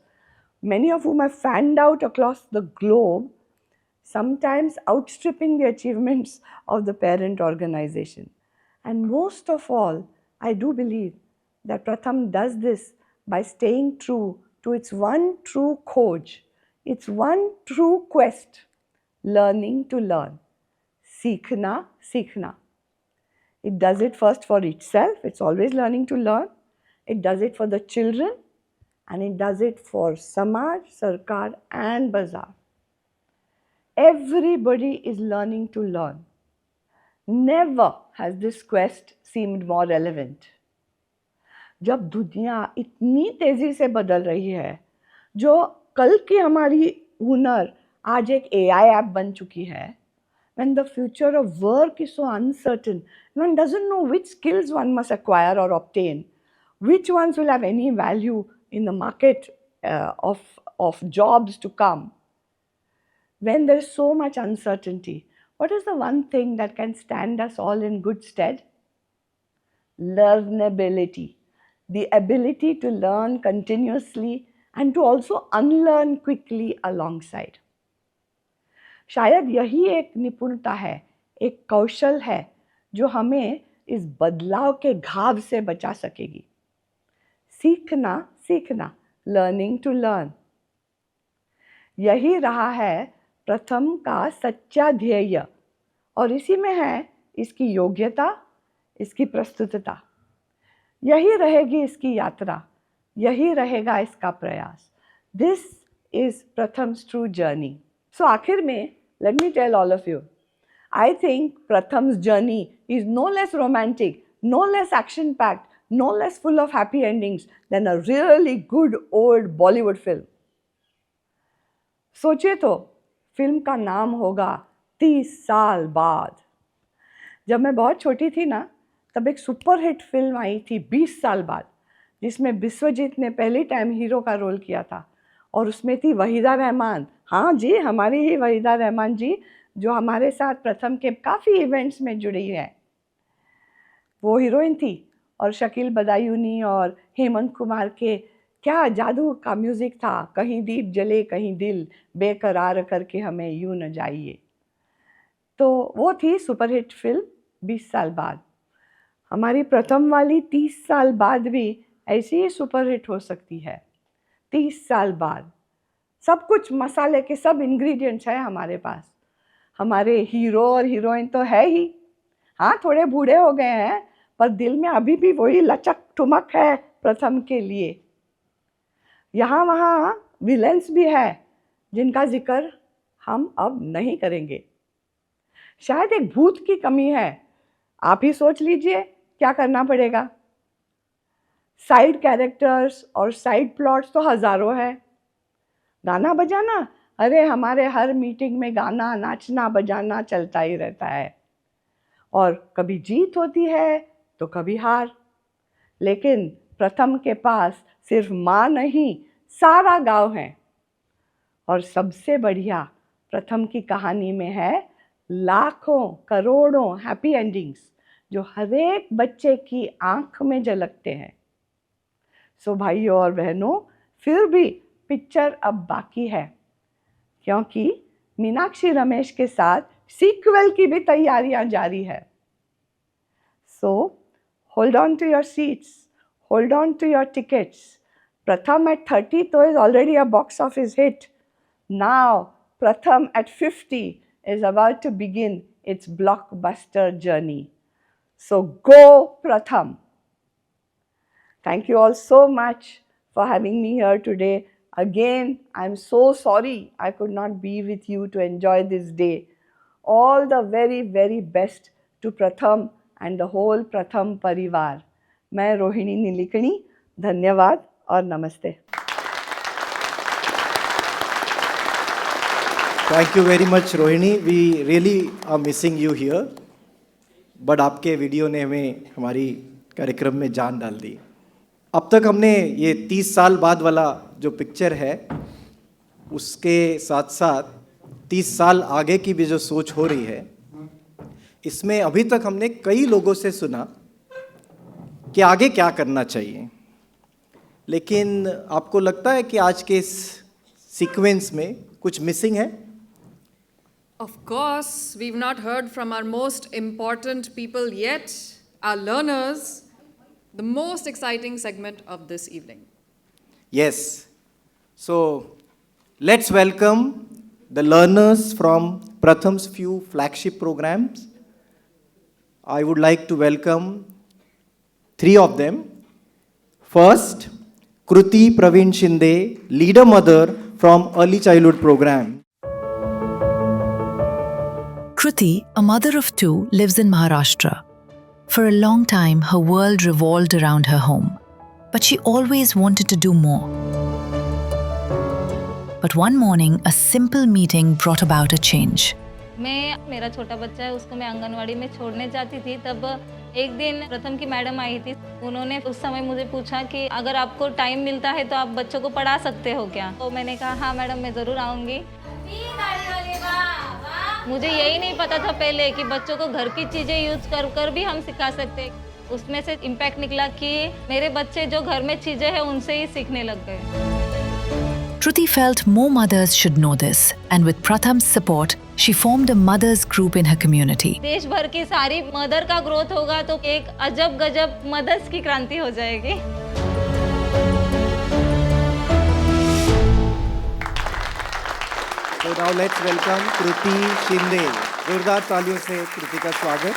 many of whom have fanned out across the globe, sometimes outstripping the achievements of the parent organization. And most of all, I do believe that Pratham does this by staying true to its one true khoj, its one true quest, learning to learn, seekhna, seekhna. It does it first for itself, it's always learning to learn. It does it for the children, and it does it for Samaj, Sarkar and Bazaar. Everybody is learning to learn. Never has this quest seemed more relevant. जब दुनिया इतनी तेजी से बदल रही है, जो कल की हमारी हुनर आज एक AI ऐप बन चुकी है, when the future of work is so uncertain, one doesn't know which skills one must acquire or obtain, which ones will have any value in the market of jobs to come. When there is so much uncertainty, what is the one thing that can stand us all in good stead? Learnability. The ability to learn continuously and to also unlearn quickly alongside. शायद यही एक निपुणता है, एक कौशल है जो हमें इस बदलाव के घाव से बचा सकेगी. सीखना सीखना, लर्निंग टू लर्न. यही रहा है प्रथम का सच्चा ध्येय और इसी में है इसकी योग्यता, इसकी प्रस्तुतता. यही रहेगी इसकी यात्रा, यही रहेगा इसका प्रयास. This is Pratham's true journey. So आखिर में let me tell all of you, I think Pratham's journey is no less romantic, no less action-packed, no less full of happy endings than a really good old Bollywood film. सोचिए तो, film का नाम होगा 30 साल बाद. जब मैं बहुत छोटी थी ना, तब एक सुपरहिट फिल्म आई थी 20 साल बाद, जिसमें विश्वजीत ने पहली टाइम हीरो का रोल किया था और उसमें थी वहीदा रहमान. हाँ जी, हमारी ही वहीदा रहमान जी, जो हमारे साथ प्रथम के काफ़ी इवेंट्स में जुड़ी है. वो हीरोइन थी और शकील बदायूनी और हेमंत कुमार के क्या जादू का म्यूज़िक था. कहीं दीप जले कहीं दिल बेकरार करके हमें यूं न जाइए. तो वो थी सुपरहिट फिल्म 20 साल बाद. हमारी प्रथम वाली 30 साल बाद भी ऐसी ही सुपरहिट हो सकती है. 30 साल बाद सब कुछ मसाले के सब इंग्रेडिएंट्स हैं हमारे पास. हमारे हीरो और हीरोइन तो है ही, हाँ थोड़े बूढ़े हो गए हैं, पर दिल में अभी भी वही लचक ठुमक है प्रथम के लिए. यहाँ वहाँ विलेंस भी है जिनका जिक्र हम अब नहीं करेंगे. शायद एक भूत की कमी है. आप ही सोच लीजिए क्या करना पड़ेगा. साइड कैरेक्टर्स और साइड प्लॉट्स तो हज़ारों हैं. गाना बजाना, अरे हमारे हर मीटिंग में गाना नाचना बजाना चलता ही रहता है. और कभी जीत होती है तो कभी हार. लेकिन प्रथम के पास सिर्फ माँ नहीं, सारा गांव है. और सबसे बढ़िया प्रथम की कहानी में है लाखों करोड़ों हैप्पी एंडिंग्स जो हर एक बच्चे की आंख में झलकते हैं. सो भाइयों और बहनों, फिर भी पिक्चर अब बाकी है, क्योंकि मीनाक्षी रमेश के साथ सीक्वल की भी तैयारियां जारी है. So hold on to your seats, hold on to your tickets. Pratham at 30 too is already a box office hit. Now Pratham at 50 is about to begin its blockbuster journey. So go Pratham. Thank you all so much for having me here today. Again, I'm so sorry I could not be with you to enjoy this day. All the very, very best to Pratham and the whole Pratham Parivar. मैं रोहिणी नीलकणी, धन्यवाद और नमस्ते. Thank you very much, Rohini. We really are missing you here. But आपके video ने हमें हमारी कार्यक्रम में जान डाल दी. अब तक हमने ये 30 साल बाद वाला जो पिक्चर है, उसके साथ साथ 30 साल आगे की भी जो सोच हो रही है, इसमें अभी तक हमने कई लोगों से सुना कि आगे क्या करना चाहिए. लेकिन आपको लगता है कि आज के इस सीक्वेंस में कुछ मिसिंग है? Of course, we've not heard from our most important people yet, our learners, the most exciting segment of this evening. Yes. So, let's welcome the learners from Pratham's few flagship programs. I would like to welcome 3 of them. First, Kruti Praveen Shinde, leader mother from Early Childhood Program. Kruti, a mother of two, lives in Maharashtra. For a long time, her world revolved around her home, but she always wanted to do more. But one morning, a simple meeting brought about a change. मेरा छोटा बच्चा है, उसको मैं आंगनवाड़ी में छोड़ने जाती थी, तब एक दिन प्रथम की मैडम आई थी। उन्होंने उस समय मुझे पूछा कि अगर आपको टाइम मिलता है तो आप बच्चों को पढ़ा सकते हो क्या? तो मैंने कहा हाँ मैडम, मैं ज़रूर आऊँगी। मुझे यही नहीं पता था पहले कि बच्चों को घर की चीज़ें यूज़ कर भी हम सिखा सकते हैं। उसमें से इम्पैक्ट निकला कि मेरे बच्चे जो घर में चीज़ें हैं उनसे ही सीखने लग गए। Kruti felt more mothers should know this, and with Pratham's support, she formed a mothers group in her community. देश भर की सारी मदर का ग्रोथ होगा तो एक अजब गजब मदर्स की क्रांति हो जाएगी। So now let's welcome Kruti Shinde. जोरदार तालियों से कृति का स्वागत।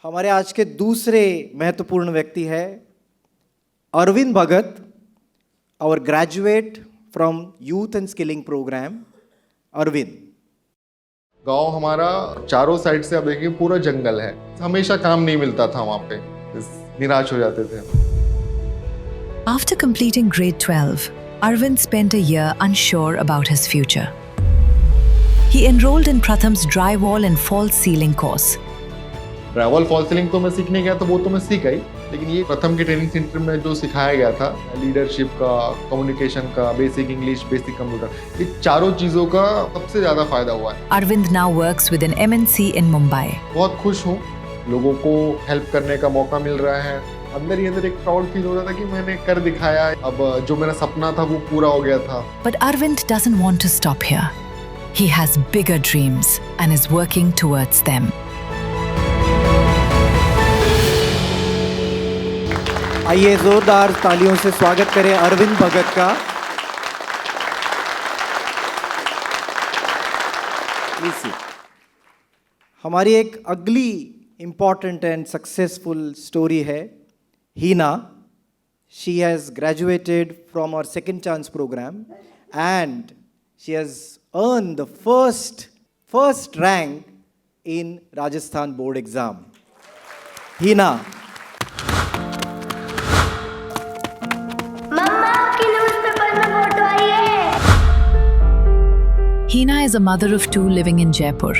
हमारे आज के दूसरे महत्वपूर्ण व्यक्ति है अरविंद भगत, our graduate from Youth and Skilling Program. Arvind, गांव हमारा चारों साइड से आप देखिए पूरा जंगल है, हमेशा काम नहीं मिलता था वहाँ पे, निराश हो जाते थे। After completing grade 12, Arvind spent a year unsure about his future. He enrolled in Pratham's drywall and false ceiling course. Drivel fall ceiling तो मैं सीखने गया तो वो तो मैं सीख गई, लेकिन ये प्रथम के ट्रेनिंग सेंटर में जो सिखाया गया था, लीडरशिप का, कम्युनिकेशन का, बेसिक इंग्लिश, बेसिक कंप्यूटर, ये चारों चीज़ों का सबसे ज़्यादा फायदा हुआ है। Arvind now works with an MNC in Mumbai. बहुत खुश हूँ, लोगों को हेल्प करने का मौका मिल रहा है। अंदर ही अंदर एक प्राउड फील हो रहा था कि मैंने कर दिखाया, अब जो मेरा सपना था वो पूरा हो गया था। But Arvind doesn't want to stop here. He has bigger dreams and is working towards them. आइए जोरदार तालियों से स्वागत करें अरविंद भगत का। हमारी एक अगली इम्पॉर्टेंट एंड सक्सेसफुल स्टोरी है Hina. She has graduated from our second chance program and she has earn the first rank in Rajasthan board exam. Hina, Hina is a mother of two living in Jaipur.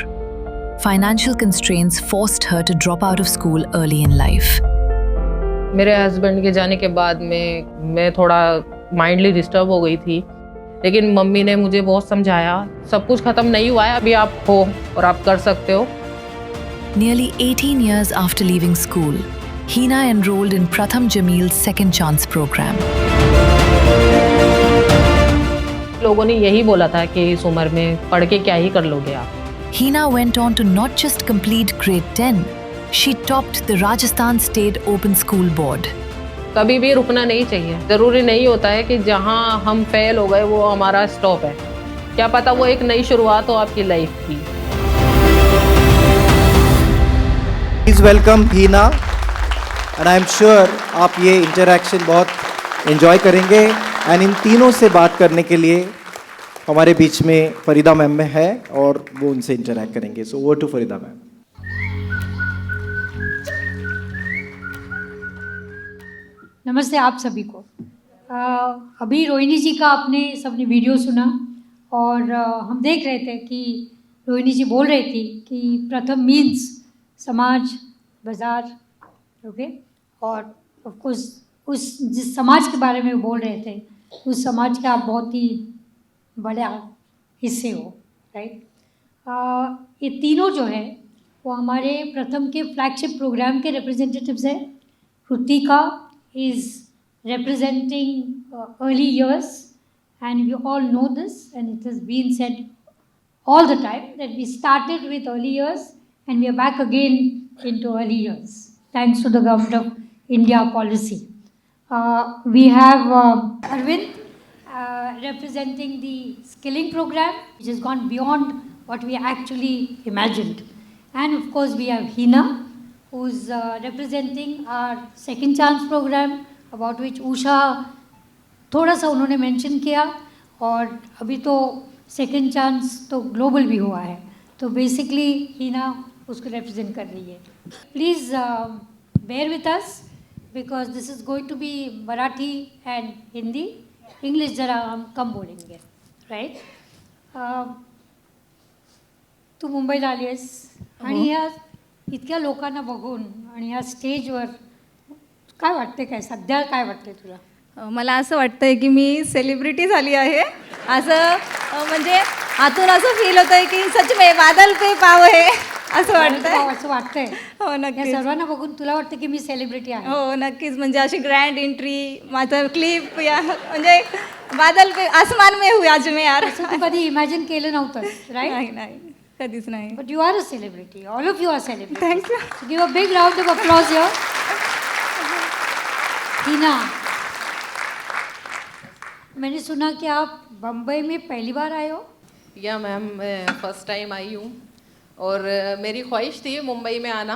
Financial constraints forced her to drop out of school early in life. मेरे husband के जाने के बाद मैं थोड़ा माइंडली disturb हो गई थी, लेकिन मम्मी ने मुझे बहुत समझाया, सब कुछ खत्म नहीं हुआ है, अभी आप हो और आप कर सकते हो। Nearly 18 years after leaving school, Hina enrolled in Pratham Jamil's Second Chance program. लोगों ने यही बोला था कि इस उम्र में पढ़ के क्या ही कर लोगे आप। Hina went on to not just complete grade 10, she topped the Rajasthan State Open School Board. कभी भी रुकना नहीं चाहिए, जरूरी नहीं होता है कि जहां हम फेल हो गए वो हमारा स्टॉप है, क्या पता वो एक नई शुरुआत हो आपकी लाइफ की। Please welcome Hina and I am sure आप ये इंटरैक्शन बहुत एंजॉय करेंगे। एंड इन तीनों से बात करने के लिए हमारे बीच में फरीदा मैम में है और वो उनसे इंटरैक्ट करेंगे। So over to Farida ma'am. नमस्ते आप सभी को। अभी रोहिणी जी का आपने सबने वीडियो सुना और हम देख रहे थे कि रोहिणी जी बोल रही थी कि प्रथम मीन्स समाज, बाजार, ओके, और ऑफ कोर्स उस जिस समाज के बारे में बोल रहे थे उस समाज के आप बहुत ही बड़ा हिस्से हो, राइट। ये तीनों जो है वो हमारे प्रथम के फ्लैगशिप प्रोग्राम के रिप्रेजेंटेटिव्स हैं। Kritika is representing early years, and we all know this, and it has been said all the time that we started with early years and we are back again into early years thanks to the Government of India policy. We have Arvind representing the skilling program, which has gone beyond what we actually imagined, and of course we have Hina who's representing our second chance program, about which Usha थोड़ा सा उन्होंने mention किया, और अभी तो second chance तो global भी हुआ है, तो बेसिकली हीना उसको रिप्रेजेंट कर रही है. Please bear with us because this is going to be Marathi and Hindi. English जरा हम कम बोलेंगे, राईट? तू मुंबईला आली आहेस आणि ह्या इतक्या लोकांना बघून आणि ह्या स्टेजवर काय वाटते, काय सध्या काय वाटते तुला? मला असं वाटतंय की मी सेलिब्रिटी झाली आहे, असं म्हणजे आतून असं फील होतंय की सच में बादल पे पाव है असं वाटतंय. असं वाटतंय? हो नक्कीच. या सर्वांना बघून तुला वाटतं की मी सेलिब्रिटी आहे? हो नक्कीच, म्हणजे अशी ग्रँड एंट्री, माझं क्लिप या म्हणजे बादल पे आसमान में हुई आज मैं यार. असं तू कधी इमॅजिन केलं नव्हतं, राईट? नाही नाही कधीच नाही. But you are a celebrity, all of you are celebrity. Thank you. Give a big round of applause here. Hina, मैंने सुना कि आप बम्बई में पहली बार आए हो? या मैम, मैं फर्स्ट टाइम आई हूँ और मेरी ख्वाहिश थी मुंबई में आना,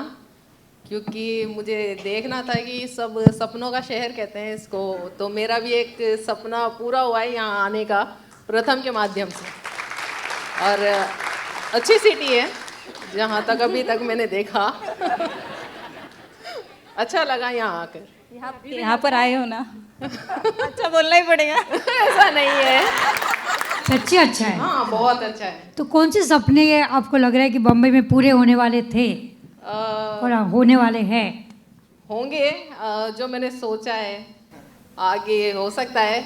क्योंकि मुझे देखना था कि सब सपनों का शहर कहते हैं इसको, तो मेरा भी एक सपना पूरा हुआ है यहाँ आने का प्रथम के माध्यम से. और अच्छी सिटी है जहाँ तक अभी तक मैंने देखा. अच्छा लगा यहाँ आकर. यहाँ पर आए हो ना. अच्छा बोलना ही पड़ेगा. ऐसा नहीं है, सच्ची अच्छा है. हाँ बहुत अच्छा है. तो कौन से सपने आपको लग रहा है कि बम्बई में पूरे होने वाले थे और होने वाले हैं? होंगे. जो मैंने सोचा है आगे हो सकता है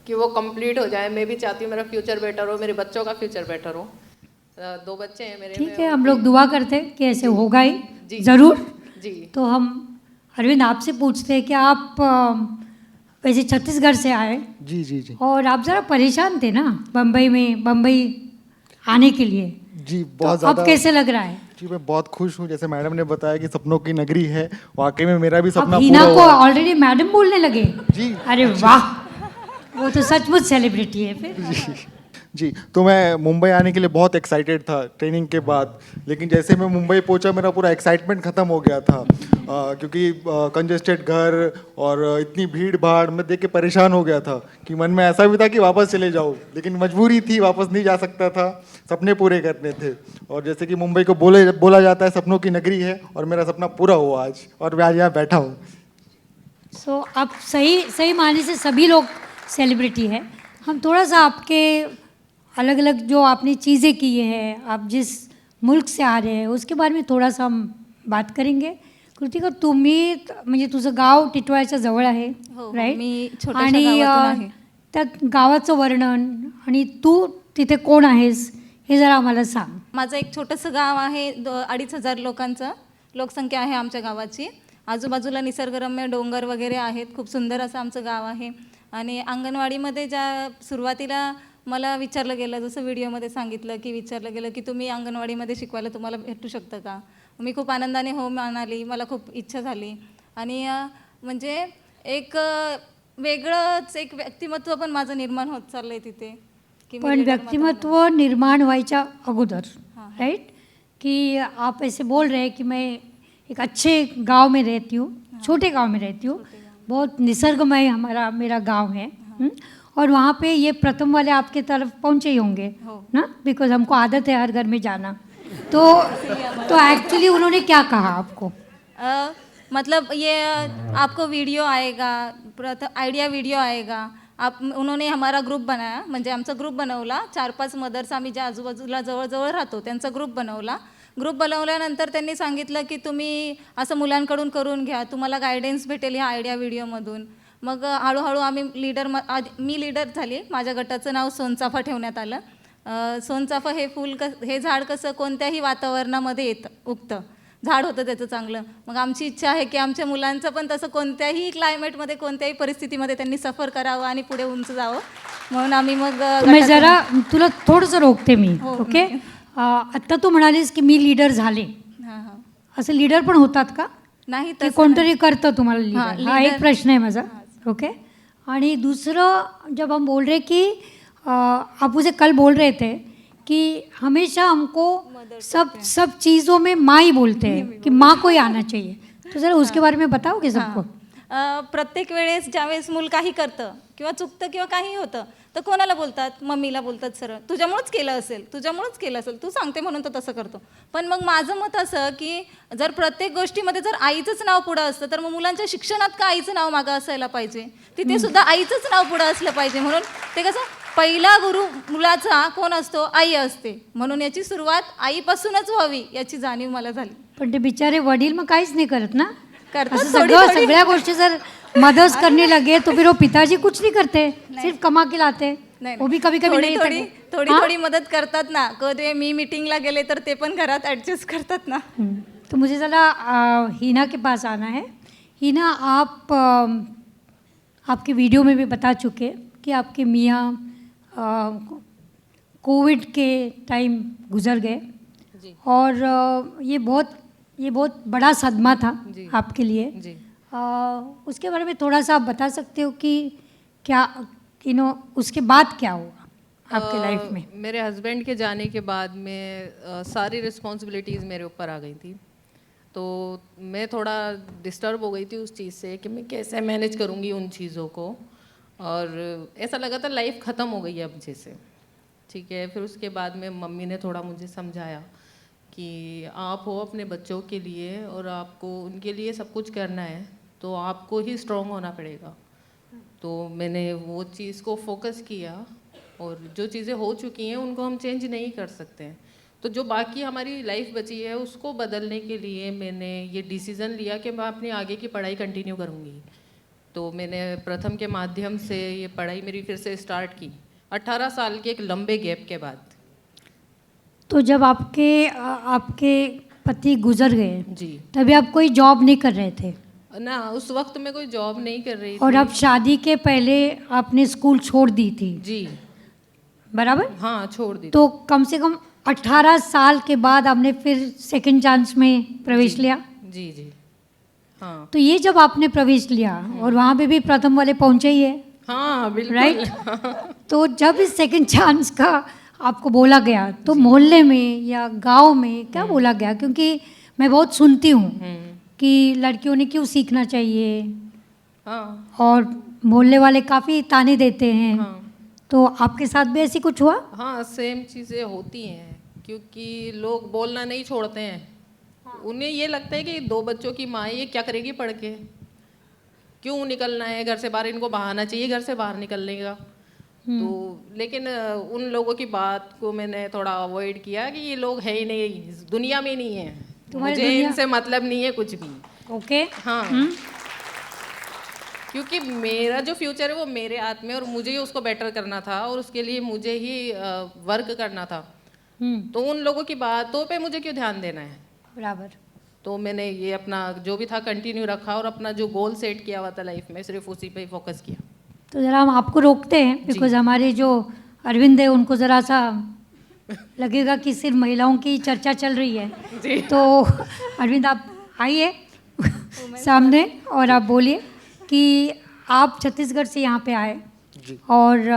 कि वो कंप्लीट हो जाए. मैं भी चाहती हूँ मेरा फ्यूचर बेटर हो, मेरे बच्चों का फ्यूचर बेटर हो. 2 बच्चे हैं मेरे. ठीक है, हम लोग दुआ करते हैं कि ऐसे होगा ही. जी. ज़रूर. जी. तो हम अरविंद आपसे पूछते हैं कि आप वैसे छत्तीसगढ़ से आए. जी जी जी. और आप ज़रा परेशान थे ना बम्बई आने के लिए. जी बहुत तो अब ज़्यादा. कैसे लग रहा है? जी मैं बहुत खुश हूँ, जैसे मैडम ने बताया कि सपनों की नगरी है, वाकई में मेरा भी सपना अब पूरा हीना को हुआ. ऑलरेडी मैडम बोलने लगे. जी. अरे वाह, वो तो सचमुच सेलिब्रिटी है फिर. जी, तो मैं मुंबई आने के लिए बहुत एक्साइटेड था ट्रेनिंग के बाद, लेकिन जैसे मैं मुंबई पहुंचा मेरा पूरा एक्साइटमेंट ख़त्म हो गया था. क्योंकि कंजेस्टेड घर और इतनी भीड़ भाड़ मैं देख के परेशान हो गया था कि मन में ऐसा भी था कि वापस चले जाऊँ, लेकिन मजबूरी थी, वापस नहीं जा सकता था, सपने पूरे करने थे. और जैसे कि मुंबई को बोला जाता है सपनों की नगरी है, और मेरा सपना पूरा हुआ आज, और मैं आज यहाँ बैठा हूँ. सो अब सही मायने से सभी लोग सेलिब्रिटी है. हम थोड़ा सा आपके अलग अलग जो आपने चीज़ें की हैं, आप जिस मुल्क से आ रहे हैं उसके बारे में थोड़ा सा हम बात करेंगे. कृतिका, तुम्ही म्हणजे तुझं गाव टिटवाळ्याच्या जवळ आहे, राईट? मी छोट्याशा आणि गावातून आहे. त्या गावाचं वर्णन आणि तू तिथे कोण आहेस हे जरा आम्हाला सांग. माझं एक छोटंसं गाव आहे, 2,500 लोकांचं लोकसंख्या आहे आमच्या गावाची. आजूबाजूला निसर्गरम्य डोंगर वगैरे आहेत, खूप सुंदर असं आमचं गाव आहे. आणि अंगणवाडीमध्ये ज्या सुरुवातीला मला विचारलं गेलं, जसं व्हिडिओमध्ये सांगितलं की विचारलं गेलं की तुम्ही अंगणवाडीमध्ये शिकवायला तुम्हाला भेटू शकतं का. मी खूप आनंदाने हो म्हणाली, मला खूप इच्छा झाली. आणि म्हणजे एक वेगळंच एक व्यक्तिमत्व पण माझं निर्माण होत चाललं आहे तिथे. पण व्यक्तिमत्व निर्माण व्हायच्या अगोदर, राइट, कि आप ऐसे बोल रहे हैं कि मैं एक अच्छे गांव में रहती हूँ, छोटे गांव में रहती हूँ, बहुत निसर्गमय मेरा गांव है. और वहाँ पे ये प्रथम वाले आपके तरफ पहुँचे ही होंगे ना, बिकॉज हमको आदत है हर घर में जाना. तो एक्चुअली उन्होंने क्या कहा आपको? मतलब ये आपको वीडियो आएगा, आइडिया वीडियो आएगा. उन्होंने हमारा ग्रुप बनाया, म्हणजे आमचा ग्रुप बनवला. 4-5 मदर्स आम्ही ज्या आजूबाजूला जवळ राहतो त्यांचा ग्रुप बनवला. ग्रुप बनवल्यानंतर त्यांनी सांगितलं की तुम्ही असं मुलांकडून करून घ्या, तुम्हाला गायडन्स भेटेल ह्या आयडिया व्हिडिओमधून. मग हळूहळू आम्ही मी लीडर झाली. माझ्या गटाचं नाव सोनचाफा ठेवण्यात आलं. सोनचाफा हे फूल हे झाड कसं कोणत्याही वातावरणामध्ये उगतं, झाड होतं त्याचं चांगलं. मग आमची इच्छा आहे की आमच्या मुलांचं पण तसं कोणत्याही क्लायमेटमध्ये कोणत्याही परिस्थितीमध्ये त्यांनी सफर करावं आणि पुढे उंच जावं, म्हणून आम्ही मग जरा तुला थोडंसं रोखते मी. ओके, आत्ता तू म्हणालीस की मी लीडर झाले, असं लीडर पण होतात का? नाही, तर कोणतरी करतं तुम्हाला लीडर, हा एक प्रश्न आहे माझा. ओके, आणि दूसरा जब हम बोल रहे कि आप मुझे कल बोल रहे थे कि हमेशा हमको सब चीज़ों में माँ ही बोलते हैं कि माँ को ही आना चाहिए. तो जरा उसके बारे में बताओगे सबको. प्रत्येक वेळेस ज्यावेळेस मूल काही करतं किंवा चुकतं किंवा काही होतं तर कोणाला बोलतात? मम्मीला बोलतात सरळ, तुझ्यामुळेच केलं असेल, तू सांगते म्हणून तो तसं करतो. पण मग माझं मत असं की जर प्रत्येक गोष्टीमध्ये जर आईचंच नाव पुढं असतं तर मग मुलांच्या शिक्षणात का आईचं नाव मागं असायला पाहिजे? तिथे सुद्धा आईचंच नाव पुढं असलं पाहिजे. म्हणून ते कसं पहिला गुरु मुलाचा कोण असतो? आई असते. म्हणून याची सुरुवात आईपासूनच व्हावी याची जाणीव मला झाली. पण ते बिचारे वडील मग काहीच नाही करत ना. करतात असं सगळ्या गोष्टी जर मदर्स करने लगे तो फिर वो पिताजी कुछ नहीं करते, सिर्फ कमा के लाते. वो भी कभी कभी नहीं. थोड़ी मदद करतात ना. कधी मी मीटिंगला गेले तर ते पण घरात ॲडजस्ट करतात ना. तो मुझे ज़रा हीना के पास आना है. हीना, आप आपके वीडियो में भी बता चुके कि आपके मियाँ कोविड के टाइम गुजर गए और ये बहुत बड़ा सदमा था आपके लिए. उसके बारे में थोड़ा सा आप बता सकते हो कि क्या उसके बाद क्या हुआ आपके लाइफ में? मेरे हस्बैंड के जाने के बाद में सारी रिस्पॉन्सिबिलिटीज़ मेरे ऊपर आ गई थी. तो मैं थोड़ा डिस्टर्ब हो गई थी उस चीज़ से कि मैं कैसे मैनेज करूँगी उन चीज़ों को. और ऐसा लगा था लाइफ ख़त्म हो गई है अब जैसे. ठीक है. फिर उसके बाद में मम्मी ने थोड़ा मुझे समझाया कि आप हो अपने बच्चों के लिए और आपको उनके लिए सब कुछ करना है तो आपको ही स्ट्रॉन्ग होना पड़ेगा. तो मैंने वो चीज़ को फोकस किया और जो चीज़ें हो चुकी हैं उनको हम चेंज नहीं कर सकते हैं. तो जो बाकी हमारी लाइफ बची है उसको बदलने के लिए मैंने ये डिसीज़न लिया कि मैं अपनी आगे की पढ़ाई कंटिन्यू करूँगी. तो मैंने प्रथम के माध्यम से ये पढ़ाई मेरी फिर से स्टार्ट की 18 साल के एक लंबे गैप के बाद. तो जब आपके पति गुजर गए जी, तभी आप कोई जॉब नहीं कर रहे थे ना. उस वक्त मैं कोई जॉब नहीं कर रही और थी. अब शादी के पहले आपने स्कूल छोड़ दी थी. जी, बराबर. हाँ, छोड़ दी. तो कम से कम 18 साल के बाद आपने फिर सेकंड चांस में प्रवेश लिया. जी जी, हाँ. तो ये जब आपने प्रवेश लिया और वहाँ पे भी प्रथम वाले पहुँचे ही है. हाँ, बिल्कुल. राइट. तो जब इस सेकंड चांस का आपको बोला गया तो मोहल्ले में या गांव में क्या बोला गया? क्योंकि मैं बहुत सुनती हूँ कि लड़कियों ने क्यों सीखना चाहिए. हाँ. और मोहल्ले वाले काफ़ी ताने देते हैं. तो आपके साथ भी ऐसी कुछ हुआ? हाँ, सेम चीज़ें होती हैं क्योंकि लोग बोलना नहीं छोड़ते हैं. उन्हें ये लगता है कि 2 बच्चों की माँ ये क्या करेगी पढ़ के, क्यों निकलना है घर से बाहर, इनको बहाना चाहिए घर से बाहर निकलने का. तो लेकिन उन लोगों की बात को मैंने थोड़ा अवॉइड किया कि ये लोग है ही नहीं, इस दुनिया में नहीं है, मुझे इनसे मतलब नहीं है कुछ भी. ओके. हाँ. क्योंकि मेरा जो फ्यूचर है वो मेरे हाथ में और मुझे ही उसको बेटर करना था और उसके लिए मुझे ही वर्क करना था. तो उन लोगों की बातों पे मुझे क्यों ध्यान देना है. बराबर. तो मैंने ये अपना जो भी था कंटिन्यू रखा और अपना जो गोल सेट किया हुआ था लाइफ में सिर्फ उसी पे फोकस किया. तो ज़रा हम आपको रोकते हैं बिकॉज हमारे जो अरविंद है उनको ज़रा सा लगेगा कि सिर्फ महिलाओं की चर्चा चल रही है. तो अरविंद आप आइए सामने और आप बोलिए कि आप छत्तीसगढ़ से यहाँ पे आए और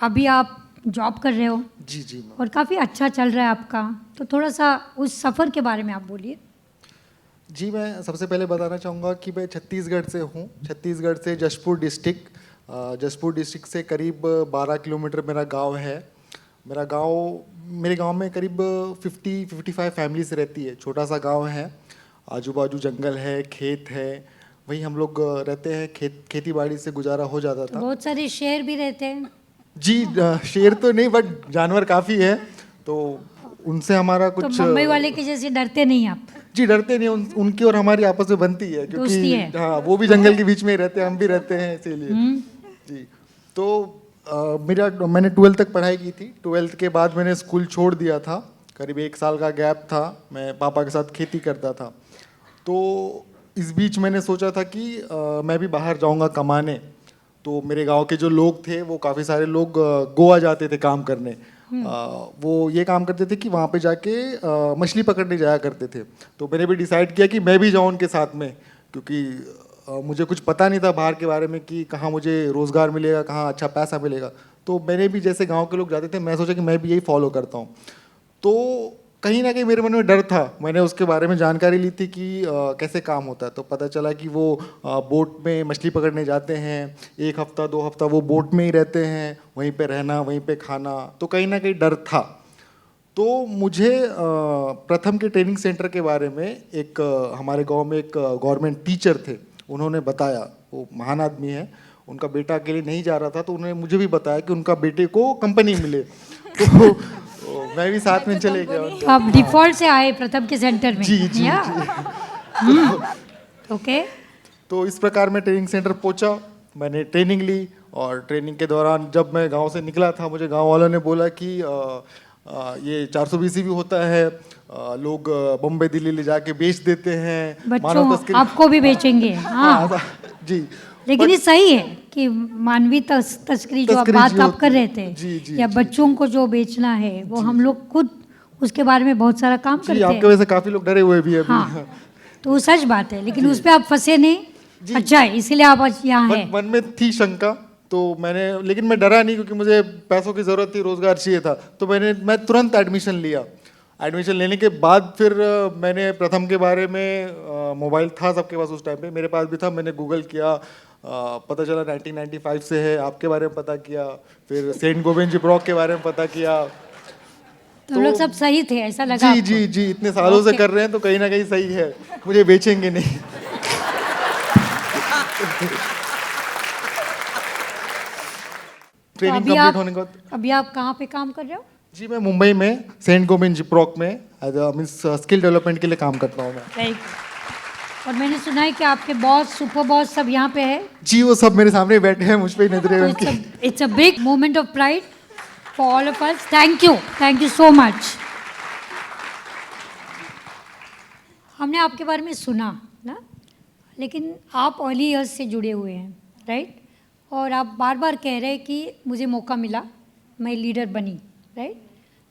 अभी आप जॉब कर रहे हो. जी. और काफ़ी अच्छा चल रहा है आपका. तो थोड़ा सा उस सफ़र के बारे में आप बोलिए. जी, मैं सबसे पहले बताना चाहूँगा कि मैं छत्तीसगढ़ से हूँ. छत्तीसगढ़ से जशपुर डिस्ट्रिक्ट. जशपुर डिस्ट्रिक्ट से करीब 12 किलोमीटर मेरा गांव है. मेरे गांव में करीब 50-55 फैमिलीज रहती है. छोटा सा गांव है, आजू बाजू जंगल है, खेत है, वहीं हम लोग रहते हैं. खेती बाड़ी से गुजारा हो जाता था. बहुत सारे शेर भी रहते हैं. जी, शेर तो नहीं बट जानवर काफ़ी है तो उनसे हमारा कुछ. तो मुंबई वाले के जैसे डरते नहीं आप? जी, डरते नहीं. उनकी और हमारी आपस में बनती है क्योंकि हाँ, वो भी जंगल के बीच में ही रहते हैं, हम भी रहते हैं, इसीलिए. जी. तो मैंने 12th तक पढ़ाई की थी. 12th के बाद मैंने स्कूल छोड़ दिया था. करीब 1 साल का गैप था. मैं पापा के साथ खेती करता था. तो इस बीच मैंने सोचा था कि मैं भी बाहर जाऊंगा कमाने. तो मेरे गांव के जो लोग थे वो काफ़ी सारे लोग गोवा जाते थे काम करने. वो ये काम करते थे कि वहाँ पे जाके मछली पकड़ने जाया करते थे. तो मैंने भी डिसाइड किया कि मैं भी जाऊँ उनके साथ में क्योंकि मुझे कुछ पता नहीं था बाहर के बारे में कि कहाँ मुझे रोज़गार मिलेगा, कहाँ अच्छा पैसा मिलेगा. तो मैंने भी जैसे गांव के लोग जाते थे, मैं सोचा कि मैं भी यही फॉलो करता हूँ। तो कहीं ना कहीं मेरे मन में डर था। मैंने उसके बारे में जानकारी ली थी कि कैसे काम होता है। तो पता चला कि वो बोट में मछली पकड़ने जाते हैं, 1 हफ्ता 2 हफ्ता वो बोट में ही रहते हैं, वहीं पे रहना, वहीं पे खाना। तो कहीं ना कहीं डर था। तो मुझे प्रथम के ट्रेनिंग सेंटर के बारे में एक हमारे गांव में एक गवर्नमेंट टीचर थे, उन्होंने बताया, वो महान आदमी है, उनका बेटा अकेले नहीं जा रहा था, तो उन्होंने मुझे भी बताया कि उनका बेटे को कंपनी मिले। तो मैं भी साथ में चले गया। आप डिफॉल्ट से आए प्रथम के सेंटर में? जी जी, ओके। तो इस प्रकार मैं ट्रेनिंग सेंटर पहुंचा, मैंने ट्रेनिंग ली, और ट्रेनिंग के दौरान जब मैं गांव से निकला था, मुझे गांव वालों ने बोला कि ये 420 भी होता है, लोग बम्बई दिल्ली ले जाके बेच देते हैं, बच्चों आपको भी बेचेंगे। हाँ जी, लेकिन ये सही है कि मानवीय तस्करी जो बात आप कर रहे थे, या बच्चों को जो बेचना है, वो हम लोग खुद उसके बारे में बहुत सारा काम करते हैं। आपके वजह से काफी लोग डरे हुए भी हैं। हाँ, तो वो सच बात है, लेकिन उस पर आप फंसे नहीं। अच्छा है, इसीलिए आप यहाँ हैं। मन में थी शंका, तो लेकिन मैं डरा नहीं, क्योंकि मुझे पैसों की जरूरत थी, रोजगार चाहिए था। तो मैं तुरंत एडमिशन लिया। एडमिशन लेने के बाद फिर मैंने प्रथम के बारे में, मोबाइल था सबके पास उस टाइम पे, मेरे पास भी था, मैंने गूगल किया, पता चला 1995 से है, आपके बारे में पता किया, फिर सेंट गोविंद जी ब्रॉक के बारे में पता किया। तो लोग सब सही थे, ऐसा लगा? जी जी जी, इतने सालों से कर रहे हैं तो कहीं ना कहीं सही है, मुझे बेचेंगे नहीं। ट्रेनिंग कंप्लीट होने के बाद अभी आप कहाँ पे काम कर रहे हो? जी, मैं मुंबई में सेंट गोविंद जी ब्रॉक में मीन्स स्किल डेवलपमेंट के लिए काम करता हूँ मैं। और मैंने सुना है कि आपके बॉस, सुपर बॉस सब यहाँ पे है। जी, वो सब मेरे सामने बैठे हैं, मुझ पे ही नजरें उनकी। It's a big moment of pride for all of us. Thank you so much. हमने आपके बारे में सुना ना, लेकिन आप अर्ली ईयर्स से जुड़े हुए हैं, राइट? और आप बार बार कह रहे हैं कि मुझे मौका मिला, मैं लीडर बनी, राइट?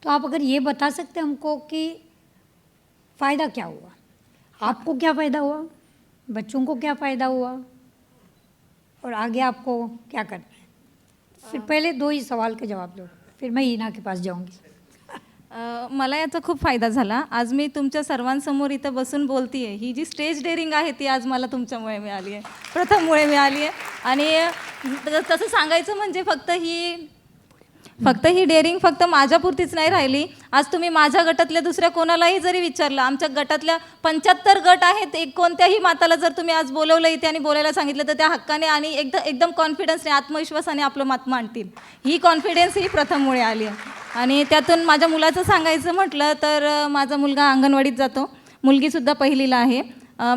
तो आप अगर ये बता सकते हैं हमको कि फ़ायदा क्या हुआ, आपको क्या फ़ायदा हुआ, बच्चों को क्या फ़ायदा हुआ, और आगे आपको क्या करना है? फिर पहले 2 ही सवाल के जवाब दो, फिर मैं हिना के पास जाऊंगी। मला याचा खूप फायदा झाला। आज मी तुमच्या सर्वांसमोर इथं बसून बोलती आहे। ही जी स्टेज डेअरिंग आहे ती आज मला तुमच्यामुळे मिळाली आहे, प्रथममुळे मिळाली आहे। आणि तसं सांगायचं म्हणजे फक्त ही डेअरिंग फक्त माझ्यापुरतीच नाही राहिली। आज तुम्ही माझ्या गटातल्या दुसऱ्या कोणालाही जरी विचारलं, आमच्या गटातल्या 75 गट आहेत, एक कोणत्याही माताला जर तुम्ही आज बोलवलं इथे आणि बोलायला सांगितलं, तर त्या हक्काने आणि एकदम कॉन्फिडन्सने, आत्मविश्वासाने आपलं मत मांडतील। ही कॉन्फिडन्स ही प्रथममुळे आली आहे। आणि त्यातून माझ्या मुलाचं सांगायचं म्हटलं तर माझा मुलगा अंगणवाडीत जातो, मुलगीसुद्धा पहिलीला आहे।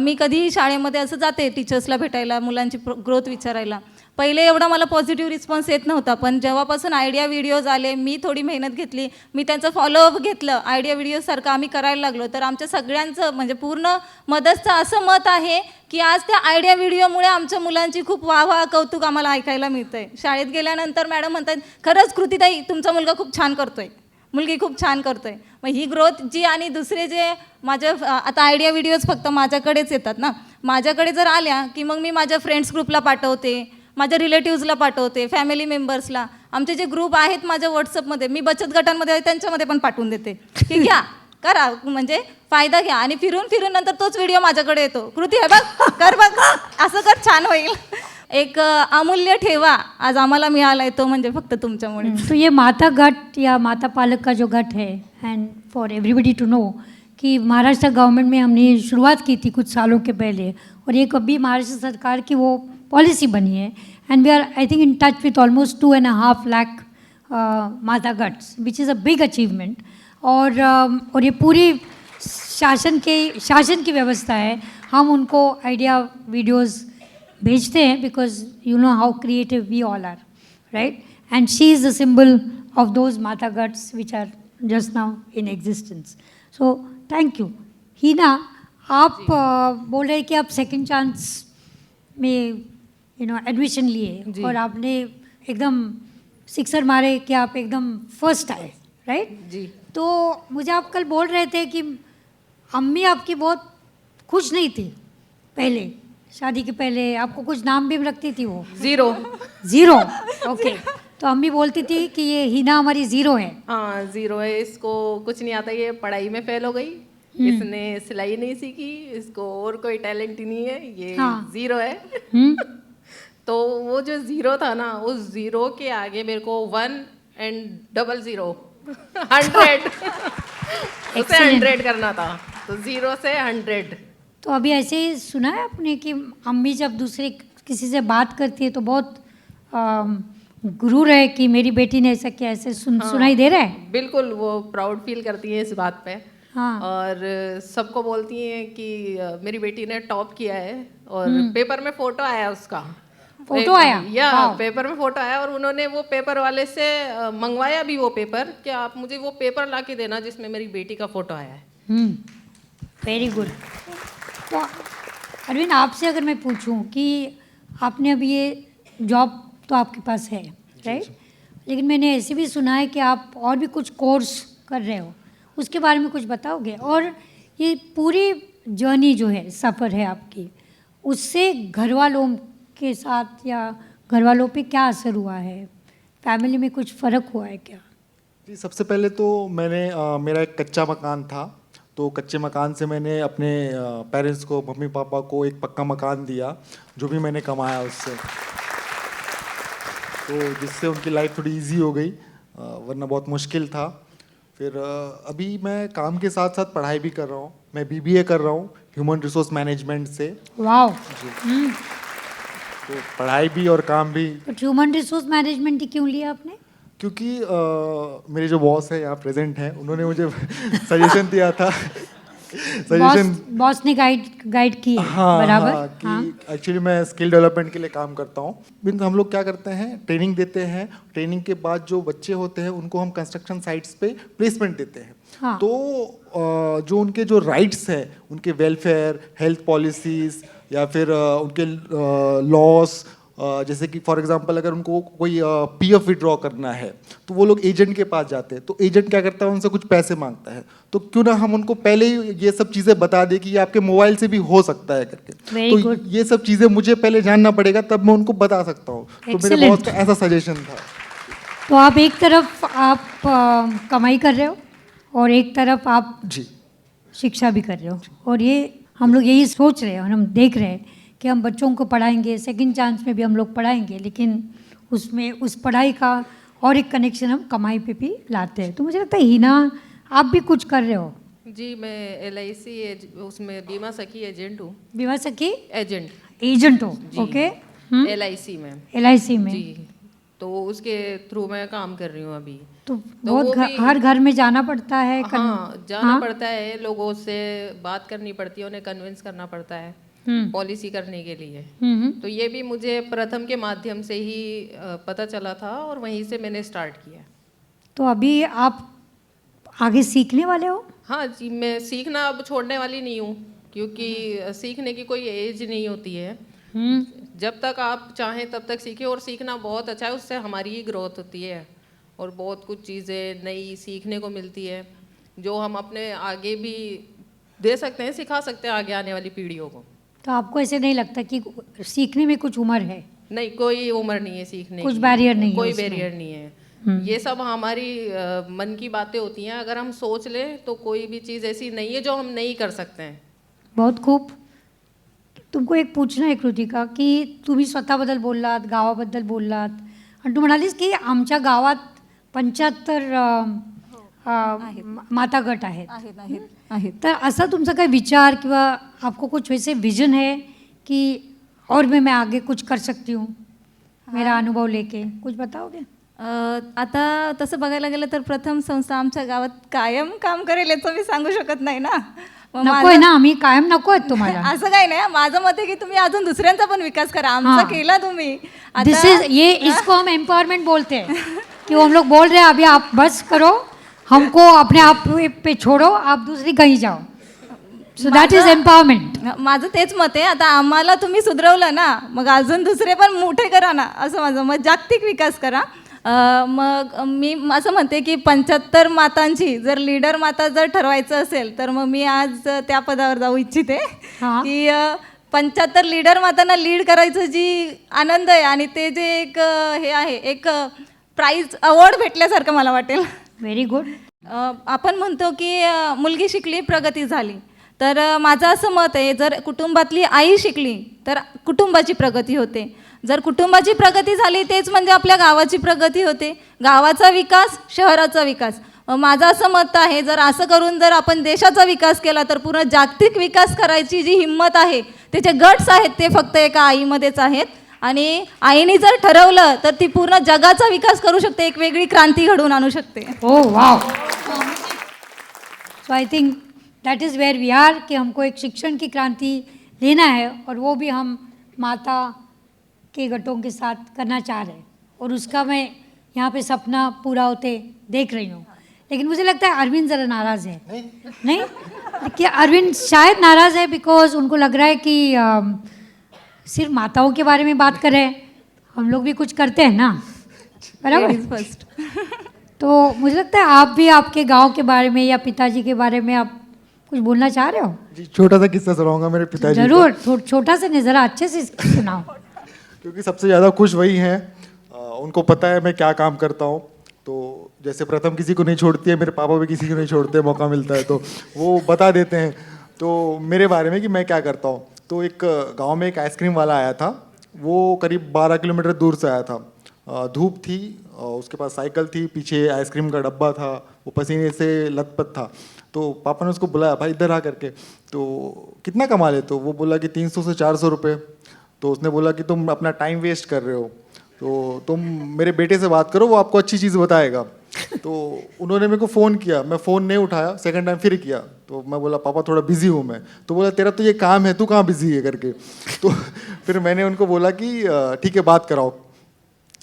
मी कधीही शाळेमध्ये असं जाते टीचर्सला भेटायला, मुलांची ग्रोथ विचारायला। पहिले एवढा मला पॉझिटिव्ह रिस्पॉन्स येत नव्हता, पण जेव्हापासून आयडिया व्हिडिओज आले, मी थोडी मेहनत घेतली, मी त्यांचं फॉलोअप घेतलं, आयडिया व्हिडिओसारखं आम्ही करायला लागलो, तर आमच्या सगळ्यांचं म्हणजे पूर्ण मदतचं असं मत आहे की आज त्या आयडिया व्हिडिओमुळे आमच्या मुलांची खूप वाह कौतुक आम्हाला ऐकायला मिळतंय। शाळेत गेल्यानंतर मॅडम म्हणतात, खरंच कृतीताई तुमचा मुलगा खूप छान करतोय, मुलगी खूप छान करतोय। मग ही ग्रोथ जी, आणि दुसरे जे माझ्या आता आयडिया व्हिडिओज फक्त माझ्याकडेच येतात ना, माझ्याकडे जर आल्या की मग मी माझ्या फ्रेंड्स ग्रुपला पाठवते, माझ्या रिलेटिव्सला पाठवते, फॅमिली मेंबर्सला, आमचे जे ग्रुप आहेत माझ्या व्हॉट्सअपमध्ये, मी बचत गटांमध्ये त्यांच्यामध्ये पण पाठवून देते की घ्या करा, म्हणजे फायदा घ्या। आणि फिरून नंतर तोच व्हिडिओ माझ्याकडे येतो, कृती आहे बघ, कर बघ, असं कर, छान होईल। एक अमूल्य ठेवा आज आम्हाला मिळाला आहे, तो म्हणजे फक्त तुमच्यामुळे। तो ये माता गट या माता पालक का जो गट है, and for everybody to know कि महाराष्ट्र गवर्नमेंट में हमने शुरुआत की थी कुछ सालों के पहले, और एक अभी महाराष्ट्र सरकार की वो पॉलिसी बनी है, and we are I think in touch with almost 2.5 lakh माता गट्स, which is a big achievement. और ये पूरी शासन की व्यवस्था है, हम उनको आइडिया वीडियोस भेजते हैं because you know how creative we all are, right? And she is the symbol of those माता गट्स which are just now in existence. So thank you. Hina, आप बोल रहे हैं कि आप सेकंड चांस में एडमिशन लिए, और आपने एकदम सिक्सर मारे कि आप एकदम फर्स्ट आए, राइट? जी। तो मुझे आप कल बोल रहे थे कि अम्मी आपकी बहुत खुश नहीं थी पहले, शादी के पहले आपको कुछ नाम भी रखती थी वो? ज़ीरो। ओके। तो अम्मी बोलती थी कि ये हिना हमारी ज़ीरो है। हाँ, ज़ीरो है, इसको कुछ नहीं आता, ये पढ़ाई में फेल हो गई, इसने सिलाई नहीं सीखी, इसको और कोई टैलेंट ही नहीं है, ये ज़ीरो है। तो वो जो ज़ीरो था ना, उस ज़ीरो के आगे मेरे को 1 and 00 100 उसे 100 करना था, तो 0 से 100। तो अभी ऐसे ही सुना है आपने कि अम्मी जब दूसरे किसी से बात करती है तो बहुत गुरूर है कि मेरी बेटी ने ऐसा किया, ऐसे सुनाई दे रहा है? बिल्कुल, वो प्राउड फील करती हैं इस बात पे। हाँ। और सबको बोलती हैं कि मेरी बेटी ने टॉप किया है, और पेपर में फोटो आया उसका। फोटो आया? या पेपर में फोटो आया, और उन्होंने वो पेपर वाले से मंगवाया भी वो पेपर कि आप मुझे वो पेपर ला के देना जिसमें मेरी बेटी का फोटो आया है। Very good. तो अरविंद, आपसे अगर मैं पूछूं कि आपने अभी ये जॉब तो आपके पास है, राइट, लेकिन मैंने ऐसे भी सुना है कि आप और भी कुछ कोर्स कर रहे हो, उसके बारे में कुछ बताओगे? और ये पूरी जर्नी जो है, सफ़र है आपकी, उससे घर वालों के साथ या घर वालों पे क्या असर हुआ है? फैमिली में कुछ फ़र्क हुआ है क्या? जी, सबसे पहले तो मैंने मेरा एक कच्चा मकान था, तो कच्चे मकान से मैंने अपने पेरेंट्स को, मम्मी पापा को एक पक्का मकान दिया, जो भी मैंने कमाया उससे, तो जिससे उनकी लाइफ थोड़ी इजी हो गई, वरना बहुत मुश्किल था। फिर अभी मैं काम के साथ साथ पढ़ाई भी कर रहा हूँ, मैं BBA कर रहा हूँ ह्यूमन रिसोर्स मैनेजमेंट से। वाओ। तो पढ़ाई भी और काम भी। तो ह्यूमन रिसोर्स मैनेजमेंट ही क्यों लिया आपने? क्योंकि मेरे जो बॉस है यहाँ प्रेजेंट हैं, उन्होंने मुझे सजेशन दिया था। बॉस ने गाइड की है? हाँ, बराबर। हाँ, कि एक्चुअली मैं स्किल डेवलपमेंट के लिए काम करता हूँ। मीन्स हम लोग क्या करते हैं, ट्रेनिंग देते हैं, ट्रेनिंग के बाद जो बच्चे होते हैं उनको हम कंस्ट्रक्शन साइट्स पे प्लेसमेंट देते हैं। हाँ। तो जो उनके जो राइट्स हैं, उनके वेलफेयर, हेल्थ पॉलिसीज़ या फिर उनके लॉस, जैसे कि फॉर एग्जांपल अगर उनको कोई PF विड्रॉ करना है तो वो लोग एजेंट के पास जाते हैं, तो एजेंट क्या करता है, उनसे कुछ पैसे मांगता है, तो क्यों ना हम उनको पहले ही ये सब चीज़ें बता दें कि ये आपके मोबाइल से भी हो सकता है करके। तो ये सब चीज़ें मुझे पहले जानना पड़ेगा, तब मैं उनको बता सकता हूँ। तो मेरे बॉस का ऐसा सजेशन था। तो आप एक तरफ आप कमाई कर रहे हो और एक तरफ आप शिक्षा भी कर रहे हो, और ये हम लोग यही सोच रहे हैं और हम देख रहे हैं कि हम बच्चों को पढ़ाएंगे, सेकंड चांस में भी हम लोग पढ़ाएंगे, लेकिन उसमें उस पढ़ाई का और एक कनेक्शन हम कमाई पे भी लाते हैं। तो मुझे लगता है हिना, आप भी कुछ कर रहे हो? जी, मैं LIC उसमें बीमा सखी एजेंट हूँ। बीमा सखी एजेंट हो? ओके। LIC में जी, तो उसके थ्रू मैं काम कर रही हूँ अभी। तो बहुत हर घर में जाना पड़ता है? जाना पड़ता है, लोगों से बात करनी पड़ती है, उन्हें कन्विंस करना पड़ता है पॉलिसी करने के लिए। तो ये भी मुझे प्रथम के माध्यम से ही पता चला था, और वहीं से मैंने स्टार्ट किया। तो अभी आप आगे सीखने वाले हो? हाँ जी, मैं सीखना अब छोड़ने वाली नहीं हूँ, क्योंकि सीखने की कोई एज नहीं होती है। जब तक आप चाहें तब तक सीखें, और सीखना बहुत अच्छा है, उससे हमारी ही ग्रोथ होती है और बहुत कुछ चीज़ें नई सीखने को मिलती है, जो हम अपने आगे भी दे सकते हैं, सिखा सकते हैं आगे आने वाली पीढ़ियों को। तो आपको ऐसे नहीं लगता कि सीखने में कुछ उम्र है? नहीं, कोई उम्र नहीं है सीखने कुछ बैरियर नहीं है? कोई बैरियर नहीं है। ये सब हमारी मन की बातें होती हैं, अगर हम सोच लें तो कोई भी चीज़ ऐसी नहीं है जो हम नहीं कर सकते हैं। बहुत खूप. तुमको एक पूछणं आहे कृतिका की तुम्ही स्वतःबद्दल बोललात, गावाबद्दल बोललात आणि तू म्हणालीस की आमच्या गावात 75 माता गट आहेत. तर असा तुमचा काही विचार किंवा आपको कुछ वैसे विजन है कि और मैं आगे कुछ कर सकती हूँ मेरा अनुभव लेके, कुछ बताओगे? आता तसं बघायला गेलं तर प्रथम संस्था आमच्या गावात कायम काम करेल याचं मी सांगू शकत नाही ना. नको आहे ना, आम्ही कायम नको आहेत तुम्हाला. असं काही नाही, माझं मत आहे की तुम्ही अजून दुसऱ्यांचा पण विकास करा, आमचा केला तुम्ही. दिस इज ये इसको हम एम्पावरमेंट बोलते हैं कि हम लोग बोल रहे हैं अभी आप बस करो, हमको अपने आप पे छोड़ो, आप दूसरी कहीं जाओ. So that is empowerment. माझं तेच मत आहे. आता आम्हाला तुम्ही सुधरवलं ना, मग अजून दुसरे पण मोठे करा ना, असं माझं मत. जागतिक विकास करा. मग मी असं म्हणते की 75 मातांची जर लीडर माता जर ठरवायचं असेल तर मग मी आज त्या पदावर जाऊ इच्छिते की 75 लीडर मातांना लीड करायचं जी आनंद आहे आणि ते जे एक हे आहे, एक प्राईज अवॉर्ड भेटल्यासारखं मला वाटेल. Very good. आपण म्हणतो की मुलगी शिकली प्रगती झाली, तर माझं असं मत आहे, जर कुटुंबातली आई शिकली तर कुटुंबाची प्रगती होते. जर कुटुंबाची प्रगती झाली तेच म्हणजे आपल्या गावाची प्रगती होते. गावाचा विकास, शहराचा विकास. माझं असं मत आहे, जर असं करून जर आपण देशाचा विकास केला तर पूर्ण जागतिक विकास करायची जी हिंमत आहे, त्याचे गट्स आहेत, ते फक्त एका आईमध्येच आहेत. आणि आईने जर ठरवलं तर ती पूर्ण जगाचा विकास करू शकते, एक वेगळी क्रांती घडवून आणू शकते. Oh wow. So I think that is where we are कि हमको एक शिक्षण की क्रांति लेना है, और वो भी हम माता के गटों के साथ करना चाह रहे हैं, और उसका मैं यहाँ पे सपना पूरा होते देख रही हूँ. लेकिन मुझे लगता है अरविंद ज़रा नाराज़ है. नहीं कि अरविंद शायद नाराज़ है बिकॉज उनको लग रहा है कि सिर्फ माताओं के बारे में बात कर रहे हैं, हम लोग भी कुछ करते हैं ना, बराबर. फर्स्ट. तो मुझे लगता है आप भी आपके गांव के बारे में या पिताजी के बारे में आप कुछ बोलना चाह रहे हो. जी, छोटा सा किस्सा सुनाऊंगा मेरे पिताजी. जरूर, छोटा सा नहीं, ज़रा अच्छे से सुनाओ. क्योंकि सबसे ज़्यादा खुश वही हैं, उनको पता है मैं क्या काम करता हूँ. तो जैसे प्रथम किसी को नहीं छोड़ती है, मेरे पापा भी किसी को नहीं छोड़ते, मौका मिलता है तो वो बता देते हैं तो मेरे बारे में कि मैं क्या करता हूँ. तो एक गांव में एक आइसक्रीम वाला आया था, वो करीब 12 किलोमीटर दूर से आया था. धूप थी, उसके पास साइकिल थी, पीछे आइसक्रीम का डब्बा था, वो पसीने से लथपथ था. तो पापा ने उसको बुलाया, भाई इधर आ करके. तो कितना कमा लेते हो? वो बोला कि 300 से 400 रुपये. तो उसने बोला कि तुम अपना टाइम वेस्ट कर रहे हो, तो तुम मेरे बेटे से बात करो, वो आपको अच्छी चीज़ बताएगा. तो उन्होंने मेरे को फ़ोन किया, मैं फ़ोन नहीं उठाया, सेकंड टाइम फिर किया. तो मैं बोला पापा थोड़ा बिज़ी हूँ मैं. तो बोला तेरा तो ये काम है, तू कहाँ बिज़ी है करके. तो फिर मैंने उनको बोला कि ठीक है बात कराओ.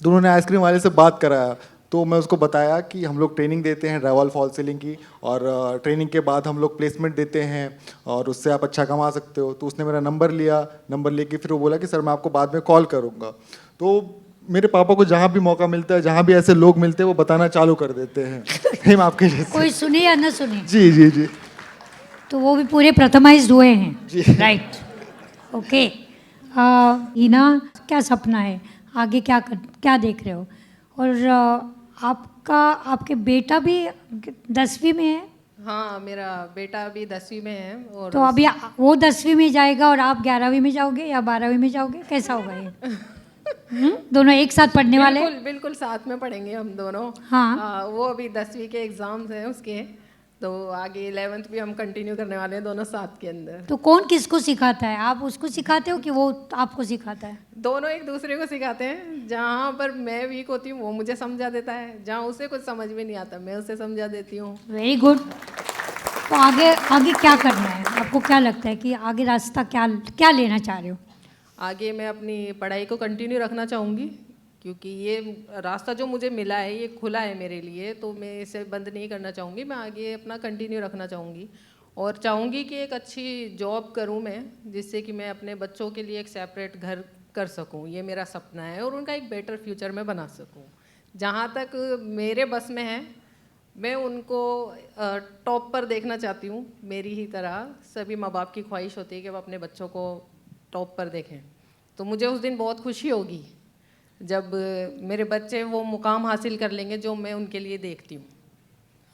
तो उन्होंने आइसक्रीम वाले से बात कराया. तो मैं उसको बताया कि हम लोग ट्रेनिंग देते हैं ड्राइवल फॉल सीलिंग की, और ट्रेनिंग के बाद हम लोग प्लेसमेंट देते हैं और उससे आप अच्छा कमा सकते हो. तो उसने मेरा नंबर लिया, नंबर लेके फिर वो बोला कि सर मैं आपको बाद में कॉल करूँगा. तो मेरे पापा को जहाँ भी मौका मिलता है, जहाँ भी ऐसे लोग मिलते हैं, वो बताना चालू कर देते हैं. सेम आपके जैसे. कोई सुने या न सुने. जी जी जी. तो वो भी पूरे प्रथमाइज्ड हुए हैं. जी. राइट. ओके. हीना, क्या सपना है आगे, क्या देख रहे हो? और आपके बेटा भी 10वीं में है. हाँ, मेरा बेटा भी 10वीं में है. और तो अभी वो 10वीं में जाएगा और आप 11वीं में जाओगे या 12वीं में जाओगे, कैसा होगा ये? दोनों एक साथ पढ़ने वाले? बिल्कुल साथ में पढ़ेंगे हम दोनों. हाँ. वो अभी 10वीं के एग्जाम्स हैं उसके, तो आगे 11th भी हम कंटिन्यू करने वाले हैं दोनों साथ के अंदर. तो कौन किसको सिखाता है? आप उसको सिखाते हो कि वो आपको सिखाता है? दोनों एक दूसरे को सिखाते हैं. जहाँ पर मैं वीक होती हूँ वो मुझे समझा देता है, जहाँ उसे कुछ समझ में नहीं आता मैं उसे समझा देती हूँ. Very good. तो आगे क्या करना है आपको? क्या लगता है कि आगे रास्ता क्या लेना चाह रहे हो? आगे मैं अपनी पढ़ाई को कंटिन्यू रखना चाहूँगी, क्योंकि ये रास्ता जो मुझे मिला है ये खुला है मेरे लिए, तो मैं इसे बंद नहीं करना चाहूँगी. मैं आगे अपना कंटिन्यू रखना चाहूँगी, और चाहूँगी कि एक अच्छी जॉब करूँ मैं, जिससे कि मैं अपने बच्चों के लिए एक सेपरेट घर कर सकूँ. ये मेरा सपना है, और उनका एक बेटर फ्यूचर मैं बना सकूँ. जहाँ तक मेरे बस में है, मैं उनको टॉप पर देखना चाहती हूँ. मेरी ही तरह सभी माँ बाप की ख्वाहिश होती है कि वो अपने बच्चों को टॉप पर देखें. तो मुझे उस दिन बहुत खुशी होगी जब मेरे बच्चे वो मुकाम हासिल कर लेंगे जो मैं उनके लिए देखती हूँ.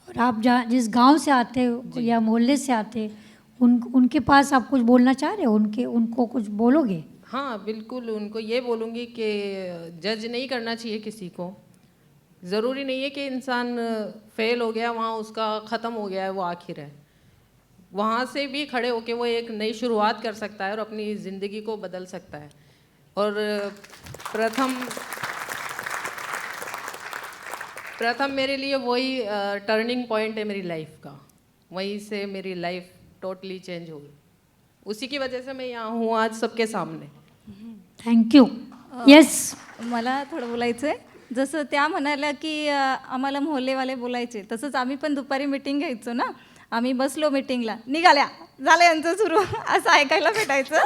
और आप जिस गांव से आते हो या मोहल्ले से आते, उनके पास आप कुछ बोलना चाह रहे हो? उनको कुछ बोलोगे? हाँ बिल्कुल, उनको ये बोलूँगी कि जज नहीं करना चाहिए किसी को. ज़रूरी नहीं है कि इंसान फेल हो गया वहाँ उसका ख़त्म हो गया है, वो आखिर है. वहाँ से भी खड़े होके वो एक नई शुरुआत कर सकता है और अपनी ज़िंदगी को बदल सकता है. और प्रथम मेरे लिए वही टर्निंग पॉइंट है मेरी लाइफ का. वहीं से मेरी लाइफ टोटली चेंज हो गई. उसी की वजह से मैं यहाँ हूँ आज सबके सामने. Thank you. येस. मला थोडं बोलायचं आहे. जसं त्या म्हणाल्या की आम्हाला मोहल्लेवाले बोलायचे, तसंच आम्ही पण दुपारी मीटिंग घ्यायचो ना. आम्ही बसलो मीटिंगला, निघाल्या, झालं यांचं सुरू, असं ऐकायला भेटायचं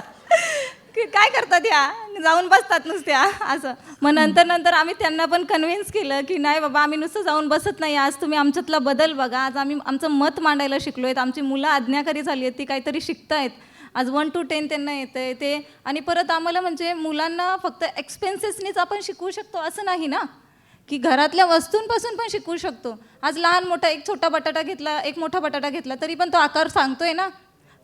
की काय करतात या, जाऊन बसतात नुसत्या असं. मग नंतर आम्ही त्यांना पण कन्व्हिन्स केलं की नाही बाबा, आम्ही नुसतं जाऊन बसत नाही, आज तुम्ही आमच्यातला बदल बघा. आज आम्ही आमचं मत मांडायला शिकलो आहेत. आमची मुलं आज्ञाकारी झाली आहेत, ती काहीतरी शिकतायत. आज 1 to 10 त्यांना येतं आहे ते. आणि परत आम्हाला म्हणजे मुलांना फक्त एक्सपेन्सेसनीच आपण शिकवू शकतो असं नाही ना, की घरातल्या वस्तूंपासून पण शिकू शकतो. आज लहान मोठा एक छोटा बटाटा घेतला, एक मोठा बटाटा घेतला तरी पण तो आकार सांगतोय ना,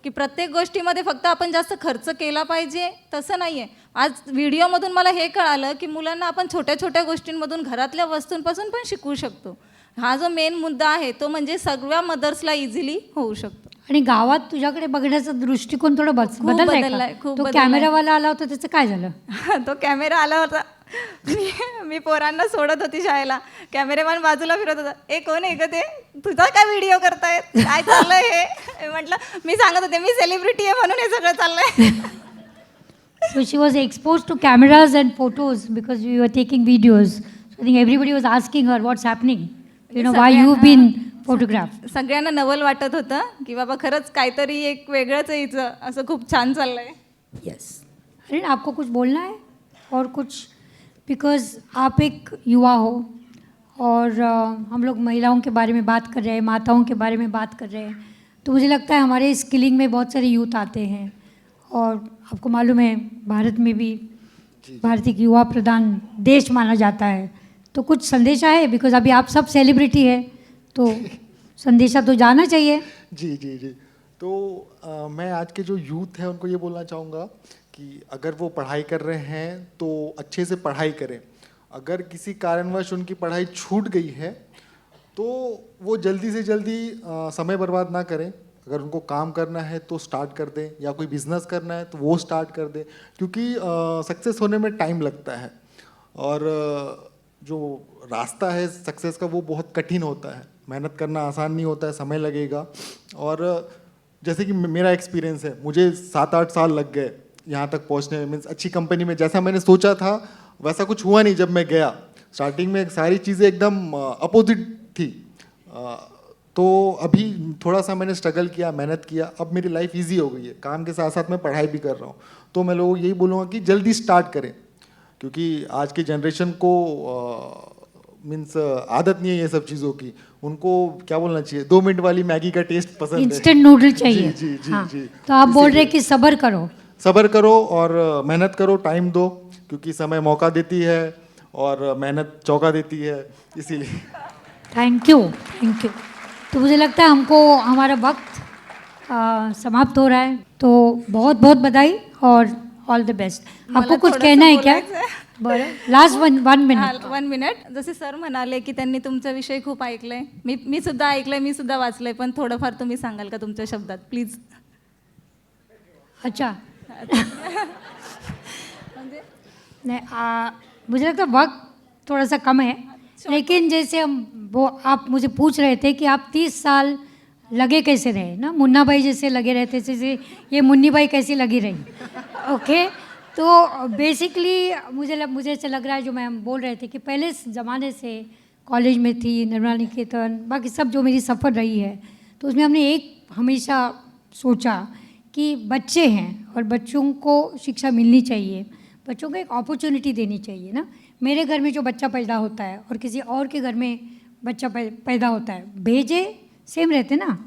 की प्रत्येक गोष्टीमध्ये फक्त आपण जास्त खर्च केला पाहिजे तसं नाही आहे. आज व्हिडिओमधून मला हे कळालं की मुलांना आपण छोट्या छोट्या गोष्टींमधून घरातल्या वस्तूंपासून पण शिकवू शकतो. हा जो मेन मुद्दा आहे तो म्हणजे सगळ्या मदर्सला इझिली होऊ शकतो. आणि गावात तुझ्याकडे बघण्याचा दृष्टिकोन थोडं बदललाय. खूप तो बदललाय. कॅमेरावाला आला होता त्याचं काय झालं? तो कॅमेरा आला होता, मी पोरांना सोडत होती शाळेला, कॅमेरामॅन बाजूला फिरत होता, ए कोण आहे ग ते, तुझा काय व्हिडिओ करतायत, काय चाललंय हे? म्हटलं मी सांगत होते मी सेलिब्रिटी आहे म्हणून हे सगळं चाललंय. So she was exposed to cameras and photos because we were taking videos. So I think everybody was asking her what's happening. You know, why you've been photographed. सगळ्यांना नवल वाटत होतं की बाबा खरंच काहीतरी एक वेगळंच आहे हिचं, असं खूप छान चाललंय. Yes. अरे आपको कुछ बोलना है और कुछ, बिकॉज आप एक युवा हो और हम लोग महिलाओं के बारे में बात कर रहे हैं, माताओं के बारे में बात कर रहे हैं, तो मुझे लगता है हमारे स्किलिंग में बहुत सारे यूथ आते हैं और आपको मालूम है भारत में भी भारत एक युवा प्रधान देश माना जाता है. तो कुछ संदेशा है, बिकॉज अभी आप सब सेलिब्रिटी है तो संदेशा तो जाना चाहिए. जी जी जी. तो मैं आज के जो यूथ हैं उनको ये बोलना चाहूँगा कि अगर वो पढ़ाई कर रहे हैं तो अच्छे से पढ़ाई करें. अगर किसी कारणवश उनकी पढ़ाई छूट गई है तो वो जल्दी से जल्दी समय बर्बाद ना करें. अगर उनको काम करना है तो स्टार्ट कर दें, या कोई बिजनेस करना है तो वो स्टार्ट कर दें, क्योंकि सक्सेस होने में टाइम लगता है और जो रास्ता है सक्सेस का वो बहुत कठिन होता है. मेहनत करना आसान नहीं होता है, समय लगेगा. और जैसे कि मेरा एक्सपीरियंस है, मुझे 7-8 साल लग गए यहाँ तक पहुँचने में. मीन्स अच्छी कंपनी में जैसा मैंने सोचा था वैसा कुछ हुआ नहीं. जब मैं गया स्टार्टिंग में सारी चीज़ें एकदम अपोजिट थी. तो अभी थोड़ा सा मैंने स्ट्रगल किया, मेहनत किया, अब मेरी लाइफ इजी हो गई है. काम के साथ साथ मैं पढ़ाई भी कर रहा हूँ. तो मैं लोगों को यही बोलूँगा कि जल्दी स्टार्ट करें, क्योंकि आज की जनरेशन को मीन्स आदत नहीं है ये सब चीज़ों की. उनको क्या बोलना चाहिए, 2 मिनट वाली मैगी का टेस्ट पसंद है, इंस्टेंट नूडल चाहिए. जी जी जी, हाँ. जी. तो आप बोल रहे हैं कि सब्र करो. सब्र करो और मेहनत करो, टाइम दो, क्योंकि समय मौका देती है और मेहनत चौका देती है, इसीलिए. Thank you. तो मुझे लगता है हमको हमारा वक्त समाप्त हो रहा है, तो बहुत बहुत बधाई और ऑल द बेस्ट. आपको कुछ कहना है क्या? बरं, लास्ट वन मिनिट. 1 मिनिट. जसे सर म्हणाले की त्यांनी तुमचा विषय खूप ऐकलंय, मी सुद्धा ऐकलंय, मी सुद्धा वाचलंय, पण थोडंफार तुम्ही सांगाल का तुमच्या शब्दात प्लीज? अच्छा. नहीं, मुझे लगता है वक्त थोड़ा सा कम है, लेकिन जैसे आप मुझे पूछ रहे थे कि आप 30 साल लगे कैसे रहे ना, मुन्ना भाई जैसे लगे रहते, जैसे ये मुन्नी भाई कैसी लगी रही. ओके. तो बेसिकली मुझे ऐसा लग रहा है, जो मैं बोल रहे थे कि पहले ज़माने से कॉलेज में थी, निर्मला निकेतन, बाकी सब जो मेरी सफ़र रही है, तो उसमें हमने एक हमेशा सोचा कि बच्चे हैं और बच्चों को शिक्षा मिलनी चाहिए, बच्चों को एक अपॉर्चुनिटी देनी चाहिए ना. मेरे घर में जो बच्चा पैदा होता है और किसी और के घर में बच्चा पैदा होता है, भेजे सेम रहते ना,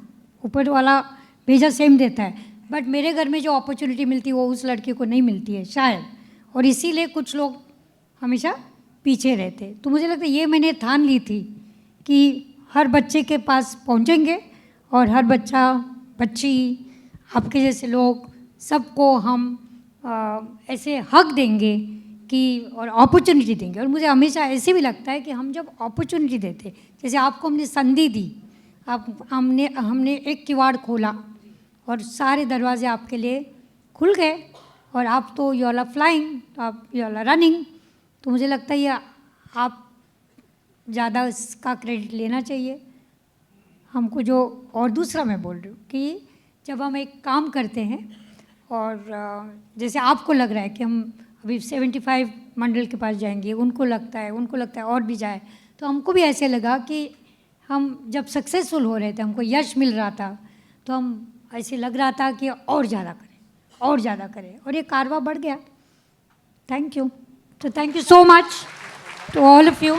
ऊपर वाला भेजा सेम देता है, बट मेरे घर में जो अपॉर्चुनिटी मिलती है वो उस लड़के को नहीं मिलती है शायद, और इसीलिए कुछ लोग हमेशा पीछे रहते. तो मुझे लगता है ये मैंने ठान ली थी कि हर बच्चे के पास पहुंचेंगे और हर बच्चा बच्ची आपके जैसे लोग सबको हम ऐसे हक देंगे कि और अपॉर्चुनिटी देंगे. और मुझे हमेशा ऐसे भी लगता है कि हम जब अपॉर्चुनिटी देते, जैसे आपको हमने संधि दी, हमने एक किवाड़ खोला और सारे दरवाजे आपके लिए खुल गए, और आप तो यू आर फ्लाइंग, तो आप यू आर रनिंग. तो मुझे लगता है ये आप ज़्यादा इसका क्रेडिट लेना चाहिए हमको. जो और दूसरा मैं बोल रही हूँ कि जब हम एक काम करते हैं और जैसे आपको लग रहा है कि हम अभी 75 मंडल के पास जाएंगे, उनको लगता है और भी जाए, तो हमको भी ऐसे लगा कि हम जब सक्सेसफुल हो रहे थे, हमको यश मिल रहा था, तो हम ऐसे लग रहा था कि और ज़्यादा करें, और ये कारवा बढ़ गया. Thank you. तो thank you so much to all of you.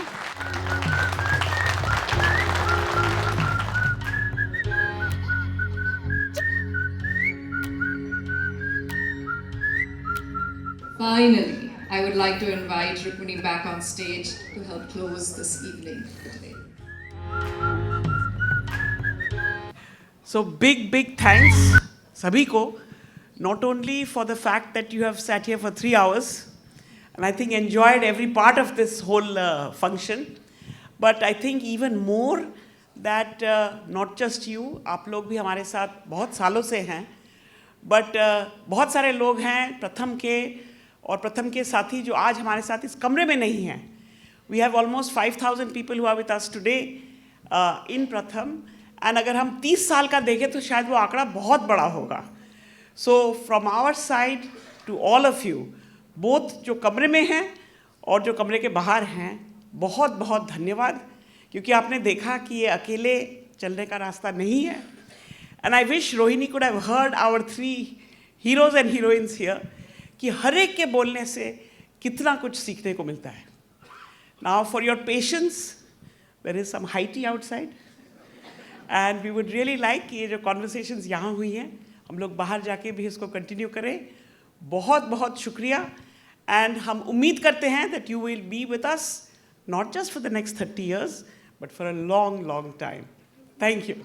Finally. I would like to invite Rohini back on stage to help close this evening for today. So big thanks sabhi ko, not only for the fact that you have sat here for 3 hours and I think enjoyed every part of this whole function, but I think even more that not just you, आप लोग भी हमारे साथ बहुत सालों से हैं, but बहुत सारे लोग हैं प्रथम के और प्रथम के साथी जो आज हमारे साथ इस कमरे में नहीं हैं. We have almost 5,000 people who are with us today in Pratham. And अगर हम 30 साल का देखें तो शायद वो आंकड़ा बहुत बड़ा होगा. So from our side to all of you, both जो कमरे में हैं और जो कमरे के बाहर हैं, बहुत बहुत धन्यवाद, क्योंकि आपने देखा कि ये अकेले चलने का रास्ता नहीं है. And I wish Rohini could have heard our 3 heroes and heroines here, कि हर एक के बोलने से कितना कुछ सीखने को मिलता है. Now for your patience, there is some high tea outside. And we would really like कि ये जो conversations यहाँ हुई हैं, हम लोग बाहर जाके भी इसको continue करें. बहुत बहुत शुक्रिया. And हम उम्मीद करते हैं that you will be with us, not just for the next 30 years, but for a long time. Thank you.